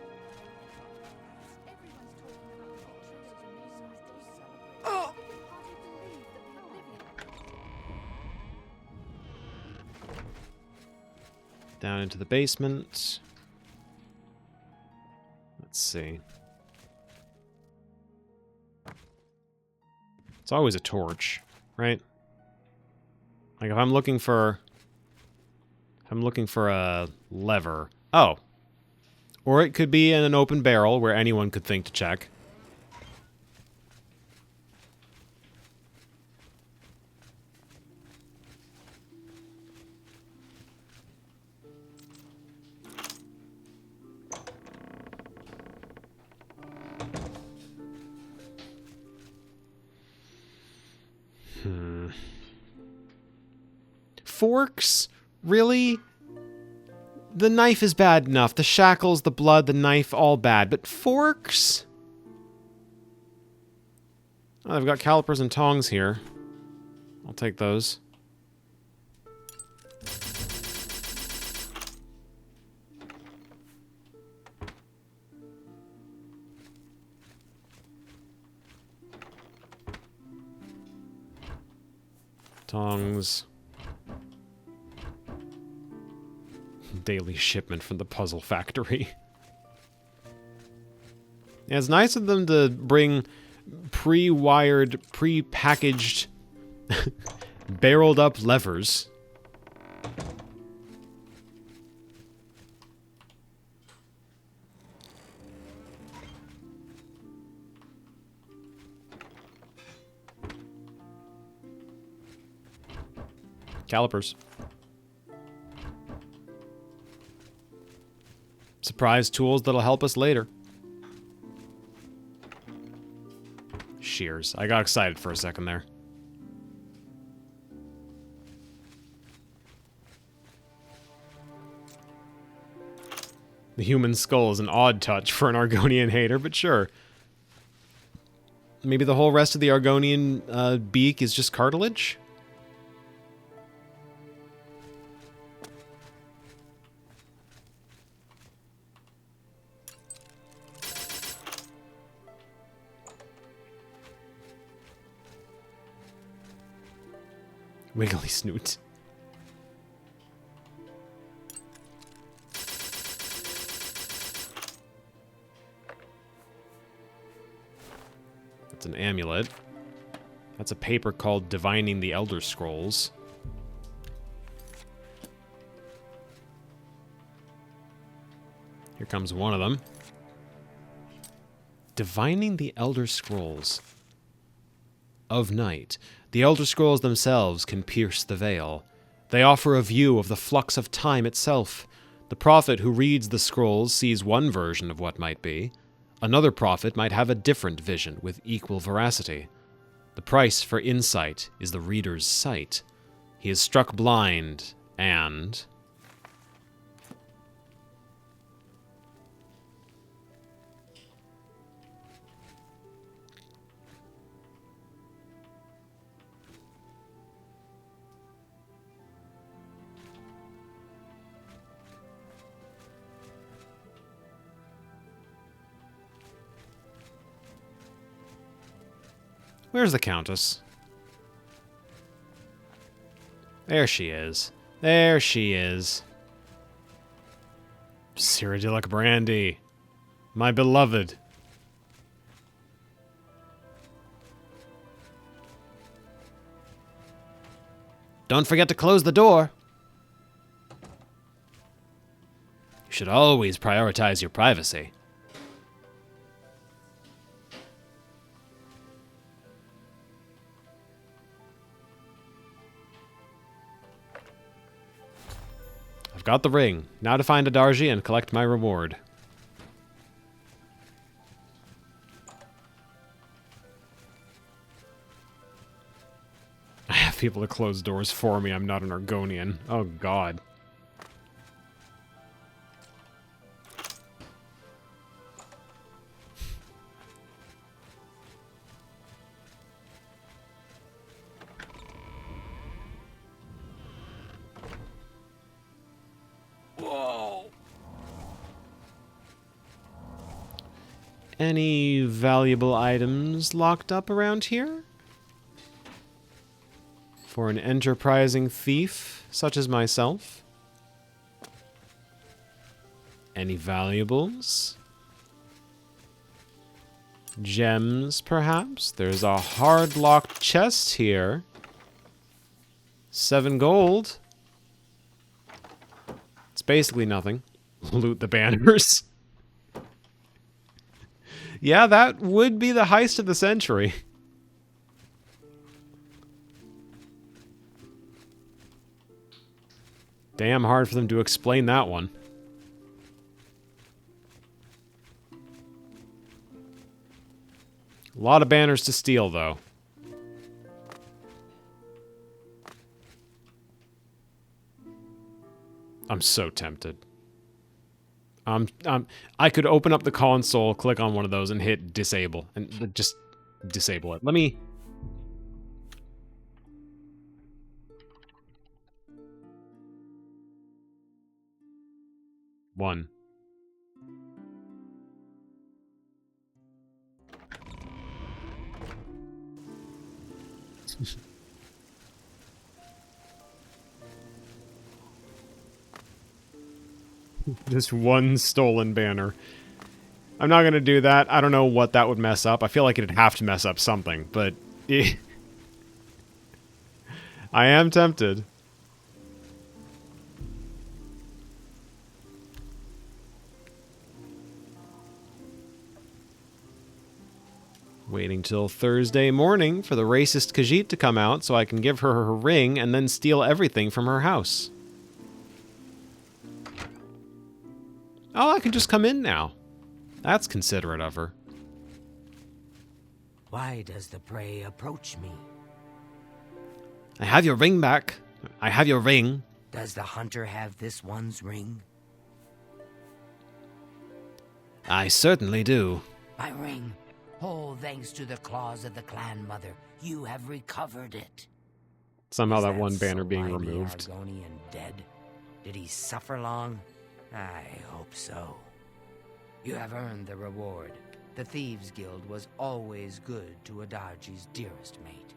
Down into the basement. Let's see. It's always a torch, right? Like if I'm looking for a lever. Oh. Or it could be in an open barrel where anyone could think to check. Forks? Really? The knife is bad enough. The shackles, the blood, the knife, all bad. But forks? Oh, I've got calipers and tongs here. I'll take those. Tongs. Daily shipment from the puzzle factory. Yeah, it's nice of them to bring pre-wired, pre-packaged, barreled up levers. Calipers. Surprise tools that'll help us later. Shears. I got excited for a second there. The human skull is an odd touch for an Argonian hater, but sure. Maybe the whole rest of the Argonian beak is just cartilage? Wiggly snoot. That's an amulet. That's a paper called Divining the Elder Scrolls. Here comes one of them. Divining the Elder Scrolls. Of night, the Elder Scrolls themselves can pierce the veil. They offer a view of the flux of time itself. The prophet who reads the scrolls sees one version of what might be. Another prophet might have a different vision with equal veracity. The price for insight is the reader's sight. He is struck blind, and... Where's the Countess? There she is. There she is. Cyrodiilic Brandy. My beloved. Don't forget to close the door. You should always prioritize your privacy. I've got the ring. Now to find Adarji and collect my reward. I have people to close doors for me. I'm not an Argonian. Oh, God. Any valuable items locked up around here? For an enterprising thief such as myself? Any valuables? Gems, perhaps? There's a hard-locked chest here. 7 gold. It's basically nothing. Loot the banners. Yeah, that would be the heist of the century. Damn hard for them to explain that one. A lot of banners to steal, though. I'm so tempted. I could open up the console, click on one of those, and hit disable, and just disable it. Let me... One. Just one stolen banner. I'm not going to do that. I don't know what that would mess up. I feel like it'd have to mess up something, but... I am tempted. Waiting till Thursday morning for the racist Khajiit to come out so I can give her her ring and then steal everything from her house. Oh, I can just come in now. That's considerate of her. Why does the prey approach me? I have your ring back. I have your ring. Does the hunter have this one's ring? I certainly do. My ring. All thanks to the claws of the clan mother. You have recovered it. Somehow Is that one banner so being wily removed. Argonian dead? Did he suffer long? I hope so. You have earned the reward. The Thieves Guild was always good to Adarji's dearest mate.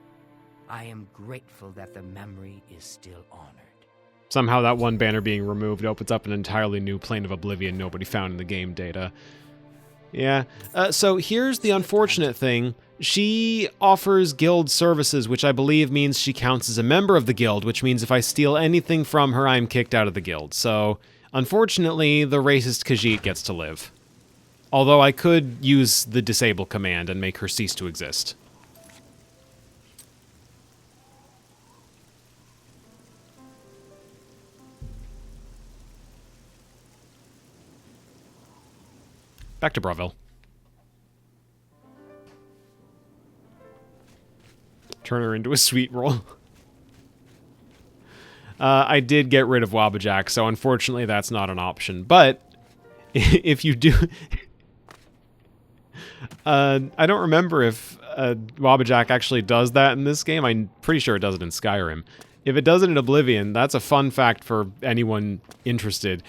I am grateful that the memory is still honored. Somehow that one banner being removed opens up an entirely new plane of Oblivion nobody found in the game data. Yeah. So here's the unfortunate thing. She offers guild services, which I believe means she counts as a member of the guild, which means if I steal anything from her, I'm kicked out of the guild. So, unfortunately, the racist Khajiit gets to live. Although I could use the disable command and make her cease to exist. Back to Braville. Turn her into a sweet roll. I did get rid of Wabbajack, so unfortunately that's not an option. But if you do... I don't remember if Wabbajack actually does that in this game. I'm pretty sure it does it in Skyrim. If it does it in Oblivion, that's a fun fact for anyone interested.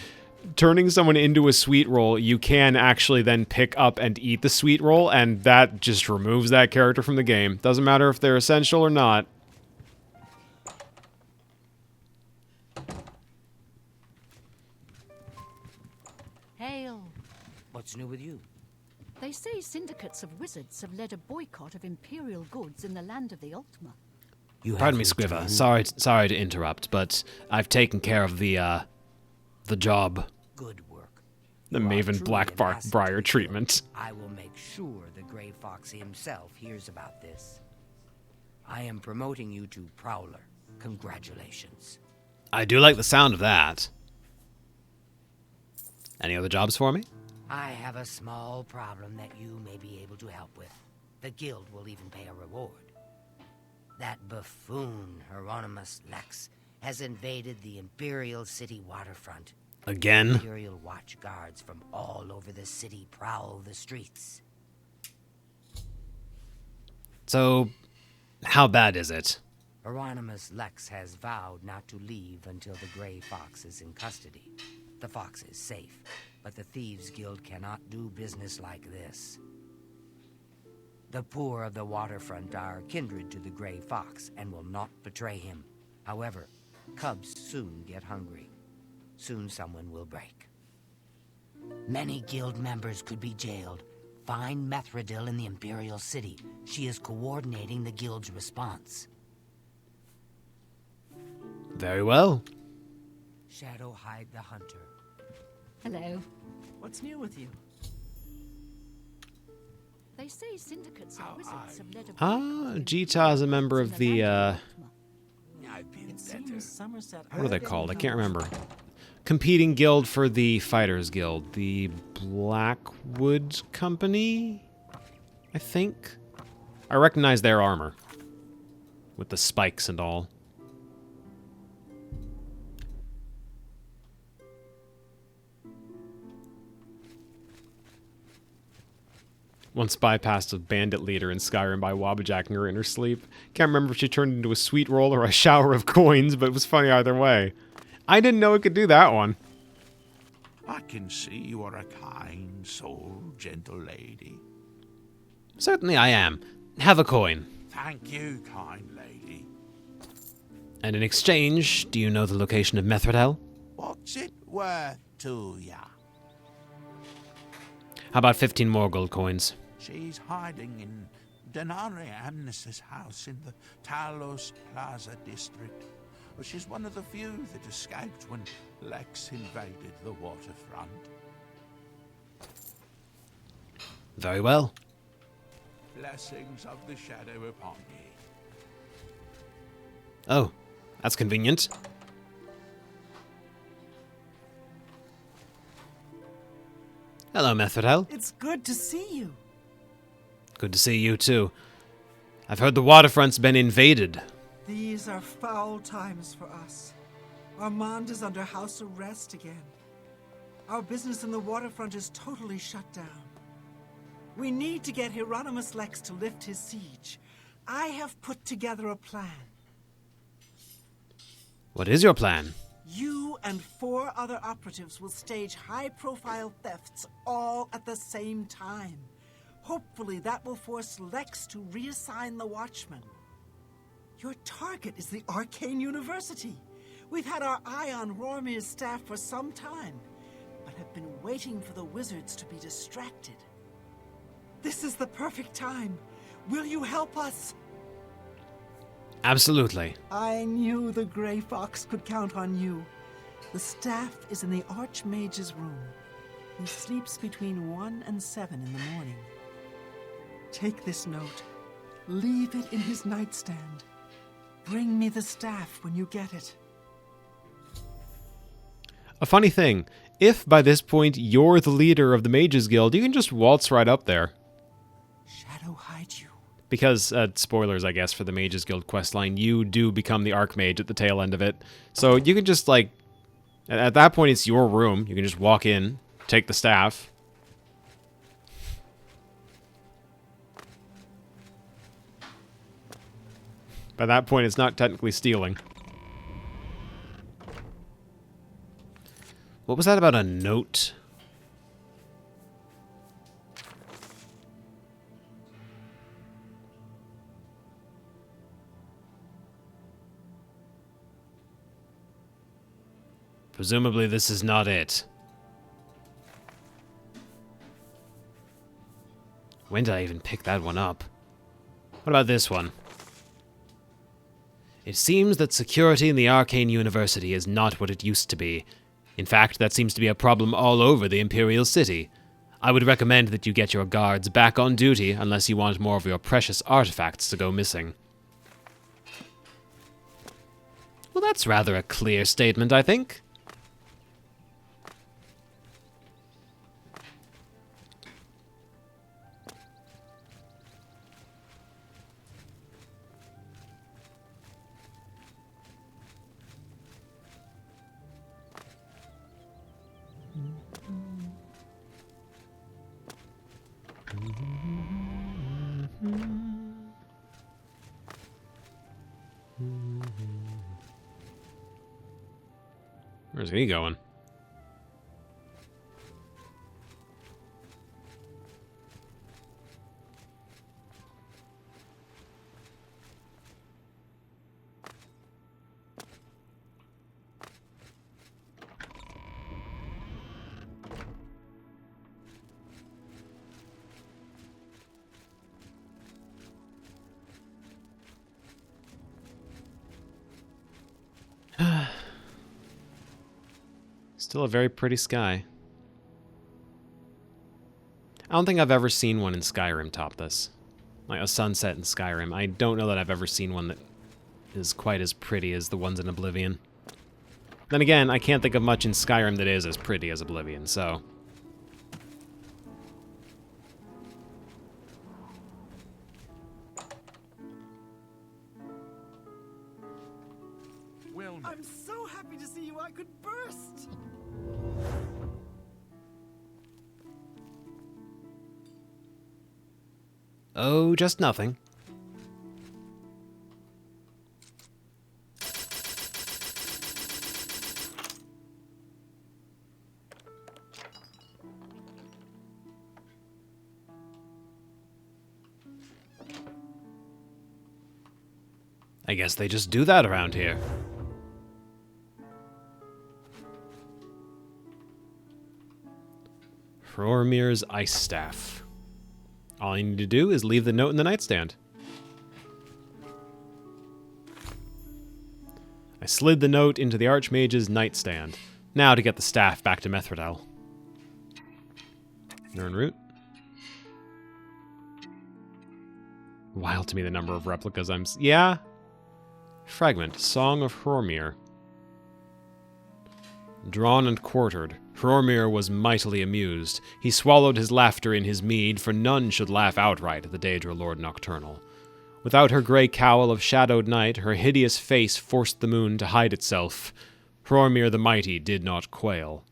Turning someone into a sweet roll, you can actually then pick up and eat the sweet roll, and that just removes that character from the game. Doesn't matter if they're essential or not. Hail. What's new with you? They say syndicates of wizards have led a boycott of imperial goods in the land of the Ultima. Pardon me, Squiver. Sorry to interrupt, but I've taken care of the job. Good work. The Maven Blackbriar treatment. I will make sure the Grey Fox himself hears about this. I am promoting you to Prowler. Congratulations. I do like the sound of that. Any other jobs for me? I have a small problem that you may be able to help with. The guild will even pay a reward. That buffoon, Hieronymus Lex, has invaded the Imperial City waterfront. Again? Imperial watch guards from all over the city prowl the streets. So, how bad is it? Hieronymus Lex has vowed not to leave until the Grey Fox is in custody. The fox is safe, but the Thieves Guild cannot do business like this. The poor of the waterfront are kindred to the Grey Fox and will not betray him. However, cubs soon get hungry. Soon someone will break. Many guild members could be jailed. Find Methredil in the Imperial City. She is coordinating the guild's response. Very well. Shadowhide the Hunter. Hello. What's new with you? They say syndicates of wizards have led a Ah, Jita is a member of the, I've been It seems Somerset. what are they called? I can't remember. Competing guild for the Fighters Guild. The Blackwood Company? I think. I recognize their armor. With the spikes and all. Once bypassed a bandit leader in Skyrim by Wabajacking her in her sleep. Can't remember if she turned into a sweet roll or a shower of coins, but it was funny either way. I didn't know it could do that one. I can see you are a kind soul, gentle lady. Certainly I am. Have a coin. Thank you, kind lady. And in exchange, do you know the location of Methredel? What's it worth to ya? How about 15 more gold coins? She's hiding in Denari Amnes's house in the Talos Plaza district. She's one of the few that escaped when Lex invaded the waterfront. Very well. Blessings of the shadow upon ye. Oh, that's convenient. Hello, Methredel. It's good to see you. Good to see you, too. I've heard the waterfront's been invaded. These are foul times for us. Armand is under house arrest again. Our business in the waterfront is totally shut down. We need to get Hieronymus Lex to lift his siege. I have put together a plan. What is your plan? You and 4 other operatives will stage high-profile thefts all at the same time. Hopefully that will force Lex to reassign the Watchmen. Your target is the Arcane University. We've had our eye on Rormir's staff for some time, but have been waiting for the wizards to be distracted. This is the perfect time. Will you help us? Absolutely. I knew the Grey Fox could count on you. The staff is in the Archmage's room. He sleeps between 1 and 7 in the morning. Take this note. Leave it in his nightstand. Bring me the staff when you get it. A funny thing, if by this point you're the leader of the Mages Guild, you can just waltz right up there. Shadow hide you. Because, spoilers I guess for the Mages Guild questline, you do become the Archmage at the tail end of it. So you can just like, at that point it's your room, you can just walk in, take the staff. By that point it's not technically stealing. What was that about a note? Presumably this is not it. When did I even pick that one up? What about this one? It seems that security in the Arcane University is not what it used to be. In fact, that seems to be a problem all over the Imperial City. I would recommend that you get your guards back on duty unless you want more of your precious artifacts to go missing. Well, that's rather a clear statement, I think. Where's he going? Still a very pretty sky. I don't think I've ever seen one in Skyrim top this. Like a sunset in Skyrim. I don't know that I've ever seen one that is quite as pretty as the ones in Oblivion. Then again, I can't think of much in Skyrim that is as pretty as Oblivion, so... I'm so happy to see you I could burst! Oh, just nothing. I guess they just do that around here. Hrormir's Ice Staff. All I need to do is leave the note in the nightstand. I slid the note into the Archmage's nightstand. Now to get the staff back to Methredel. Nirnroot. Wild to me the number of replicas I'm... Yeah. Fragment. Song of Hrormir. Drawn and quartered, Hrormir was mightily amused. He swallowed his laughter in his mead, for none should laugh outright at the Daedra Lord Nocturnal. Without her grey cowl of shadowed night, her hideous face forced the moon to hide itself. Hrormir the mighty did not quail.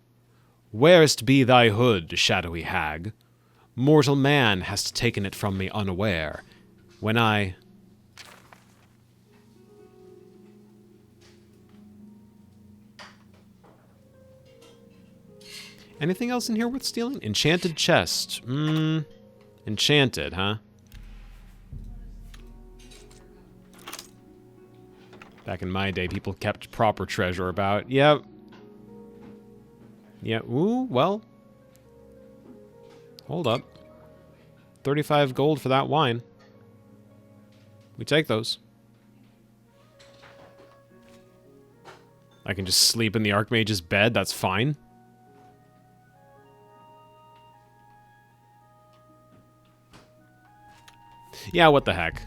Where'st be thy hood, shadowy hag? Mortal man hast taken it from me unaware. When I... Anything else in here worth stealing? Enchanted chest. Enchanted, huh? Back in my day, people kept proper treasure about. Yep. Yeah, ooh, well. Hold up. 35 gold for that wine. We take those. I can just sleep in the Archmage's bed, that's fine. Yeah, what the heck.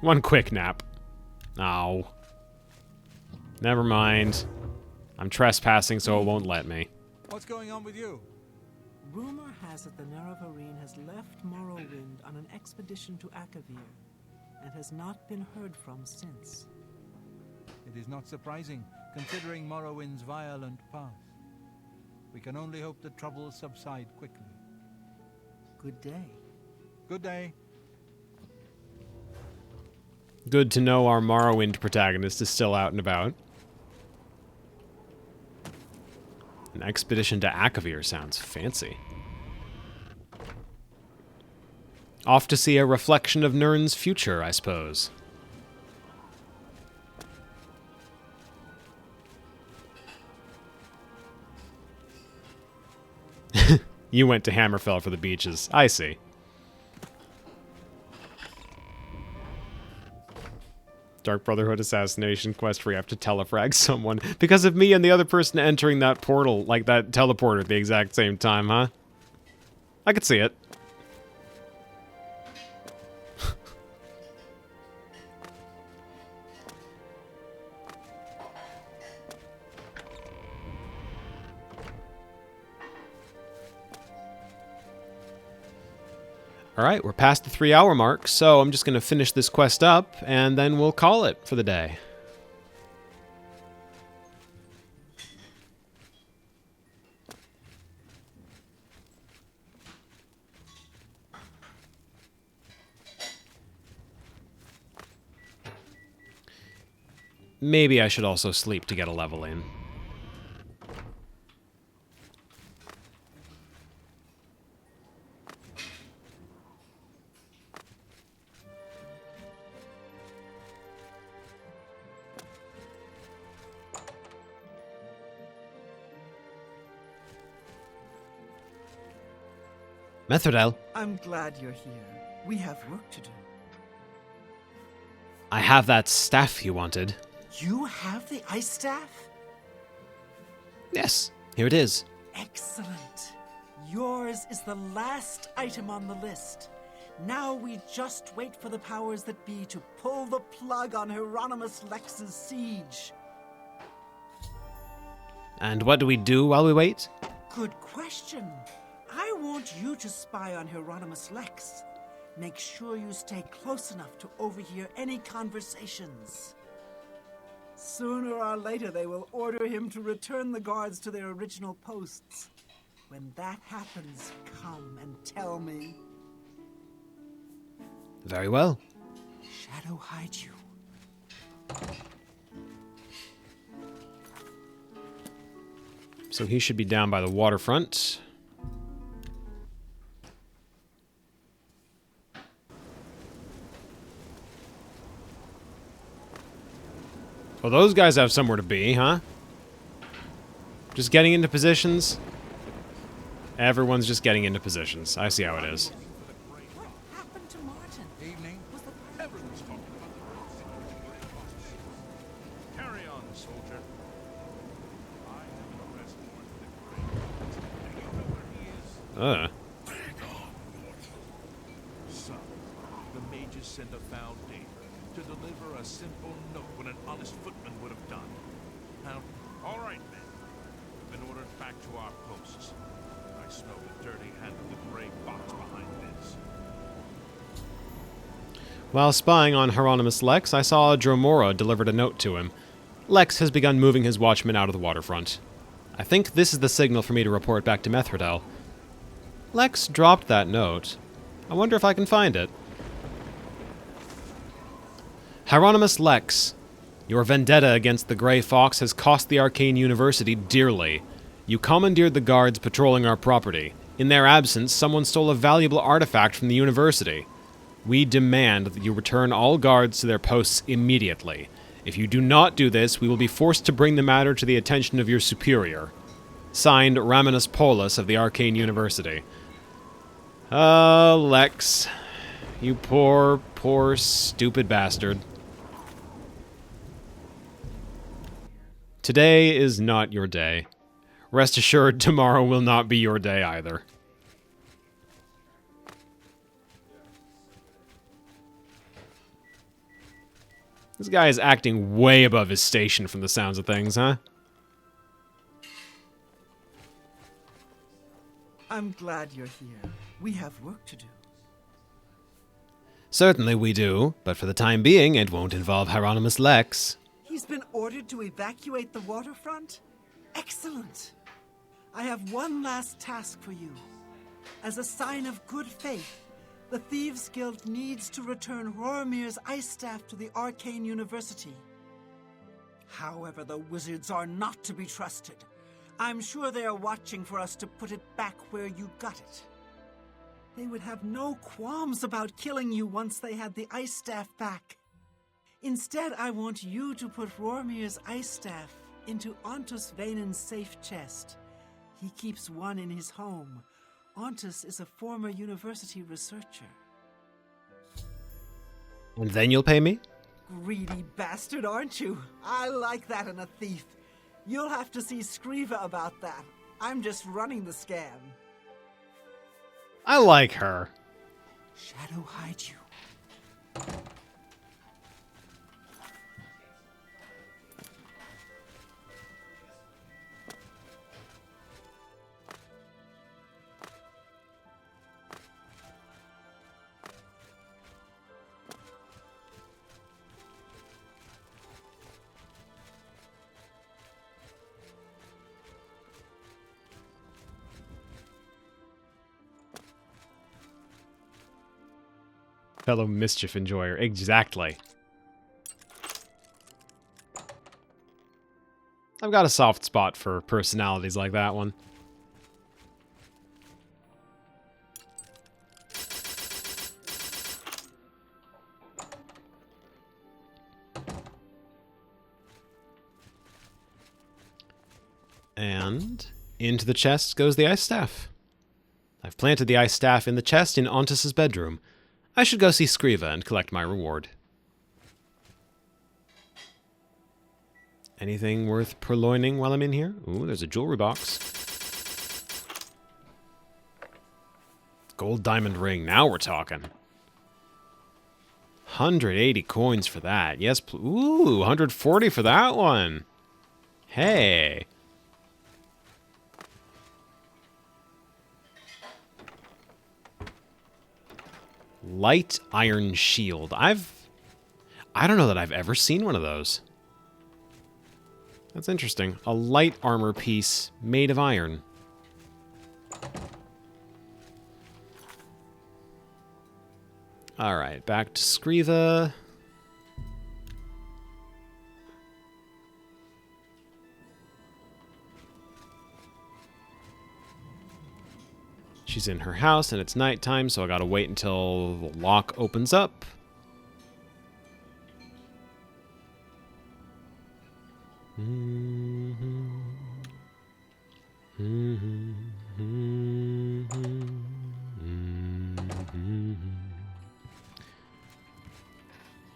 One quick nap. Oh. Never mind. I'm trespassing, so it won't let me. What's going on with you? Rumor has it the Nerevarine has left Morrowind on an expedition to Akavir, and has not been heard from since. It is not surprising, considering Morrowind's violent past. We can only hope the troubles subside quickly. Good day. Good day. Good to know our Morrowind protagonist is still out and about. An expedition to Akavir sounds fancy. Off to see a reflection of Nirn's future, I suppose. You went to Hammerfell for the beaches. I see. Dark Brotherhood assassination quest where you have to telefrag someone because of me and the other person entering that portal, like that teleporter at the exact same time, huh? I could see it. Alright, we're past the 3-hour mark, so I'm just going to finish this quest up, and then we'll call it for the day. Maybe I should also sleep to get a level in. Metherdel. I'm glad you're here. We have work to do. I have that staff you wanted. You have the ice staff? Yes, here it is. Excellent. Yours is the last item on the list. Now we just wait for the powers that be to pull the plug on Hieronymus Lex's siege. And what do we do while we wait? Good question. I want you to spy on Hieronymus Lex. Make sure you stay close enough to overhear any conversations. Sooner or later, they will order him to return the guards to their original posts. When that happens, come and tell me. Very well. Shadow hide you. So he should be down by the waterfront. Well, those guys have somewhere to be, huh? Just getting into positions? Everyone's just getting into positions. I see how it is. What happened to Martin? Evening. Everyone's talking about the Carry on, soldier. I have an arrest warrant for the grave. Do you know where he is? Beg on, mortal. Son, the mages sent a foul date to deliver a simple note when an honest footman would have done. Now, all right, men. We've been ordered back to our posts. I smell the dirty hand of the gray box behind this. While spying on Hieronymus Lex, I saw Dromora delivered a note to him. Lex has begun moving his watchmen out of the waterfront. I think this is the signal for me to report back to Metherdel. Lex dropped that note. I wonder if I can find it. Hieronymus Lex, your vendetta against the Grey Fox has cost the Arcane University dearly. You commandeered the guards patrolling our property. In their absence, someone stole a valuable artifact from the university. We demand that you return all guards to their posts immediately. If you do not do this, we will be forced to bring the matter to the attention of your superior. Signed, Raminus Polus of the Arcane University. Lex. You poor, poor, stupid bastard. Today is not your day. Rest assured, tomorrow will not be your day either. This guy is acting way above his station from the sounds of things, huh? I'm glad you're here. We have work to do. Certainly we do, but for the time being, it won't involve Hieronymus Lex. He's been ordered to evacuate the waterfront? Excellent! I have one last task for you. As a sign of good faith, the Thieves Guild needs to return Roromir's ice staff to the Arcane University. However, the wizards are not to be trusted. I'm sure they are watching for us to put it back where you got it. They would have no qualms about killing you once they had the ice staff back. Instead, I want you to put Roromir's ice staff into Ontus Vaynon's safe chest. He keeps one in his home. Ontus is a former university researcher. And then you'll pay me? Greedy bastard, aren't you? I like that in a thief. You'll have to see Skriva about that. I'm just running the scan. I like her. Shadow hide you. Fellow mischief enjoyer, exactly. I've got a soft spot for personalities like that one. And into the chest goes the ice staff. I've planted the ice staff in the chest in Ontus's bedroom. I should go see Skriva and collect my reward. Anything worth purloining while I'm in here? Ooh, there's a jewelry box. Gold diamond ring. Now we're talking. 180 coins for that. Yes, ooh, 140 for that one. Hey. Light iron shield. I don't know that I've ever seen one of those. That's interesting. A light armor piece made of iron. Alright, back to Skriva. She's in her house, and it's nighttime, so I gotta wait until the lock opens up.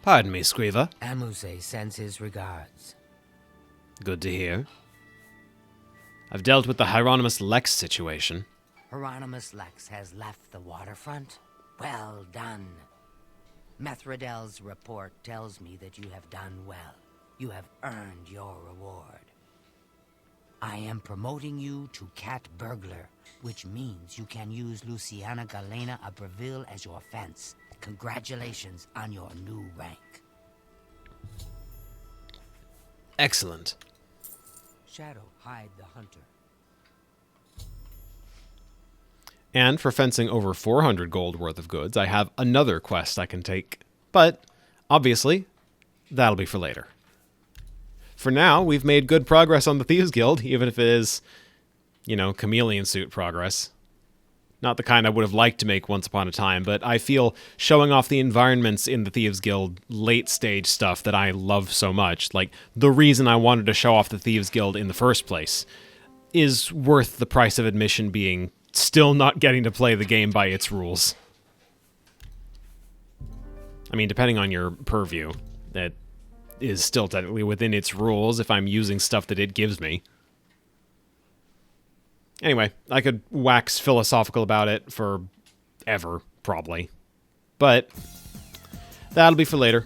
Pardon me, Skriva. Amuse sends his regards. Good to hear. I've dealt with the Hieronymus Lex situation. Hieronymus Lex has left the waterfront? Well done. Methradel's report tells me that you have done well. You have earned your reward. I am promoting you to Cat Burglar, which means you can use Luciana Galena Abreville as your fence. Congratulations on your new rank. Excellent. Shadow, hide the hunter. And for fencing over 400 gold worth of goods, I have another quest I can take. But, obviously, that'll be for later. For now, we've made good progress on the Thieves Guild, even if it is, you know, chameleon suit progress. Not the kind I would have liked to make once upon a time, but I feel showing off the environments in the Thieves Guild late-stage stuff that I love so much, like the reason I wanted to show off the Thieves Guild in the first place, is worth the price of admission being still not getting to play the game by its rules. I mean, depending on your purview, that is still technically within its rules if I'm using stuff that it gives me. Anyway, I could wax philosophical about it forever, probably. But that'll be for later.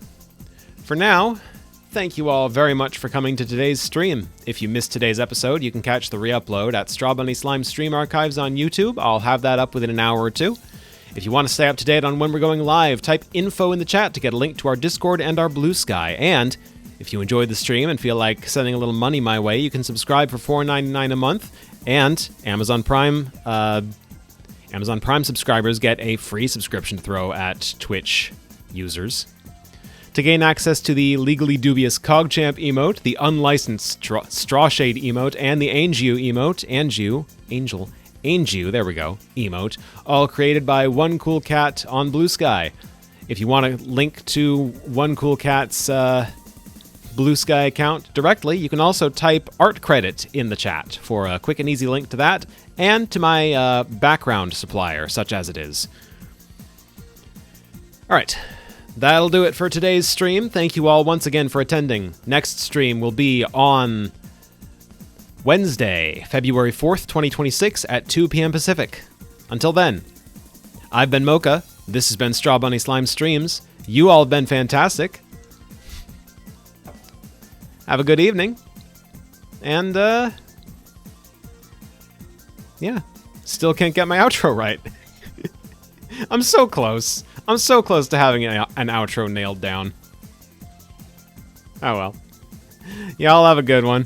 For now, thank you all very much for coming to today's stream. If you missed today's episode, you can catch the re-upload at Strawbunny Slime Stream Archives on YouTube. I'll have that up within an hour or two. If you want to stay up to date on when we're going live, type info in the chat to get a link to our Discord and our Blue Sky. And if you enjoyed the stream and feel like sending a little money my way, you can subscribe for $4.99 a month. And Amazon Prime subscribers get a free subscription to throw at Twitch users. To gain access to the legally dubious CogChamp emote, the unlicensed Strawshade emote, and the Anju emote, Anju, there we go, emote, all created by One Cool Cat on Blue Sky. If you want to link to One Cool Cat's Blue Sky account directly, you can also type art credit in the chat for a quick and easy link to that, and to my background supplier, such as it is. Alright, that'll do it for today's stream. Thank you all once again for attending. Next stream will be on Wednesday, February 4th, 2026 at 2 p.m. Pacific. Until then, I've been Mocha. This has been Strawbunny Slime Streams. You all have been fantastic. Have a good evening. And, yeah. Still can't get my outro right. I'm so close. I'm so close to having an outro nailed down. Oh well. Y'all have a good one.